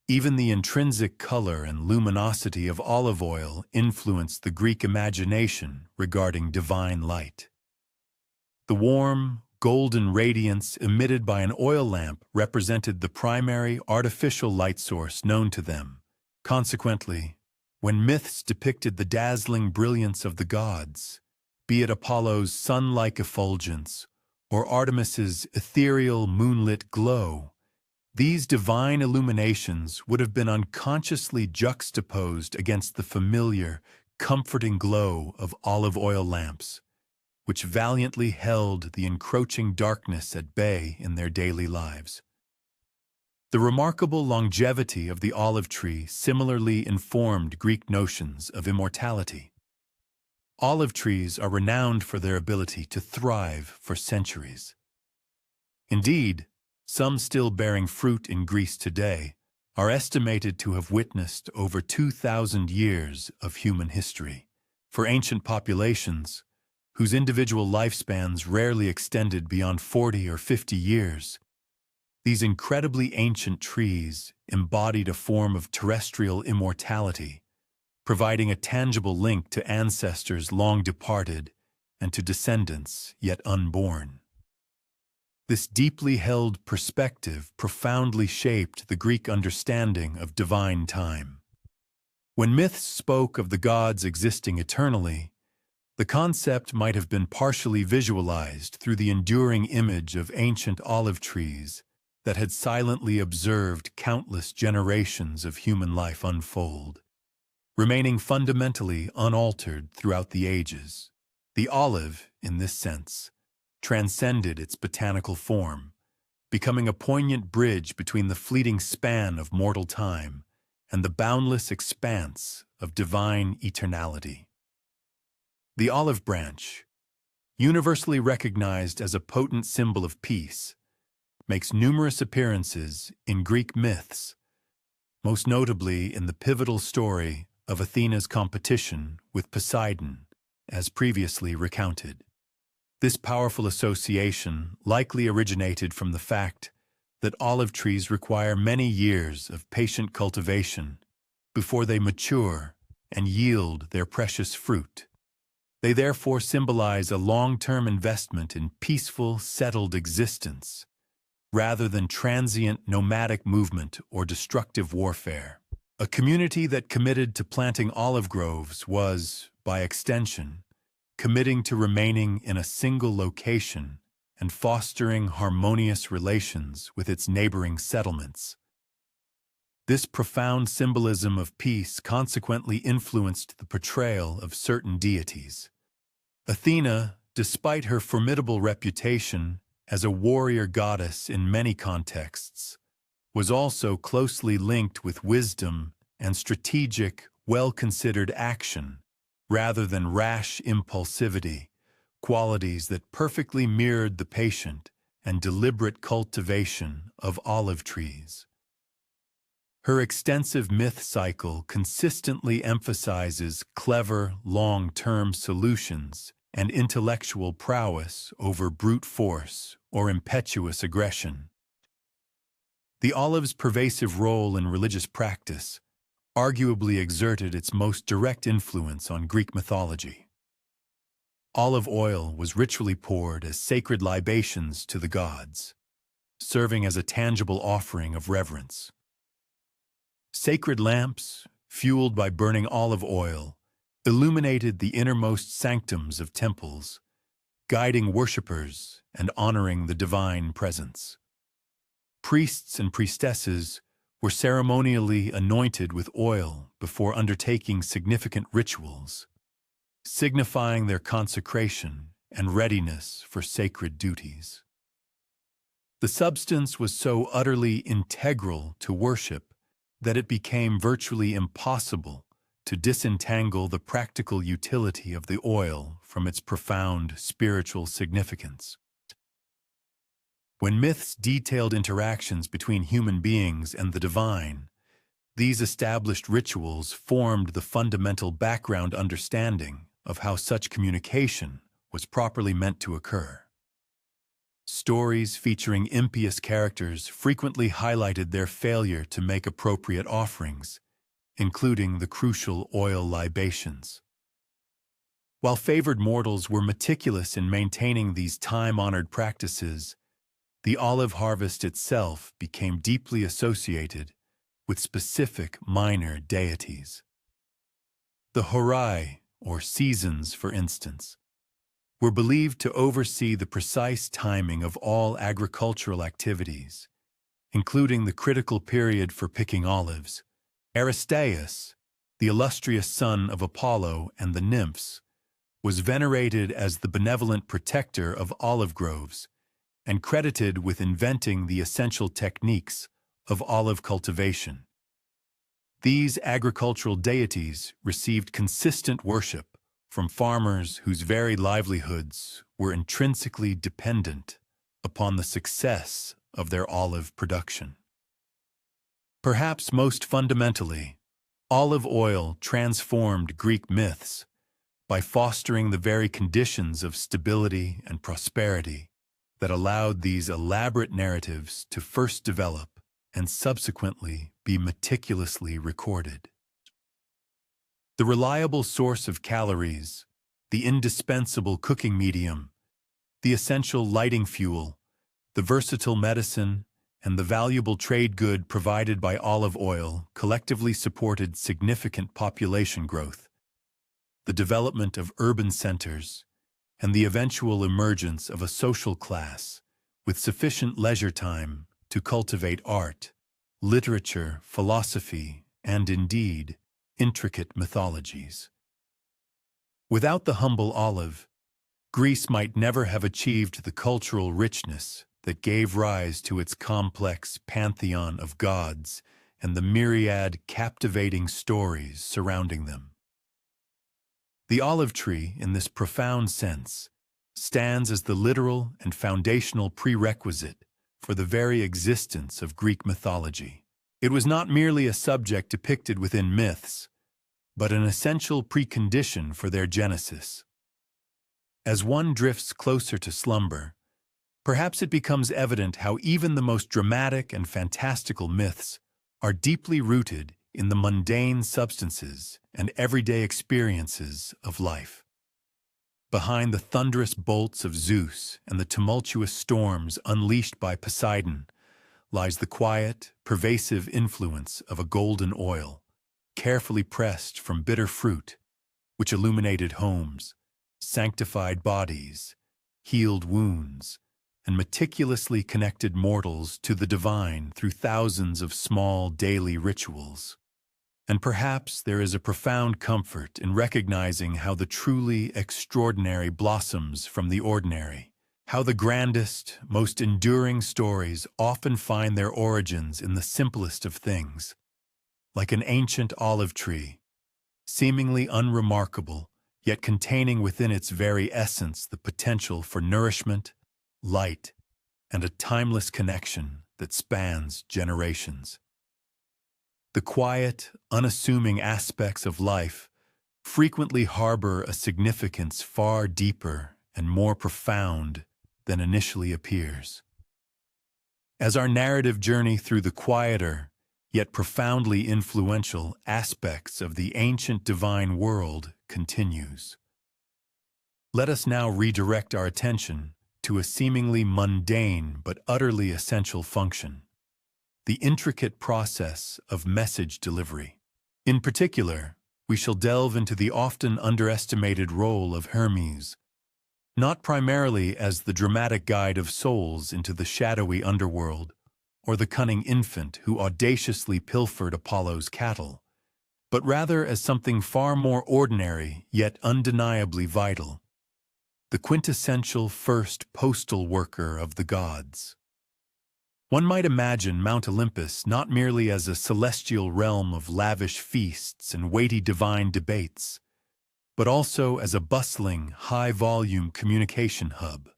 Even the intrinsic color and luminosity of olive oil influenced the Greek imagination regarding divine light. The warm, golden radiance emitted by an oil lamp represented the primary artificial light source known to them. Consequently, when myths depicted the dazzling brilliance of the gods, be it Apollo's sun-like effulgence or Artemis's ethereal moonlit glow, these divine illuminations would have been unconsciously juxtaposed against the familiar, comforting glow of olive oil lamps, which valiantly held the encroaching darkness at bay in their daily lives. The remarkable longevity of the olive tree similarly informed Greek notions of immortality. Olive trees are renowned for their ability to thrive for centuries. Indeed, some still bearing fruit in Greece today are estimated to have witnessed over 2,000 years of human history. For ancient populations, whose individual lifespans rarely extended beyond 40 or 50 years, these incredibly ancient trees embodied a form of terrestrial immortality, providing a tangible link to ancestors long departed and to descendants yet unborn. This deeply held perspective profoundly shaped the Greek understanding of divine time. When myths spoke of the gods existing eternally, the concept might have been partially visualized through the enduring image of ancient olive trees that had silently observed countless generations of human life unfold, remaining fundamentally unaltered throughout the ages. The olive, in this sense, transcended its botanical form, becoming a poignant bridge between the fleeting span of mortal time and the boundless expanse of divine eternality. The olive branch, universally recognized as a potent symbol of peace, makes numerous appearances in Greek myths, most notably in the pivotal story of Athena's competition with Poseidon, as previously recounted. This powerful association likely originated from the fact that olive trees require many years of patient cultivation before they mature and yield their precious fruit. They therefore symbolize a long-term investment in peaceful, settled existence, rather than transient nomadic movement or destructive warfare. A community that committed to planting olive groves was, by extension, committing to remaining in a single location and fostering harmonious relations with its neighboring settlements. This profound symbolism of peace consequently influenced the portrayal of certain deities. Athena, despite her formidable reputation as a warrior goddess in many contexts, was also closely linked with wisdom and strategic, well-considered action, rather than rash impulsivity, qualities that perfectly mirrored the patient and deliberate cultivation of olive trees. Her extensive myth cycle consistently emphasizes clever, long-term solutions and intellectual prowess over brute force or impetuous aggression. The olive's pervasive role in religious practice arguably exerted its most direct influence on Greek mythology. Olive oil was ritually poured as sacred libations to the gods, serving as a tangible offering of reverence. Sacred lamps, fueled by burning olive oil, illuminated the innermost sanctums of temples, guiding worshippers and honoring the divine presence. Priests and priestesses were ceremonially anointed with oil before undertaking significant rituals, signifying their consecration and readiness for sacred duties. The substance was so utterly integral to worship that it became virtually impossible to disentangle the practical utility of the oil from its profound spiritual significance. When myths detailed interactions between human beings and the divine, these established rituals formed the fundamental background understanding of how such communication was properly meant to occur. Stories featuring impious characters frequently highlighted their failure to make appropriate offerings, including the crucial oil libations. While favored mortals were meticulous in maintaining these time-honored practices, the olive harvest itself became deeply associated with specific minor deities. The Horai, or seasons, for instance, were believed to oversee the precise timing of all agricultural activities, including the critical period for picking olives. Aristaeus, the illustrious son of Apollo and the nymphs, was venerated as the benevolent protector of olive groves and credited with inventing the essential techniques of olive cultivation. These agricultural deities received consistent worship from farmers whose very livelihoods were intrinsically dependent upon the success of their olive production. Perhaps most fundamentally, olive oil transformed Greek myths by fostering the very conditions of stability and prosperity that allowed these elaborate narratives to first develop and subsequently be meticulously recorded. The reliable source of calories, the indispensable cooking medium, the essential lighting fuel, the versatile medicine, and the valuable trade good provided by olive oil collectively supported significant population growth, the development of urban centers, and the eventual emergence of a social class with sufficient leisure time to cultivate art, literature, philosophy, and indeed, intricate mythologies. Without the humble olive, Greece might never have achieved the cultural richness that gave rise to its complex pantheon of gods and the myriad captivating stories surrounding them. The olive tree, in this profound sense, stands as the literal and foundational prerequisite for the very existence of Greek mythology. It was not merely a subject depicted within myths, but an essential precondition for their genesis. As one drifts closer to slumber, perhaps it becomes evident how even the most dramatic and fantastical myths are deeply rooted in the mundane substances and everyday experiences of life. Behind the thunderous bolts of Zeus and the tumultuous storms unleashed by Poseidon lies the quiet, pervasive influence of a golden oil, carefully pressed from bitter fruit, which illuminated homes, sanctified bodies, healed wounds, and meticulously connected mortals to the divine through thousands of small daily rituals. And perhaps there is a profound comfort in recognizing how the truly extraordinary blossoms from the ordinary, how the grandest, most enduring stories often find their origins in the simplest of things, like an ancient olive tree, seemingly unremarkable, yet containing within its very essence the potential for nourishment, light, and a timeless connection that spans generations. The quiet, unassuming aspects of life frequently harbor a significance far deeper and more profound than initially appears. As our narrative journey through the quieter, yet profoundly influential aspects of the ancient divine world continues, let us now redirect our attention to a seemingly mundane but utterly essential function: the intricate process of message delivery. In particular, we shall delve into the often underestimated role of Hermes, not primarily as the dramatic guide of souls into the shadowy underworld, or the cunning infant who audaciously pilfered Apollo's cattle, but rather as something far more ordinary yet undeniably vital: the quintessential first postal worker of the gods. One might imagine Mount Olympus not merely as a celestial realm of lavish feasts and weighty divine debates, but also as a bustling, high-volume communication hub.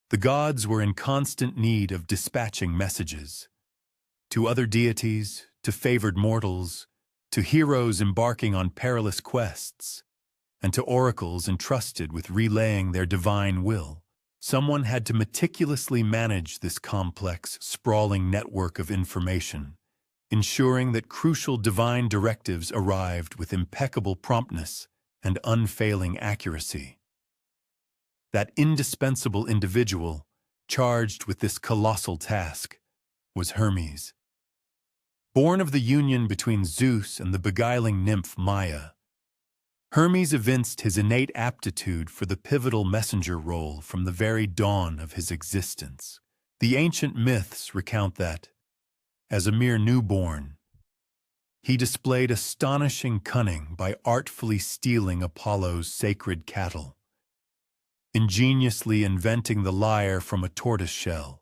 The gods were in constant need of dispatching messages to other deities, to favored mortals, to heroes embarking on perilous quests, and to oracles entrusted with relaying their divine will. Someone had to meticulously manage this complex, sprawling network of information, ensuring that crucial divine directives arrived with impeccable promptness and unfailing accuracy. That indispensable individual, charged with this colossal task, was Hermes. Born of the union between Zeus and the beguiling nymph Maia, Hermes evinced his innate aptitude for the pivotal messenger role from the very dawn of his existence. The ancient myths recount that, as a mere newborn, he displayed astonishing cunning by artfully stealing Apollo's sacred cattle, ingeniously inventing the lyre from a tortoise shell,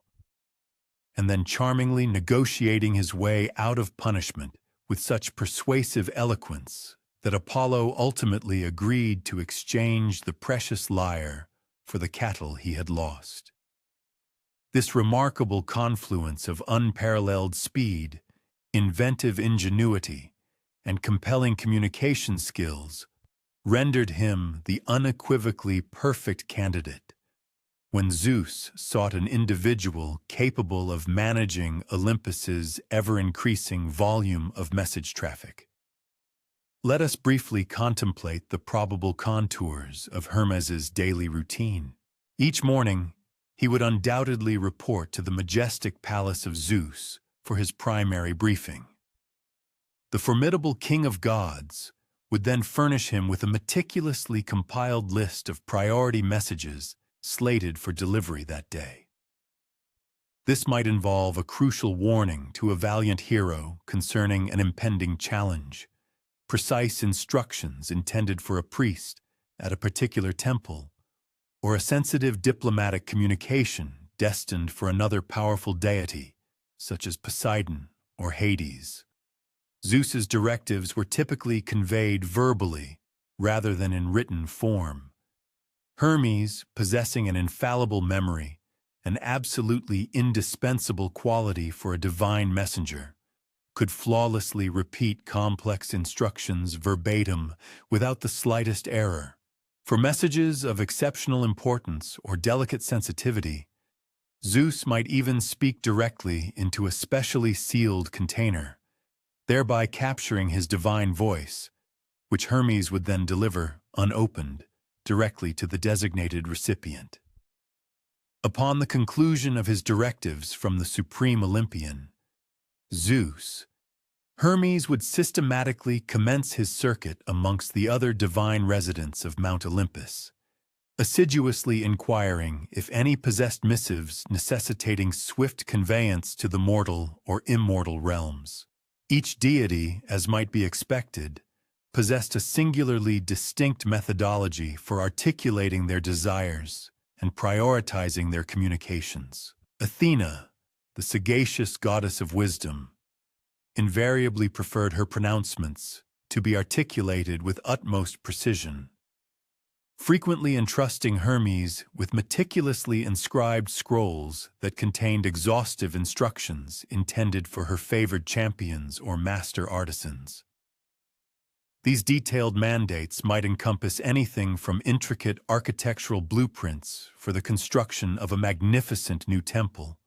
and then charmingly negotiating his way out of punishment with such persuasive eloquence that Apollo ultimately agreed to exchange the precious lyre for the cattle he had lost. This remarkable confluence of unparalleled speed, inventive ingenuity, and compelling communication skills rendered him the unequivocally perfect candidate when Zeus sought an individual capable of managing Olympus's ever-increasing volume of message traffic. Let us briefly contemplate the probable contours of Hermes's daily routine. Each morning, he would undoubtedly report to the majestic palace of Zeus for his primary briefing. The formidable king of gods would then furnish him with a meticulously compiled list of priority messages slated for delivery that day. This might involve a crucial warning to a valiant hero concerning an impending challenge, precise instructions intended for a priest at a particular temple, or a sensitive diplomatic communication destined for another powerful deity, such as Poseidon or Hades. Zeus's directives were typically conveyed verbally rather than in written form. Hermes, possessing an infallible memory, an absolutely indispensable quality for a divine messenger, could flawlessly repeat complex instructions verbatim without the slightest error. For messages of exceptional importance or delicate sensitivity, Zeus might even speak directly into a specially sealed container, thereby capturing his divine voice, which Hermes would then deliver, unopened, directly to the designated recipient. Upon the conclusion of his directives from the supreme Olympian, Zeus, Hermes would systematically commence his circuit amongst the other divine residents of Mount Olympus, assiduously inquiring if any possessed missives necessitating swift conveyance to the mortal or immortal realms. Each deity, as might be expected, possessed a singularly distinct methodology for articulating their desires and prioritizing their communications. Athena, the sagacious goddess of wisdom, invariably preferred her pronouncements to be articulated with utmost precision, frequently entrusting Hermes with meticulously inscribed scrolls that contained exhaustive instructions intended for her favored champions or master artisans. These detailed mandates might encompass anything from intricate architectural blueprints for the construction of a magnificent new temple,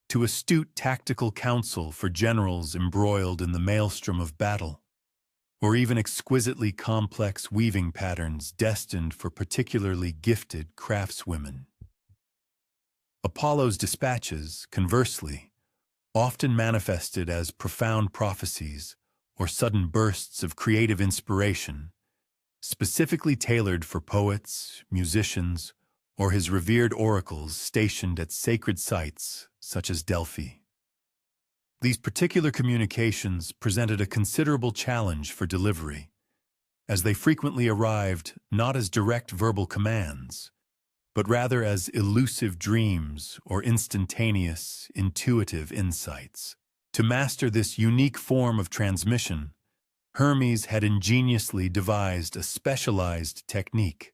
to astute tactical counsel for generals embroiled in the maelstrom of battle, or even exquisitely complex weaving patterns destined for particularly gifted craftswomen. Apollo's dispatches, conversely, often manifested as profound prophecies or sudden bursts of creative inspiration, specifically tailored for poets, musicians, or his revered oracles stationed at sacred sites such as Delphi. These particular communications presented a considerable challenge for delivery, as they frequently arrived not as direct verbal commands, but rather as elusive dreams or instantaneous, intuitive insights. To master this unique form of transmission, Hermes had ingeniously devised a specialized technique.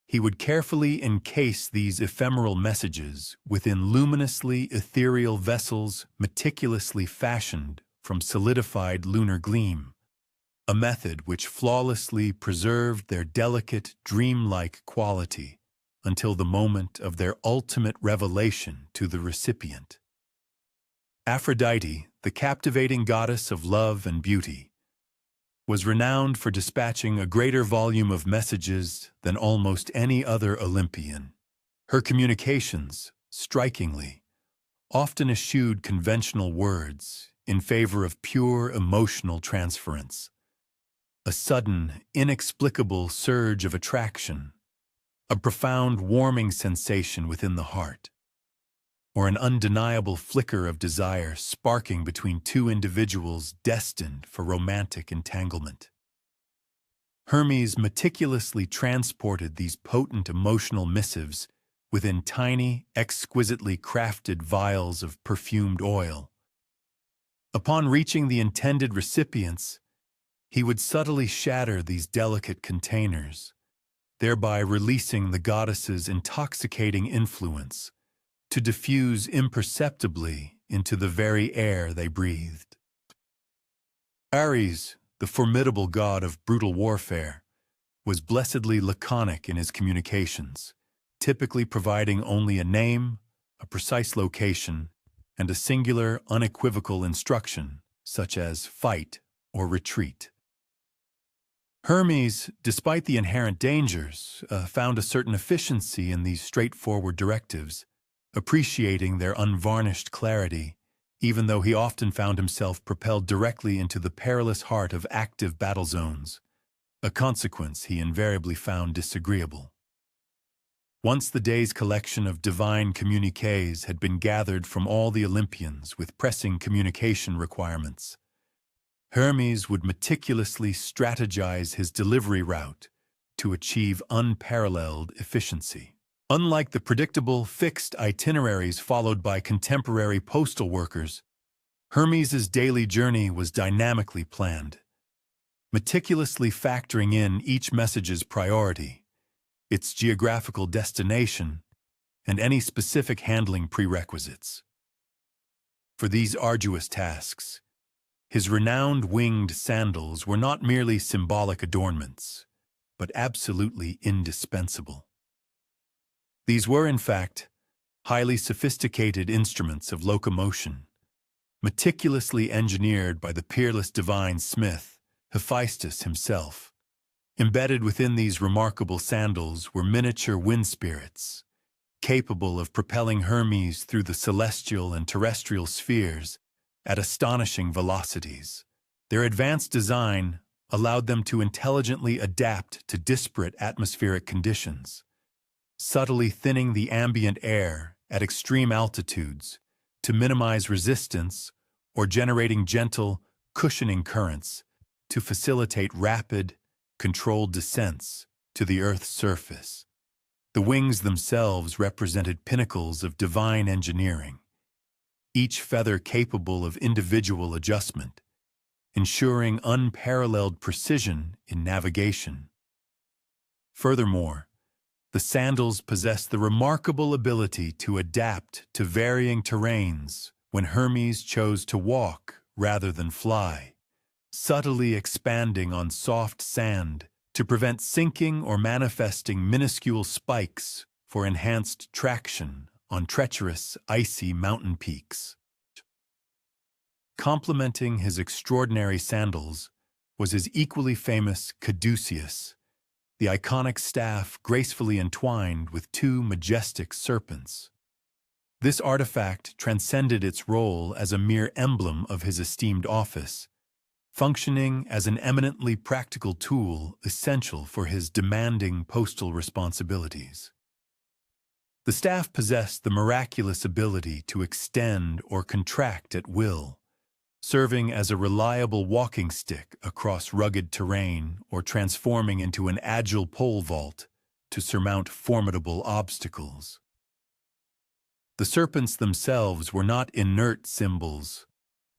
He would carefully encase these ephemeral messages within luminously ethereal vessels meticulously fashioned from solidified lunar gleam, a method which flawlessly preserved their delicate, dreamlike quality until the moment of their ultimate revelation to the recipient. Aphrodite, the captivating goddess of love and beauty, was renowned for dispatching a greater volume of messages than almost any other Olympian. Her communications, strikingly, often eschewed conventional words in favor of pure emotional transference. A sudden, inexplicable surge of attraction, a profound warming sensation within the heart, or an undeniable flicker of desire sparking between two individuals destined for romantic entanglement. Hermes meticulously transported these potent emotional missives within tiny, exquisitely crafted vials of perfumed oil. Upon reaching the intended recipients, he would subtly shatter these delicate containers, thereby releasing the goddess's intoxicating influence to diffuse imperceptibly into the very air they breathed. Ares, the formidable god of brutal warfare, was blessedly laconic in his communications, typically providing only a name, a precise location, and a singular, unequivocal instruction, such as fight or retreat. Hermes, despite the inherent dangers, found a certain efficiency in these straightforward directives, appreciating their unvarnished clarity, even though he often found himself propelled directly into the perilous heart of active battle zones, a consequence he invariably found disagreeable. Once the day's collection of divine communiques had been gathered from all the Olympians with pressing communication requirements, Hermes would meticulously strategize his delivery route to achieve unparalleled efficiency. Unlike the predictable, fixed itineraries followed by contemporary postal workers, Hermes's daily journey was dynamically planned, meticulously factoring in each message's priority, its geographical destination, and any specific handling prerequisites. For these arduous tasks, his renowned winged sandals were not merely symbolic adornments, but absolutely indispensable. These were, in fact, highly sophisticated instruments of locomotion, meticulously engineered by the peerless divine smith, Hephaestus himself. Embedded within these remarkable sandals were miniature wind spirits, capable of propelling Hermes through the celestial and terrestrial spheres at astonishing velocities. Their advanced design allowed them to intelligently adapt to disparate atmospheric conditions, subtly thinning the ambient air at extreme altitudes to minimize resistance or generating gentle, cushioning currents to facilitate rapid, controlled descents to the Earth's surface. The wings themselves represented pinnacles of divine engineering, each feather capable of individual adjustment, ensuring unparalleled precision in navigation. Furthermore, the sandals possessed the remarkable ability to adapt to varying terrains when Hermes chose to walk rather than fly, subtly expanding on soft sand to prevent sinking or manifesting minuscule spikes for enhanced traction on treacherous, icy mountain peaks. Complementing his extraordinary sandals was his equally famous caduceus, the iconic staff gracefully entwined with two majestic serpents. This artifact transcended its role as a mere emblem of his esteemed office, functioning as an eminently practical tool essential for his demanding postal responsibilities. The staff possessed the miraculous ability to extend or contract at will, serving as a reliable walking stick across rugged terrain or transforming into an agile pole vault to surmount formidable obstacles. The serpents themselves were not inert symbols,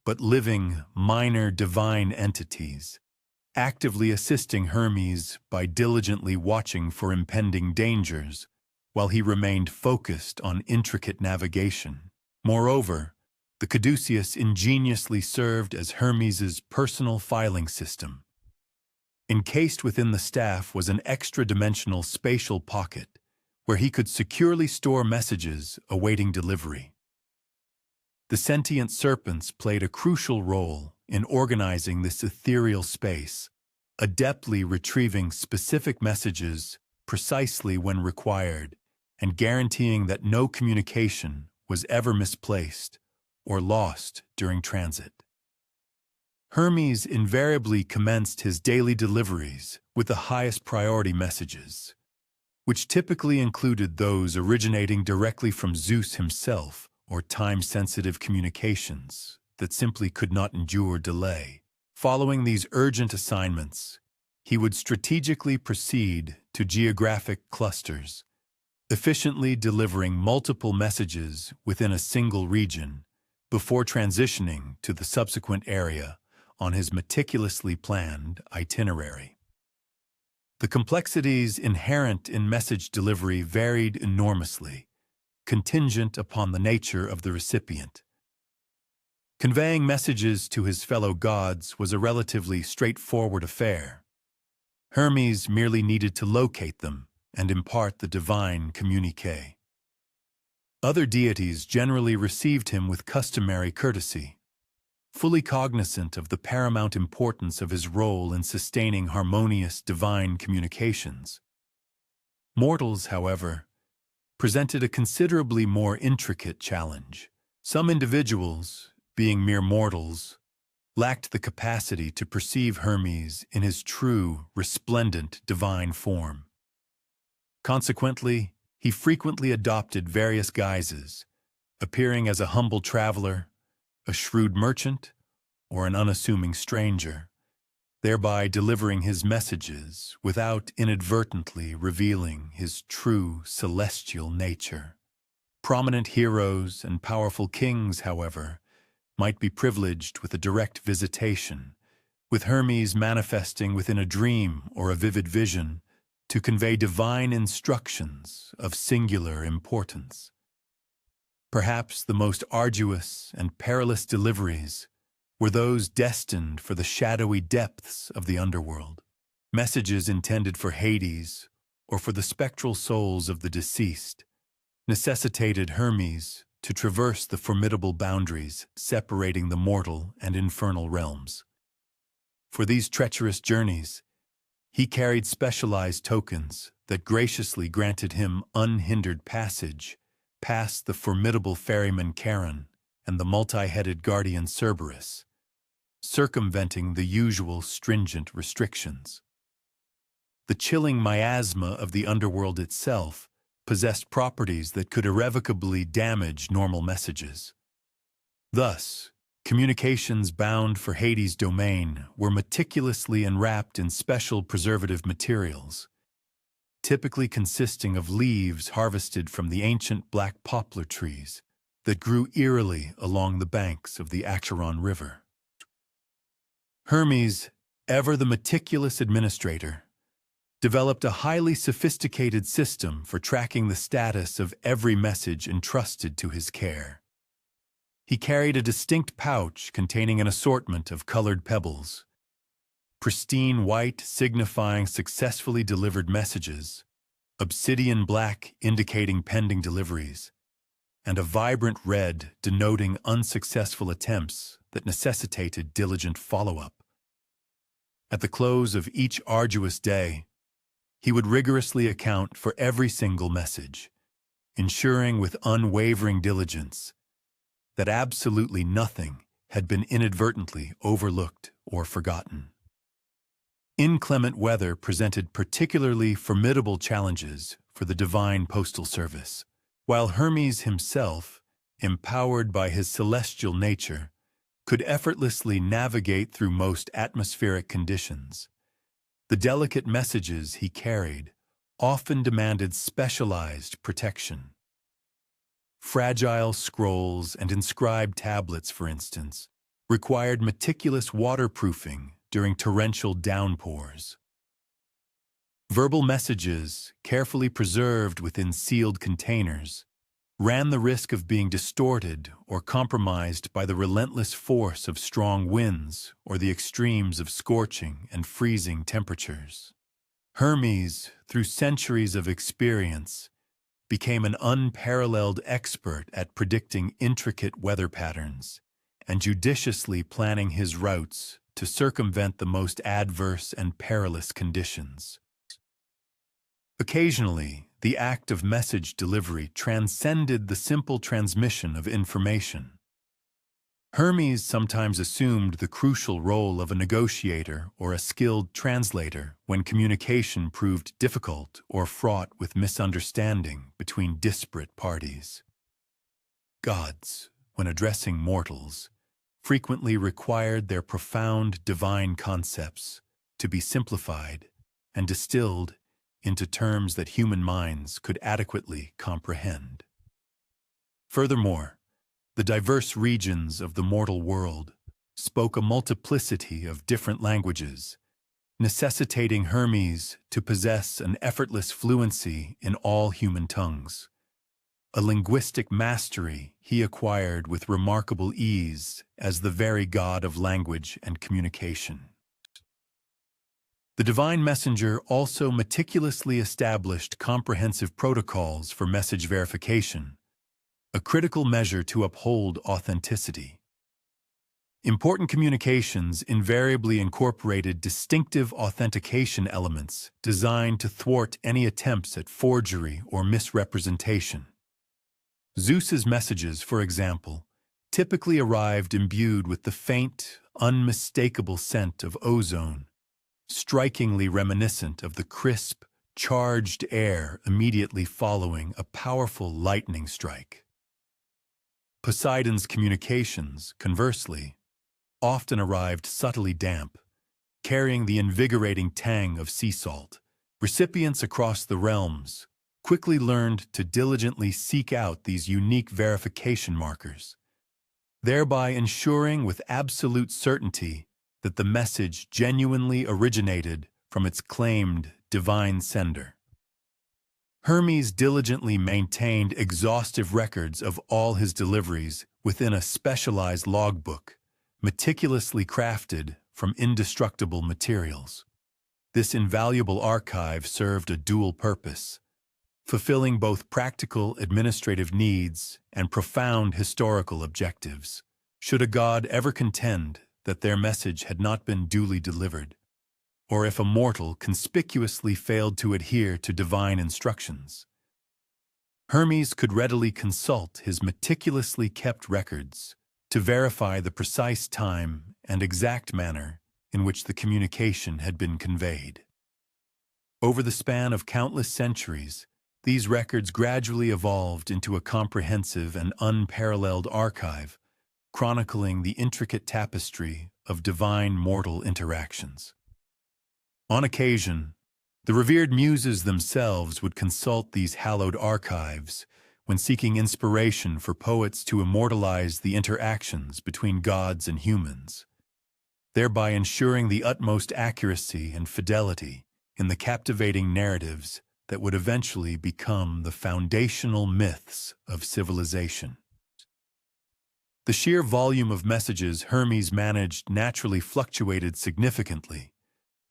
but living, minor divine entities, actively assisting Hermes by diligently watching for impending dangers, while he remained focused on intricate navigation. Moreover, the caduceus ingeniously served as Hermes's personal filing system. Encased within the staff was an extra-dimensional spatial pocket, where he could securely store messages awaiting delivery. The sentient serpents played a crucial role in organizing this ethereal space, adeptly retrieving specific messages precisely when required, and guaranteeing that no communication was ever misplaced or lost during transit. Hermes invariably commenced his daily deliveries with the highest priority messages, which typically included those originating directly from Zeus himself or time-sensitive communications that simply could not endure delay. Following these urgent assignments, he would strategically proceed to geographic clusters, efficiently delivering multiple messages within a single region before transitioning to the subsequent area on his meticulously planned itinerary. The complexities inherent in message delivery varied enormously, contingent upon the nature of the recipient. Conveying messages to his fellow gods was a relatively straightforward affair. Hermes merely needed to locate them and impart the divine communiqué. Other deities generally received him with customary courtesy, fully cognizant of the paramount importance of his role in sustaining harmonious divine communications. Mortals, however, presented a considerably more intricate challenge. Some individuals, being mere mortals, lacked the capacity to perceive Hermes in his true, resplendent divine form. Consequently, he frequently adopted various guises, appearing as a humble traveler, a shrewd merchant, or an unassuming stranger, thereby delivering his messages without inadvertently revealing his true celestial nature. Prominent heroes and powerful kings, however, might be privileged with a direct visitation, with Hermes manifesting within a dream or a vivid vision to convey divine instructions of singular importance. Perhaps the most arduous and perilous deliveries were those destined for the shadowy depths of the underworld, messages intended for Hades or for the spectral souls of the deceased, necessitated Hermes to traverse the formidable boundaries separating the mortal and infernal realms. For these treacherous journeys, he carried specialized tokens that graciously granted him unhindered passage past the formidable ferryman Charon and the multi-headed guardian Cerberus, circumventing the usual stringent restrictions. The chilling miasma of the underworld itself possessed properties that could irrevocably damage normal messages. Thus, communications bound for Hades' domain were meticulously enwrapped in special preservative materials, typically consisting of leaves harvested from the ancient black poplar trees that grew eerily along the banks of the Acheron River. Hermes, ever the meticulous administrator, developed a highly sophisticated system for tracking the status of every message entrusted to his care. He carried a distinct pouch containing an assortment of colored pebbles, pristine white signifying successfully delivered messages, obsidian black indicating pending deliveries, and a vibrant red denoting unsuccessful attempts that necessitated diligent follow-up. At the close of each arduous day, he would rigorously account for every single message, ensuring with unwavering diligence that absolutely nothing had been inadvertently overlooked or forgotten. Inclement weather presented particularly formidable challenges for the divine postal service, while Hermes himself, empowered by his celestial nature, could effortlessly navigate through most atmospheric conditions. The delicate messages he carried often demanded specialized protection. Fragile scrolls and inscribed tablets, for instance, required meticulous waterproofing during torrential downpours. Verbal messages, carefully preserved within sealed containers, ran the risk of being distorted or compromised by the relentless force of strong winds or the extremes of scorching and freezing temperatures. Hermes, through centuries of experience, became an unparalleled expert at predicting intricate weather patterns and judiciously planning his routes to circumvent the most adverse and perilous conditions. Occasionally, the act of message delivery transcended the simple transmission of information. Hermes sometimes assumed the crucial role of a negotiator or a skilled translator when communication proved difficult or fraught with misunderstanding between disparate parties. Gods, when addressing mortals, frequently required their profound divine concepts to be simplified and distilled into terms that human minds could adequately comprehend. Furthermore, the diverse regions of the mortal world spoke a multiplicity of different languages, necessitating Hermes to possess an effortless fluency in all human tongues, a linguistic mastery he acquired with remarkable ease as the very god of language and communication. The divine messenger also meticulously established comprehensive protocols for message verification, a critical measure to uphold authenticity. Important communications invariably incorporated distinctive authentication elements designed to thwart any attempts at forgery or misrepresentation. Zeus's messages, for example, typically arrived imbued with the faint, unmistakable scent of ozone, strikingly reminiscent of the crisp, charged air immediately following a powerful lightning strike. Poseidon's communications, conversely, often arrived subtly damp, carrying the invigorating tang of sea salt. Recipients across the realms quickly learned to diligently seek out these unique verification markers, thereby ensuring with absolute certainty that the message genuinely originated from its claimed divine sender. Hermes diligently maintained exhaustive records of all his deliveries within a specialized logbook, meticulously crafted from indestructible materials. This invaluable archive served a dual purpose: fulfilling both practical administrative needs and profound historical objectives. Should a god ever contend that their message had not been duly delivered, or if a mortal conspicuously failed to adhere to divine instructions, Hermes could readily consult his meticulously kept records to verify the precise time and exact manner in which the communication had been conveyed. Over the span of countless centuries, these records gradually evolved into a comprehensive and unparalleled archive, chronicling the intricate tapestry of divine-mortal interactions. On occasion, the revered muses themselves would consult these hallowed archives when seeking inspiration for poets to immortalize the interactions between gods and humans, thereby ensuring the utmost accuracy and fidelity in the captivating narratives that would eventually become the foundational myths of civilization. The sheer volume of messages Hermes managed naturally fluctuated significantly,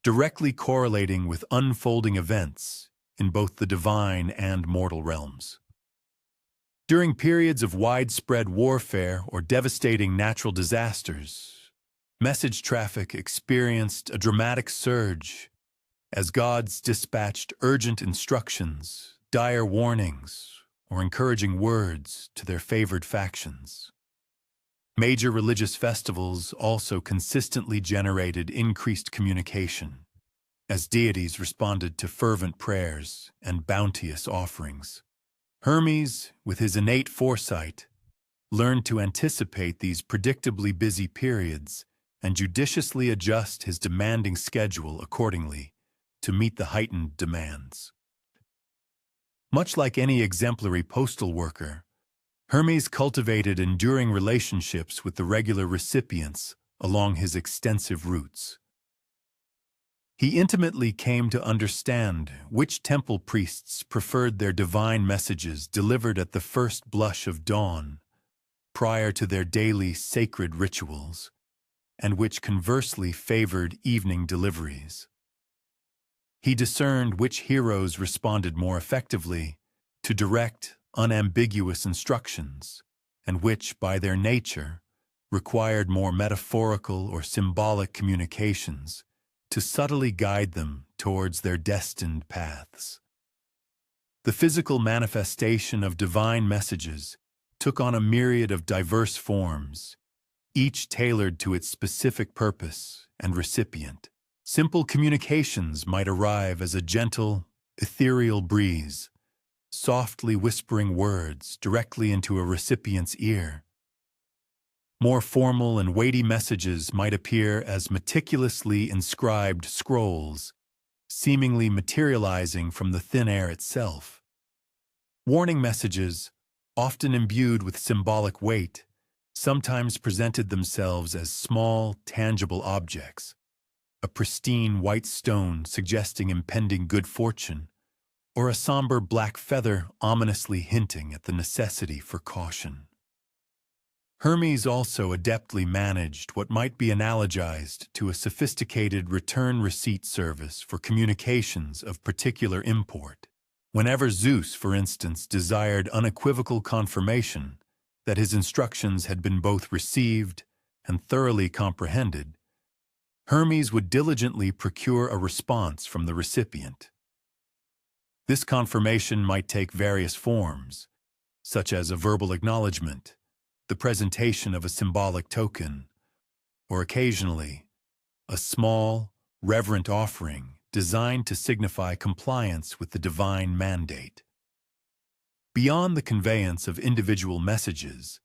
directly correlating with unfolding events in both the divine and mortal realms. During periods of widespread warfare or devastating natural disasters, message traffic experienced a dramatic surge as gods dispatched urgent instructions, dire warnings, or encouraging words to their favored factions. Major religious festivals also consistently generated increased communication, as deities responded to fervent prayers and bounteous offerings. Hermes, with his innate foresight, learned to anticipate these predictably busy periods and judiciously adjust his demanding schedule accordingly to meet the heightened demands. Much like any exemplary postal worker, Hermes cultivated enduring relationships with the regular recipients along his extensive routes. He intimately came to understand which temple priests preferred their divine messages delivered at the first blush of dawn, prior to their daily sacred rituals, and which conversely favored evening deliveries. He discerned which heroes responded more effectively to direct, unambiguous instructions, and which, by their nature, required more metaphorical or symbolic communications to subtly guide them towards their destined paths. The physical manifestation of divine messages took on a myriad of diverse forms, each tailored to its specific purpose and recipient. Simple communications might arrive as a gentle, ethereal breeze, softly whispering words directly into a recipient's ear. More formal and weighty messages might appear as meticulously inscribed scrolls, seemingly materializing from the thin air itself. Warning messages, often imbued with symbolic weight, sometimes presented themselves as small, tangible objects, a pristine white stone suggesting impending good fortune, or a somber black feather ominously hinting at the necessity for caution. Hermes also adeptly managed what might be analogized to a sophisticated return receipt service for communications of particular import. Whenever Zeus, for instance, desired unequivocal confirmation that his instructions had been both received and thoroughly comprehended, Hermes would diligently procure a response from the recipient. This confirmation might take various forms, such as a verbal acknowledgement, the presentation of a symbolic token, or occasionally, a small, reverent offering designed to signify compliance with the divine mandate. Beyond the conveyance of individual messages,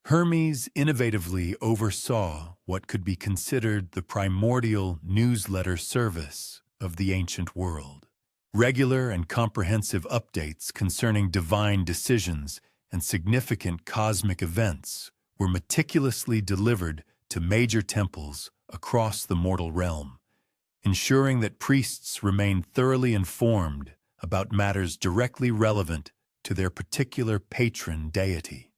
Hermes innovatively oversaw what could be considered the primordial newsletter service of the ancient world. Regular and comprehensive updates concerning divine decisions and significant cosmic events were meticulously delivered to major temples across the mortal realm, ensuring that priests remained thoroughly informed about matters directly relevant to their particular patron deity.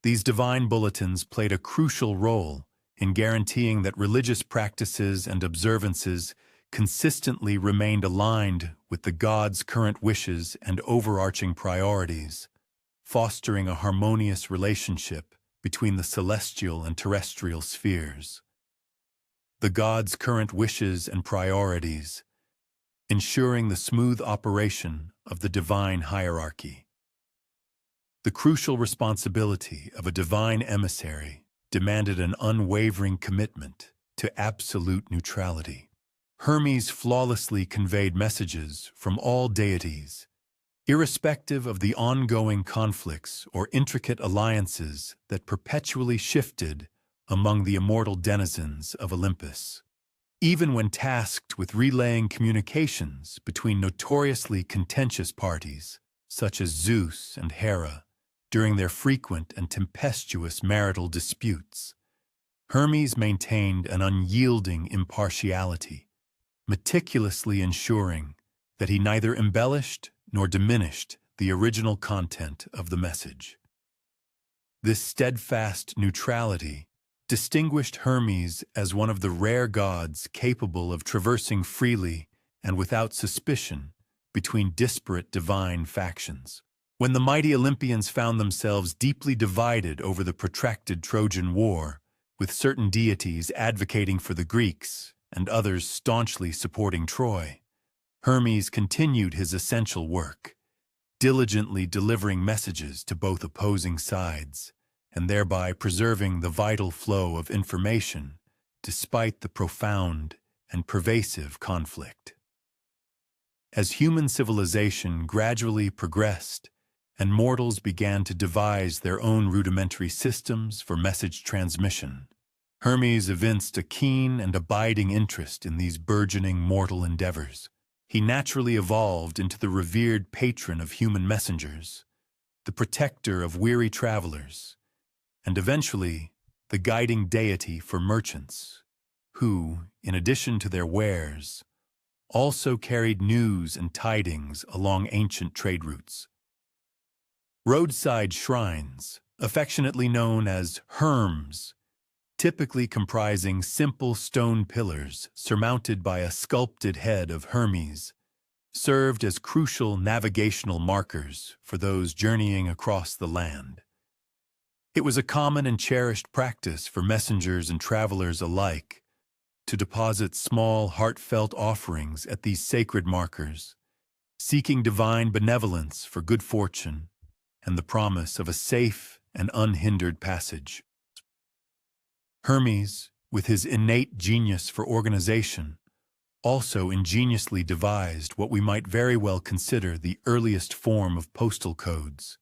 These divine bulletins played a crucial role in guaranteeing that religious practices and observances consistently remained aligned with the god's current wishes and overarching priorities, fostering a harmonious relationship between the celestial and terrestrial spheres. The god's current wishes and priorities, ensuring the smooth operation of the divine hierarchy. The crucial responsibility of a divine emissary demanded an unwavering commitment to absolute neutrality. Hermes flawlessly conveyed messages from all deities, irrespective of the ongoing conflicts or intricate alliances that perpetually shifted among the immortal denizens of Olympus. Even when tasked with relaying communications between notoriously contentious parties, such as Zeus and Hera, during their frequent and tempestuous marital disputes, Hermes maintained an unyielding impartiality, meticulously ensuring that he neither embellished nor diminished the original content of the message. This steadfast neutrality distinguished Hermes as one of the rare gods capable of traversing freely and without suspicion between disparate divine factions. When the mighty Olympians found themselves deeply divided over the protracted Trojan War, with certain deities advocating for the Greeks and others staunchly supporting Troy, Hermes continued his essential work, diligently delivering messages to both opposing sides, and thereby preserving the vital flow of information despite the profound and pervasive conflict. As human civilization gradually progressed and mortals began to devise their own rudimentary systems for message transmission, Hermes evinced a keen and abiding interest in these burgeoning mortal endeavors. He naturally evolved into the revered patron of human messengers, the protector of weary travelers, and eventually the guiding deity for merchants, who, in addition to their wares, also carried news and tidings along ancient trade routes. Roadside shrines, affectionately known as herms, typically comprising simple stone pillars surmounted by a sculpted head of Hermes, served as crucial navigational markers for those journeying across the land. It was a common and cherished practice for messengers and travelers alike to deposit small, heartfelt offerings at these sacred markers, seeking divine benevolence for good fortune and the promise of a safe and unhindered passage. Hermes, with his innate genius for organization, also ingeniously devised what we might very well consider the earliest form of postal codes,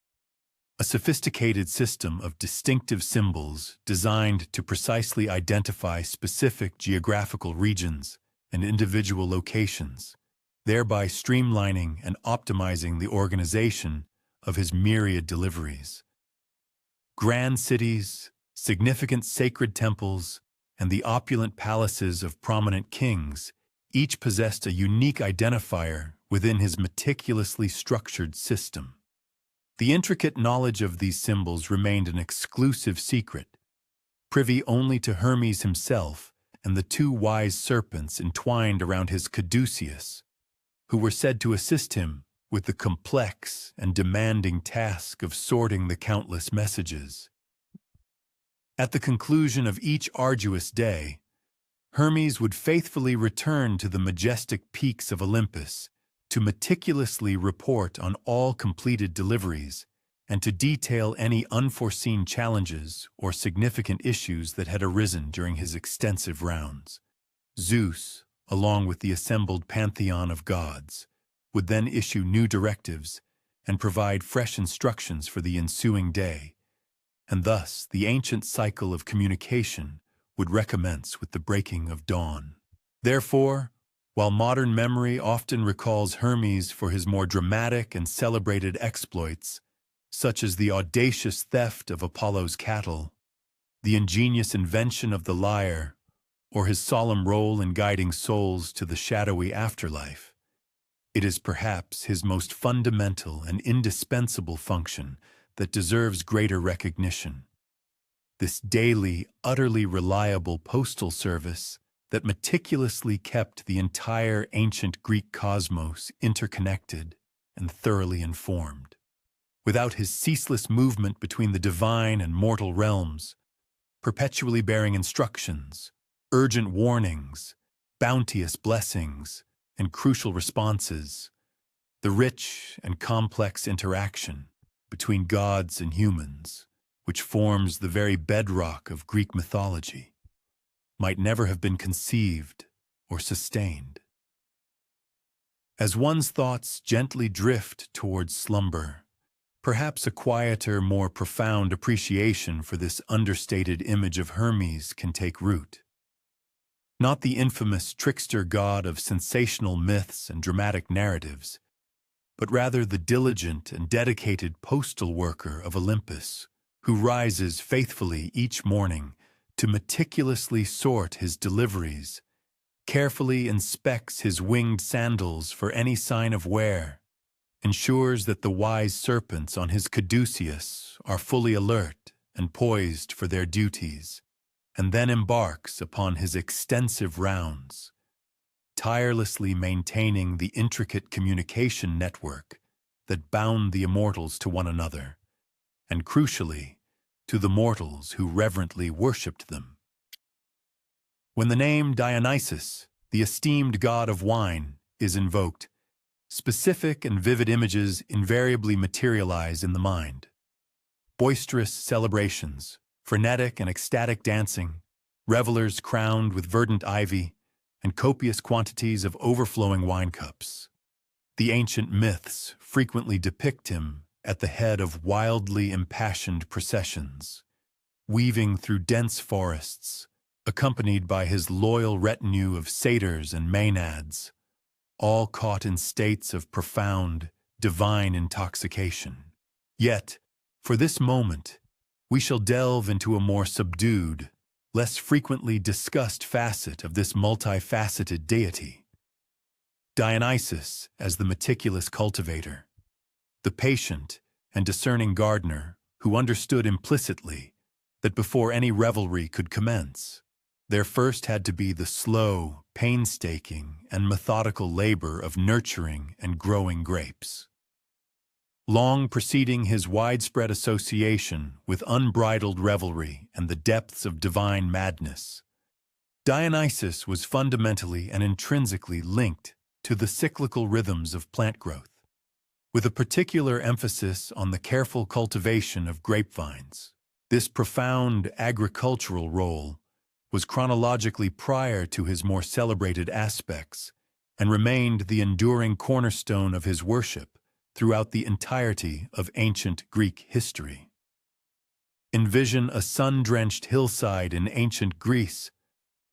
a sophisticated system of distinctive symbols designed to precisely identify specific geographical regions and individual locations, thereby streamlining and optimizing the organization of his myriad deliveries. Grand cities, significant sacred temples, and the opulent palaces of prominent kings each possessed a unique identifier within his meticulously structured system. The intricate knowledge of these symbols remained an exclusive secret, privy only to Hermes himself and the two wise serpents entwined around his caduceus, who were said to assist him with the complex and demanding task of sorting the countless messages. At the conclusion of each arduous day, Hermes would faithfully return to the majestic peaks of Olympus to meticulously report on all completed deliveries and to detail any unforeseen challenges or significant issues that had arisen during his extensive rounds. Zeus, along with the assembled pantheon of gods, would then issue new directives and provide fresh instructions for the ensuing day, and thus the ancient cycle of communication would recommence with the breaking of dawn. Therefore, while modern memory often recalls Hermes for his more dramatic and celebrated exploits, such as the audacious theft of Apollo's cattle, the ingenious invention of the lyre, or his solemn role in guiding souls to the shadowy afterlife, it is perhaps his most fundamental and indispensable function that deserves greater recognition. This daily, utterly reliable postal service that meticulously kept the entire ancient Greek cosmos interconnected and thoroughly informed. Without his ceaseless movement between the divine and mortal realms, perpetually bearing instructions, urgent warnings, bounteous blessings, and crucial responses, the rich and complex interaction between gods and humans, which forms the very bedrock of Greek mythology, might never have been conceived or sustained. As one's thoughts gently drift towards slumber, perhaps a quieter, more profound appreciation for this understated image of Hermes can take root. Not the infamous trickster god of sensational myths and dramatic narratives, but rather the diligent and dedicated postal worker of Olympus, who rises faithfully each morning to meticulously sort his deliveries, carefully inspects his winged sandals for any sign of wear, ensures that the wise serpents on his caduceus are fully alert and poised for their duties, and then embarks upon his extensive rounds, tirelessly maintaining the intricate communication network that bound the immortals to one another, and crucially, to the mortals who reverently worshipped them. When the name Dionysus, the esteemed god of wine, is invoked, specific and vivid images invariably materialize in the mind. Boisterous celebrations, frenetic and ecstatic dancing, revelers crowned with verdant ivy, and copious quantities of overflowing wine cups. The ancient myths frequently depict him at the head of wildly impassioned processions, weaving through dense forests, accompanied by his loyal retinue of satyrs and maenads, all caught in states of profound, divine intoxication. Yet, for this moment, we shall delve into a more subdued, less frequently discussed facet of this multifaceted deity. Dionysus as the meticulous cultivator, the patient and discerning gardener who understood implicitly that before any revelry could commence, there first had to be the slow, painstaking, and methodical labor of nurturing and growing grapes. Long preceding his widespread association with unbridled revelry and the depths of divine madness, Dionysus was fundamentally and intrinsically linked to the cyclical rhythms of plant growth, with a particular emphasis on the careful cultivation of grapevines. This profound agricultural role was chronologically prior to his more celebrated aspects and remained the enduring cornerstone of his worship throughout the entirety of ancient Greek history. Envision a sun-drenched hillside in ancient Greece,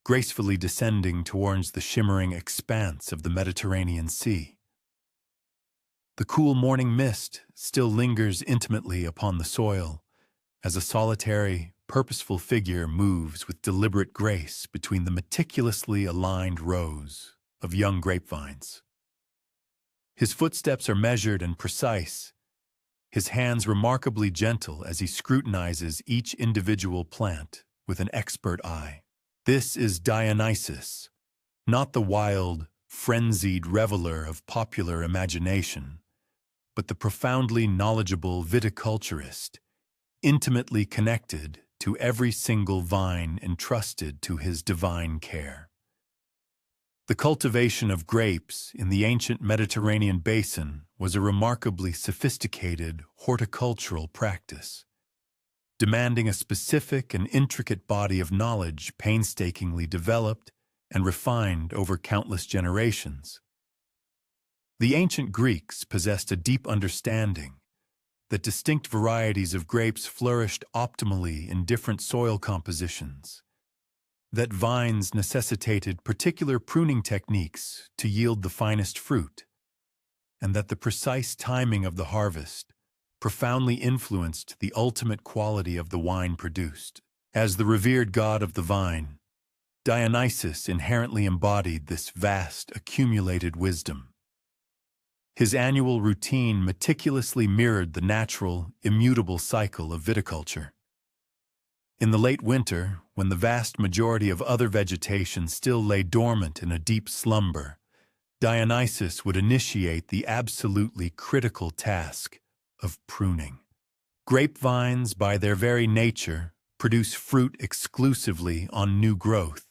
gracefully descending towards the shimmering expanse of the Mediterranean Sea. The cool morning mist still lingers intimately upon the soil as a solitary, purposeful figure moves with deliberate grace between the meticulously aligned rows of young grapevines. His footsteps are measured and precise, his hands remarkably gentle as he scrutinizes each individual plant with an expert eye. This is Dionysus, not the wild, frenzied reveler of popular imagination, but the profoundly knowledgeable viticulturist, intimately connected to every single vine entrusted to his divine care. The cultivation of grapes in the ancient Mediterranean basin was a remarkably sophisticated horticultural practice, demanding a specific and intricate body of knowledge painstakingly developed and refined over countless generations. The ancient Greeks possessed a deep understanding that distinct varieties of grapes flourished optimally in different soil compositions, that vines necessitated particular pruning techniques to yield the finest fruit, and that the precise timing of the harvest profoundly influenced the ultimate quality of the wine produced. As the revered god of the vine, Dionysus inherently embodied this vast, accumulated wisdom. His annual routine meticulously mirrored the natural, immutable cycle of viticulture. In the late winter, when the vast majority of other vegetation still lay dormant in a deep slumber, Dionysus would initiate the absolutely critical task of pruning. Grapevines, by their very nature, produce fruit exclusively on new growth,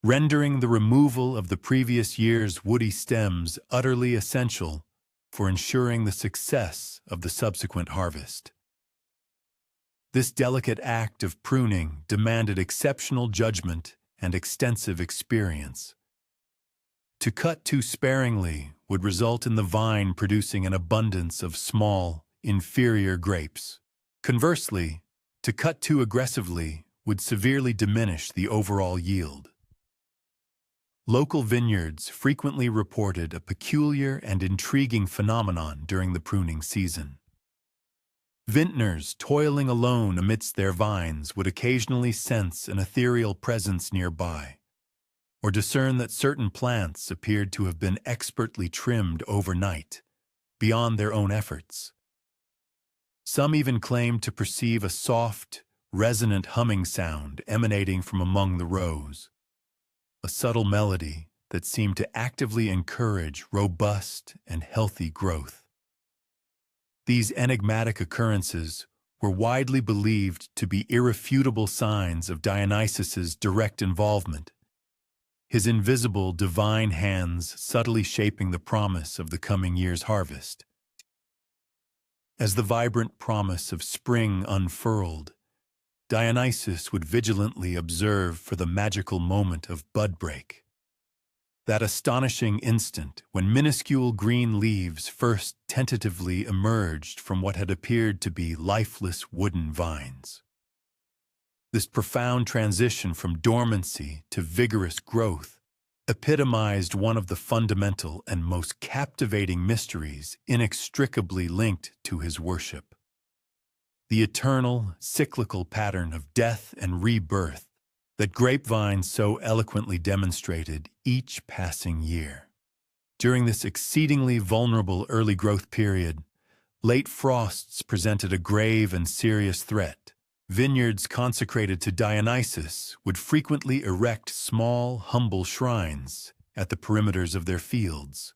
rendering the removal of the previous year's woody stems utterly essential for ensuring the success of the subsequent harvest. This delicate act of pruning demanded exceptional judgment and extensive experience. To cut too sparingly would result in the vine producing an abundance of small, inferior grapes. Conversely, to cut too aggressively would severely diminish the overall yield. Local vineyards frequently reported a peculiar and intriguing phenomenon during the pruning season. Vintners toiling alone amidst their vines would occasionally sense an ethereal presence nearby, or discern that certain plants appeared to have been expertly trimmed overnight, beyond their own efforts. Some even claimed to perceive a soft, resonant humming sound emanating from among the rows, a subtle melody that seemed to actively encourage robust and healthy growth. These enigmatic occurrences were widely believed to be irrefutable signs of Dionysus's direct involvement, his invisible divine hands subtly shaping the promise of the coming year's harvest. As the vibrant promise of spring unfurled, Dionysus would vigilantly observe for the magical moment of budbreak, that astonishing instant when minuscule green leaves first tentatively emerged from what had appeared to be lifeless wooden vines. This profound transition from dormancy to vigorous growth epitomized one of the fundamental and most captivating mysteries inextricably linked to his worship: the eternal, cyclical pattern of death and rebirth that grapevines so eloquently demonstrated each passing year. During this exceedingly vulnerable early growth period, late frosts presented a grave and serious threat. Vineyards consecrated to Dionysus would frequently erect small, humble shrines at the perimeters of their fields,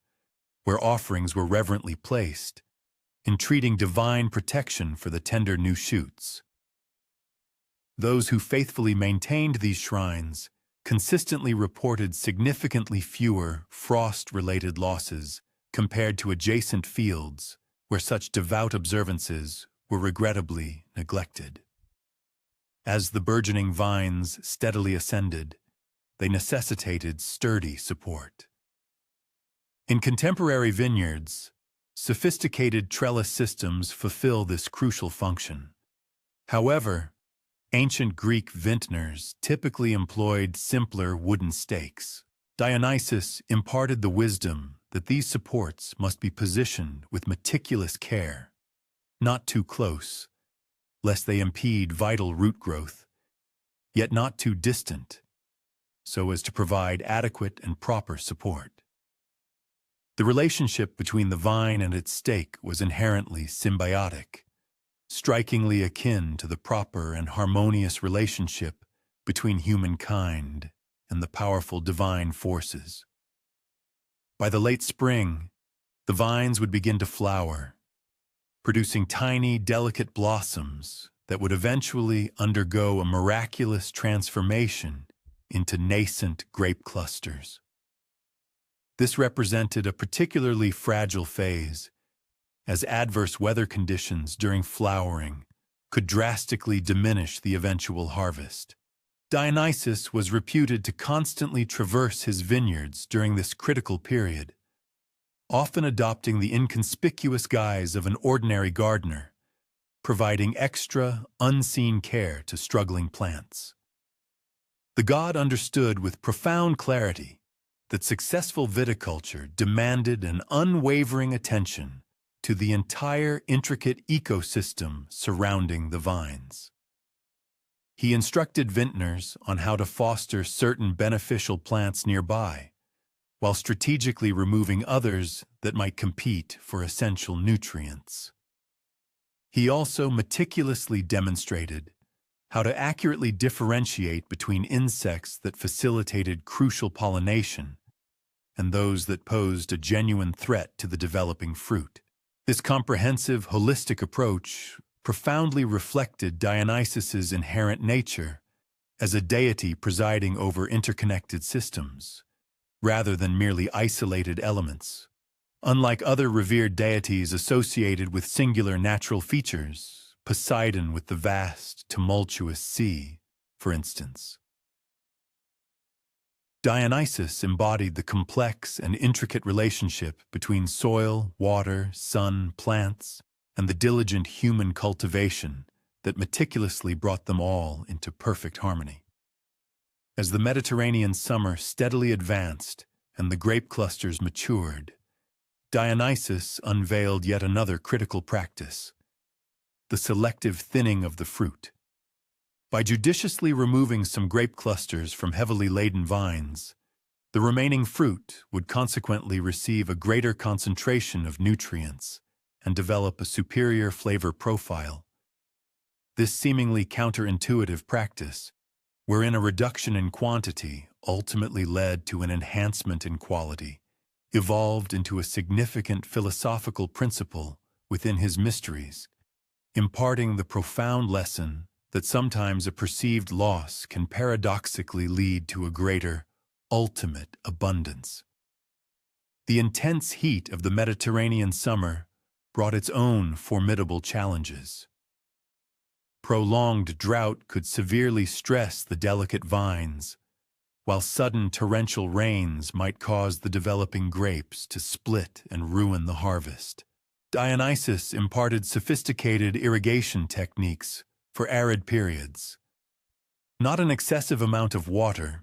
where offerings were reverently placed, entreating divine protection for the tender new shoots. Those who faithfully maintained these shrines consistently reported significantly fewer frost-related losses compared to adjacent fields where such devout observances were regrettably neglected. As the burgeoning vines steadily ascended, they necessitated sturdy support. In contemporary vineyards, sophisticated trellis systems fulfill this crucial function. However, ancient Greek vintners typically employed simpler wooden stakes. Dionysus imparted the wisdom that these supports must be positioned with meticulous care, not too close, lest they impede vital root growth, yet not too distant, so as to provide adequate and proper support. The relationship between the vine and its stake was inherently symbiotic, strikingly akin to the proper and harmonious relationship between humankind and the powerful divine forces. By the late spring, the vines would begin to flower, producing tiny, delicate blossoms that would eventually undergo a miraculous transformation into nascent grape clusters. This represented a particularly fragile phase, as adverse weather conditions during flowering could drastically diminish the eventual harvest. Dionysus was reputed to constantly traverse his vineyards during this critical period, often adopting the inconspicuous guise of an ordinary gardener, providing extra, unseen care to struggling plants. The god understood with profound clarity that successful viticulture demanded an unwavering attention to the entire intricate ecosystem surrounding the vines. He instructed vintners on how to foster certain beneficial plants nearby, while strategically removing others that might compete for essential nutrients. He also meticulously demonstrated how to accurately differentiate between insects that facilitated crucial pollination and those that posed a genuine threat to the developing fruit. This comprehensive, holistic approach profoundly reflected Dionysus's inherent nature as a deity presiding over interconnected systems, rather than merely isolated elements. Unlike other revered deities associated with singular natural features, Poseidon with the vast, tumultuous sea, for instance, Dionysus embodied the complex and intricate relationship between soil, water, sun, plants, and the diligent human cultivation that meticulously brought them all into perfect harmony. As the Mediterranean summer steadily advanced and the grape clusters matured, Dionysus unveiled yet another critical practice: the selective thinning of the fruit. By judiciously removing some grape clusters from heavily laden vines, the remaining fruit would consequently receive a greater concentration of nutrients and develop a superior flavor profile. This seemingly counterintuitive practice, wherein a reduction in quantity ultimately led to an enhancement in quality, evolved into a significant philosophical principle within his mysteries, imparting the profound lesson that sometimes a perceived loss can paradoxically lead to a greater, ultimate abundance. The intense heat of the Mediterranean summer brought its own formidable challenges. Prolonged drought could severely stress the delicate vines, while sudden torrential rains might cause the developing grapes to split and ruin the harvest. Dionysus imparted sophisticated irrigation techniques for arid periods. Not an excessive amount of water,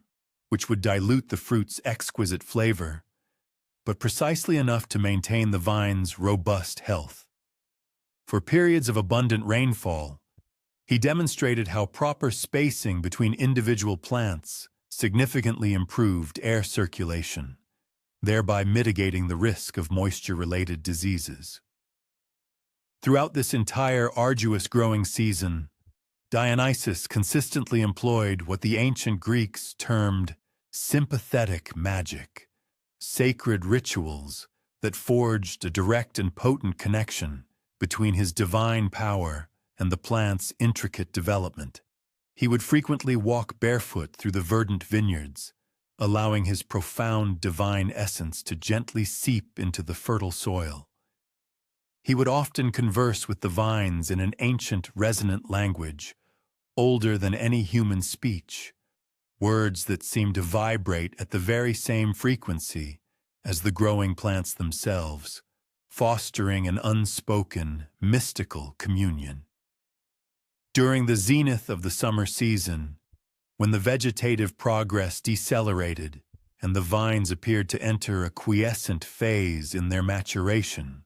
which would dilute the fruit's exquisite flavor, but precisely enough to maintain the vine's robust health. For periods of abundant rainfall, he demonstrated how proper spacing between individual plants significantly improved air circulation, thereby mitigating the risk of moisture-related diseases. Throughout this entire arduous growing season, Dionysus consistently employed what the ancient Greeks termed sympathetic magic, sacred rituals that forged a direct and potent connection between his divine power and the plant's intricate development. He would frequently walk barefoot through the verdant vineyards, allowing his profound divine essence to gently seep into the fertile soil. He would often converse with the vines in an ancient, resonant language, older than any human speech, words that seemed to vibrate at the very same frequency as the growing plants themselves, fostering an unspoken, mystical communion. During the zenith of the summer season, when the vegetative progress decelerated and the vines appeared to enter a quiescent phase in their maturation,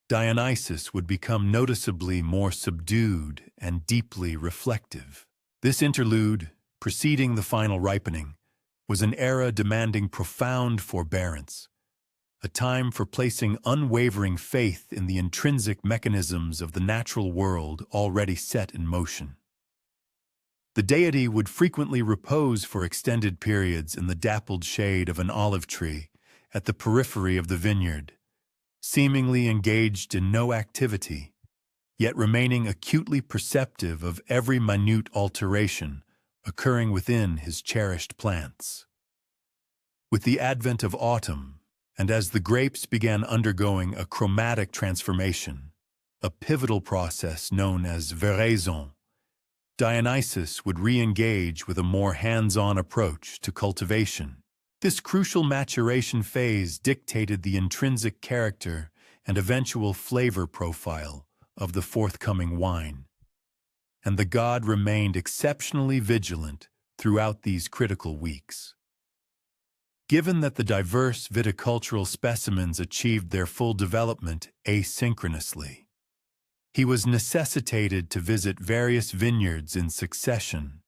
Dionysus would become noticeably more subdued and deeply reflective. This interlude, preceding the final ripening, was an era demanding profound forbearance, a time for placing unwavering faith in the intrinsic mechanisms of the natural world already set in motion. The deity would frequently repose for extended periods in the dappled shade of an olive tree at the periphery of the vineyard, seemingly engaged in no activity, yet remaining acutely perceptive of every minute alteration occurring within his cherished plants. With the advent of autumn, and as the grapes began undergoing a chromatic transformation, a pivotal process known as veraison, Dionysus would re-engage with a more hands-on approach to cultivation. This crucial maturation phase dictated the intrinsic character and eventual flavor profile of the forthcoming wine, and the god remained exceptionally vigilant throughout these critical weeks. Given that the diverse viticultural specimens achieved their full development asynchronously, he was necessitated to visit various vineyards in succession,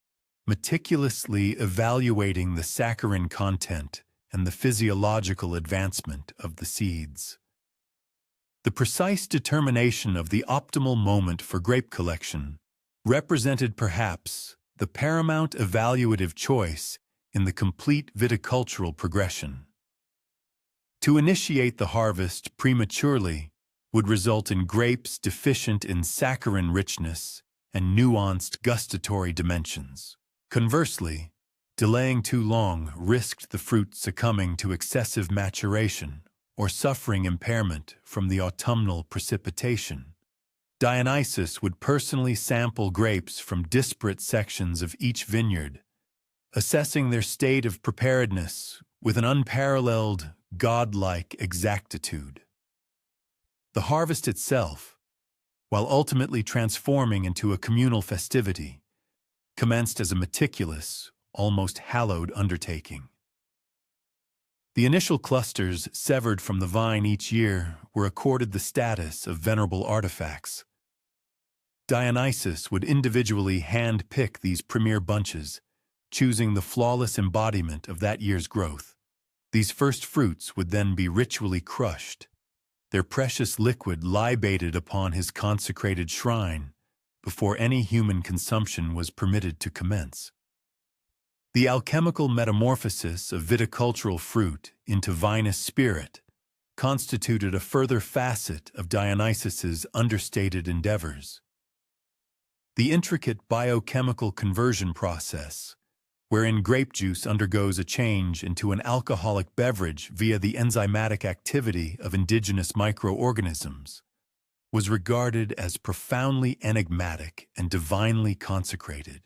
meticulously evaluating the saccharine content and the physiological advancement of the seeds. The precise determination of the optimal moment for grape collection represented perhaps the paramount evaluative choice in the complete viticultural progression. To initiate the harvest prematurely would result in grapes deficient in saccharine richness and nuanced gustatory dimensions. Conversely, delaying too long risked the fruit succumbing to excessive maturation or suffering impairment from the autumnal precipitation. Dionysus would personally sample grapes from disparate sections of each vineyard, assessing their state of preparedness with an unparalleled, godlike exactitude. The harvest itself, while ultimately transforming into a communal festivity, commenced as a meticulous, almost hallowed undertaking. The initial clusters severed from the vine each year were accorded the status of venerable artifacts. Dionysus would individually hand-pick these premier bunches, choosing the flawless embodiment of that year's growth. These first fruits would then be ritually crushed, their precious liquid libated upon his consecrated shrine before any human consumption was permitted to commence. The alchemical metamorphosis of viticultural fruit into vinous spirit constituted a further facet of Dionysus's understated endeavors. The intricate biochemical conversion process, wherein grape juice undergoes a change into an alcoholic beverage via the enzymatic activity of indigenous microorganisms, was regarded as profoundly enigmatic and divinely consecrated.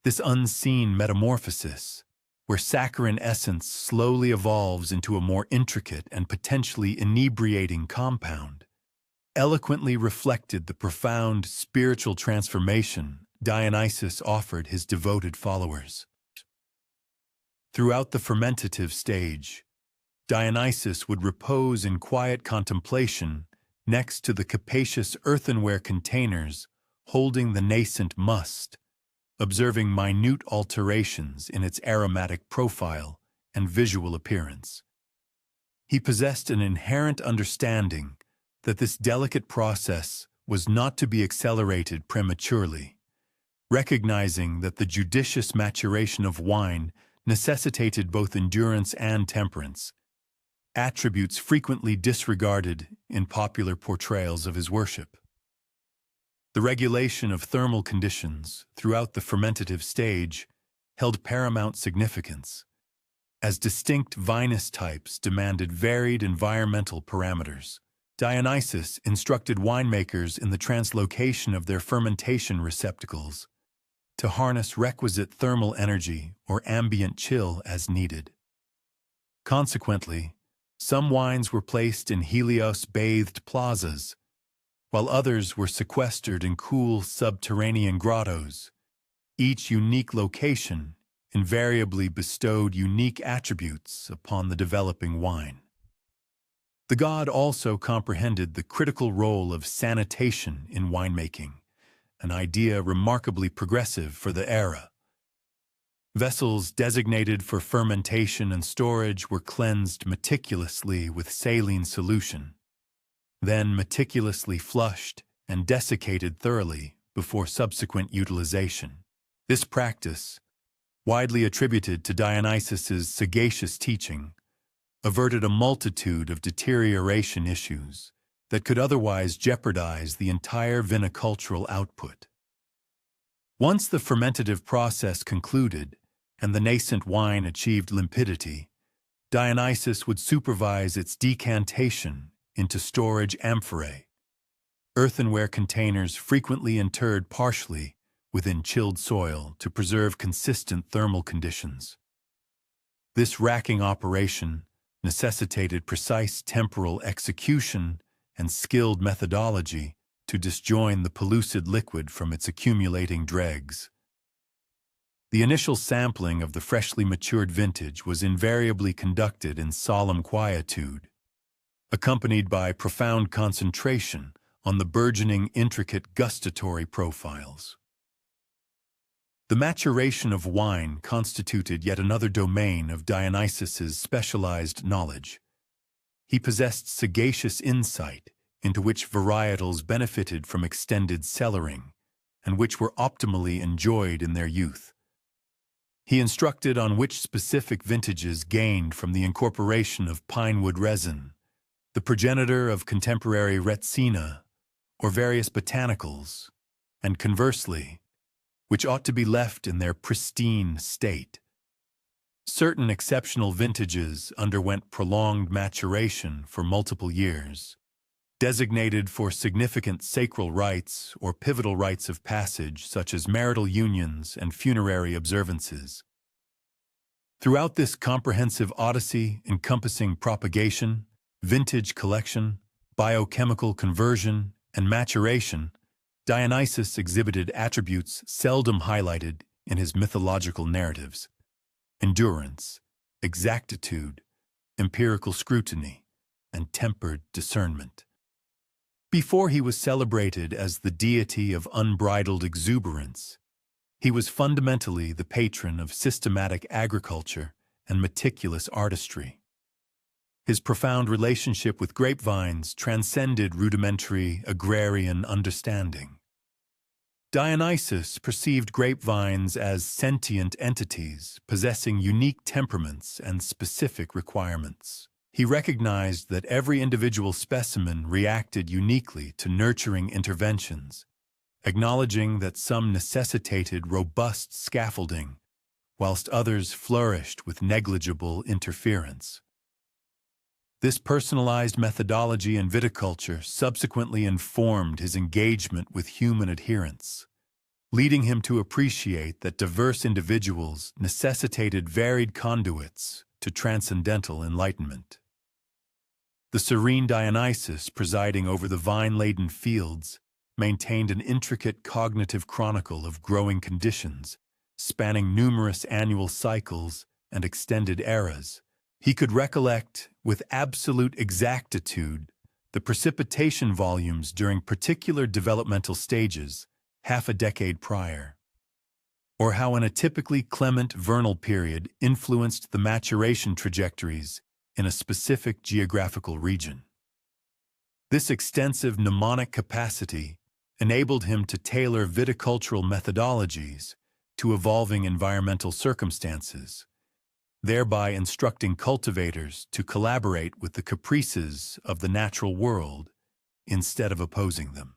This unseen metamorphosis, where saccharine essence slowly evolves into a more intricate and potentially inebriating compound, eloquently reflected the profound spiritual transformation Dionysus offered his devoted followers. Throughout the fermentative stage, Dionysus would repose in quiet contemplation next to the capacious earthenware containers holding the nascent must, observing minute alterations in its aromatic profile and visual appearance. He possessed an inherent understanding that this delicate process was not to be accelerated prematurely, recognizing that the judicious maturation of wine necessitated both endurance and temperance, attributes frequently disregarded in popular portrayals of his worship. The regulation of thermal conditions throughout the fermentative stage held paramount significance, as distinct vinous types demanded varied environmental parameters. Dionysus instructed winemakers in the translocation of their fermentation receptacles to harness requisite thermal energy or ambient chill as needed. Consequently, some wines were placed in Helios-bathed plazas, while others were sequestered in cool subterranean grottos. Each unique location invariably bestowed unique attributes upon the developing wine. The god also comprehended the critical role of sanitation in winemaking, an idea remarkably progressive for the era. Vessels designated for fermentation and storage were cleansed meticulously with saline solution, then meticulously flushed and desiccated thoroughly before subsequent utilization. This practice, widely attributed to Dionysus's sagacious teaching, averted a multitude of deterioration issues that could otherwise jeopardize the entire vinicultural output. Once the fermentative process concluded and the nascent wine achieved limpidity, Dionysus would supervise its decantation into storage amphorae, earthenware containers frequently interred partially within chilled soil to preserve consistent thermal conditions. This racking operation necessitated precise temporal execution and skilled methodology to disjoin the pellucid liquid from its accumulating dregs. The initial sampling of the freshly matured vintage was invariably conducted in solemn quietude, accompanied by profound concentration on the burgeoning intricate gustatory profiles. The maturation of wine constituted yet another domain of Dionysus's specialized knowledge. He possessed sagacious insight into which varietals benefited from extended cellaring and which were optimally enjoyed in their youth. He instructed on which specific vintages gained from the incorporation of pinewood resin, the progenitor of contemporary retsina, or various botanicals, and conversely, which ought to be left in their pristine state. Certain exceptional vintages underwent prolonged maturation for multiple years, designated for significant sacral rites or pivotal rites of passage such as marital unions and funerary observances. Throughout this comprehensive odyssey encompassing propagation, vintage collection, biochemical conversion, and maturation, Dionysus exhibited attributes seldom highlighted in his mythological narratives: endurance, exactitude, empirical scrutiny, and tempered discernment. Before he was celebrated as the deity of unbridled exuberance, he was fundamentally the patron of systematic agriculture and meticulous artistry. His profound relationship with grapevines transcended rudimentary agrarian understanding. Dionysus perceived grapevines as sentient entities possessing unique temperaments and specific requirements. He recognized that every individual specimen reacted uniquely to nurturing interventions, acknowledging that some necessitated robust scaffolding, whilst others flourished with negligible interference. This personalized methodology in viticulture subsequently informed his engagement with human adherents, leading him to appreciate that diverse individuals necessitated varied conduits to transcendental enlightenment. The serene Dionysus, presiding over the vine-laden fields, maintained an intricate cognitive chronicle of growing conditions, spanning numerous annual cycles and extended eras. He could recollect, with absolute exactitude, the precipitation volumes during particular developmental stages half a decade prior, or how in a typically clement vernal period influenced the maturation trajectories in a specific geographical region. This extensive mnemonic capacity enabled him to tailor viticultural methodologies to evolving environmental circumstances, thereby instructing cultivators to collaborate with the caprices of the natural world instead of opposing them.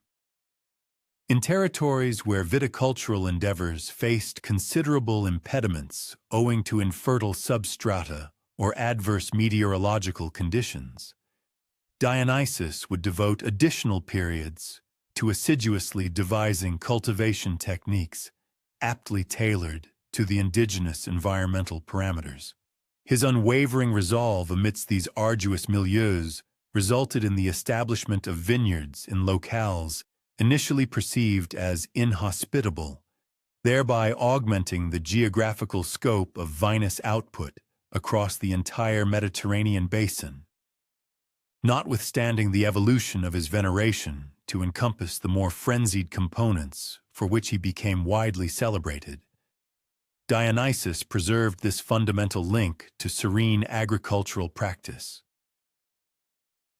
In territories where viticultural endeavors faced considerable impediments owing to infertile substrata or adverse meteorological conditions, Dionysus would devote additional periods to assiduously devising cultivation techniques aptly tailored to the indigenous environmental parameters. His unwavering resolve amidst these arduous milieus resulted in the establishment of vineyards in locales initially perceived as inhospitable, thereby augmenting the geographical scope of vinous output across the entire Mediterranean basin. Notwithstanding the evolution of his veneration to encompass the more frenzied components for which he became widely celebrated, Dionysus preserved this fundamental link to serene agricultural practice.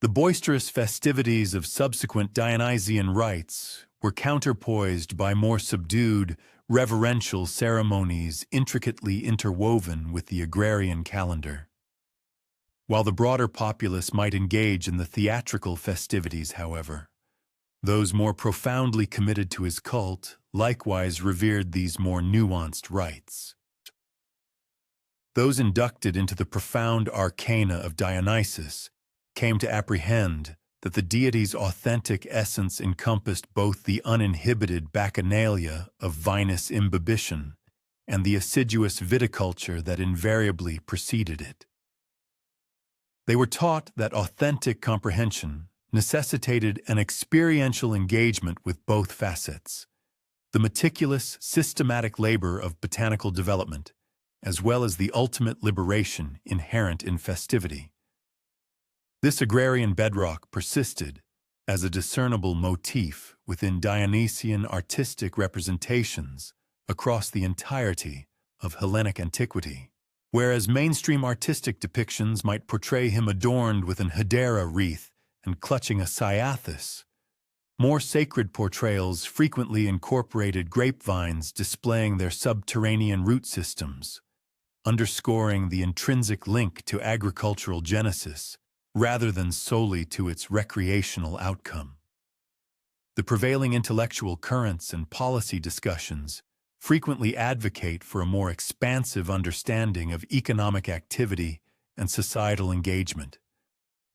The boisterous festivities of subsequent Dionysian rites were counterpoised by more subdued, reverential ceremonies intricately interwoven with the agrarian calendar. While the broader populace might engage in the theatrical festivities, however, those more profoundly committed to his cult likewise revered these more nuanced rites. Those inducted into the profound arcana of Dionysus came to apprehend that the deity's authentic essence encompassed both the uninhibited bacchanalia of vinous imbibition and the assiduous viticulture that invariably preceded it. They were taught that authentic comprehension necessitated an experiential engagement with both facets, the meticulous, systematic labor of botanical development, as well as the ultimate liberation inherent in festivity. This agrarian bedrock persisted as a discernible motif within Dionysian artistic representations across the entirety of Hellenic antiquity. Whereas mainstream artistic depictions might portray him adorned with an Hera wreath and clutching a cyathus, More sacred portrayals frequently incorporated grapevines displaying their subterranean root systems, underscoring the intrinsic link to agricultural genesis rather than solely to its recreational outcome. The prevailing intellectual currents and policy discussions frequently advocate for a more expansive understanding of economic activity and societal engagement,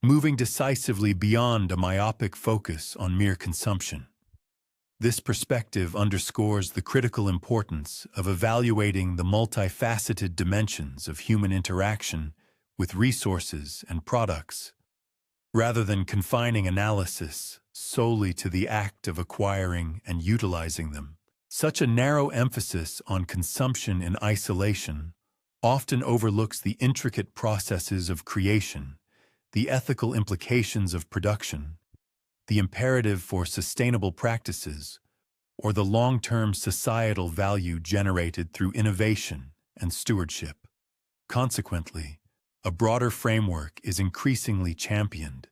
moving decisively beyond a myopic focus on mere consumption. This perspective underscores the critical importance of evaluating the multifaceted dimensions of human interaction with resources and products, rather than confining analysis solely to the act of acquiring and utilizing them. Such a narrow emphasis on consumption in isolation often overlooks the intricate processes of creation, the ethical implications of production, the imperative for sustainable practices, or the long-term societal value generated through innovation and stewardship. Consequently, a broader framework is increasingly championed,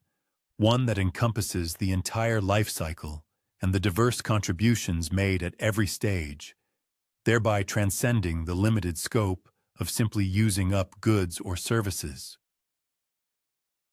one that encompasses the entire life cycle and the diverse contributions made at every stage, thereby transcending the limited scope of simply using up goods or services.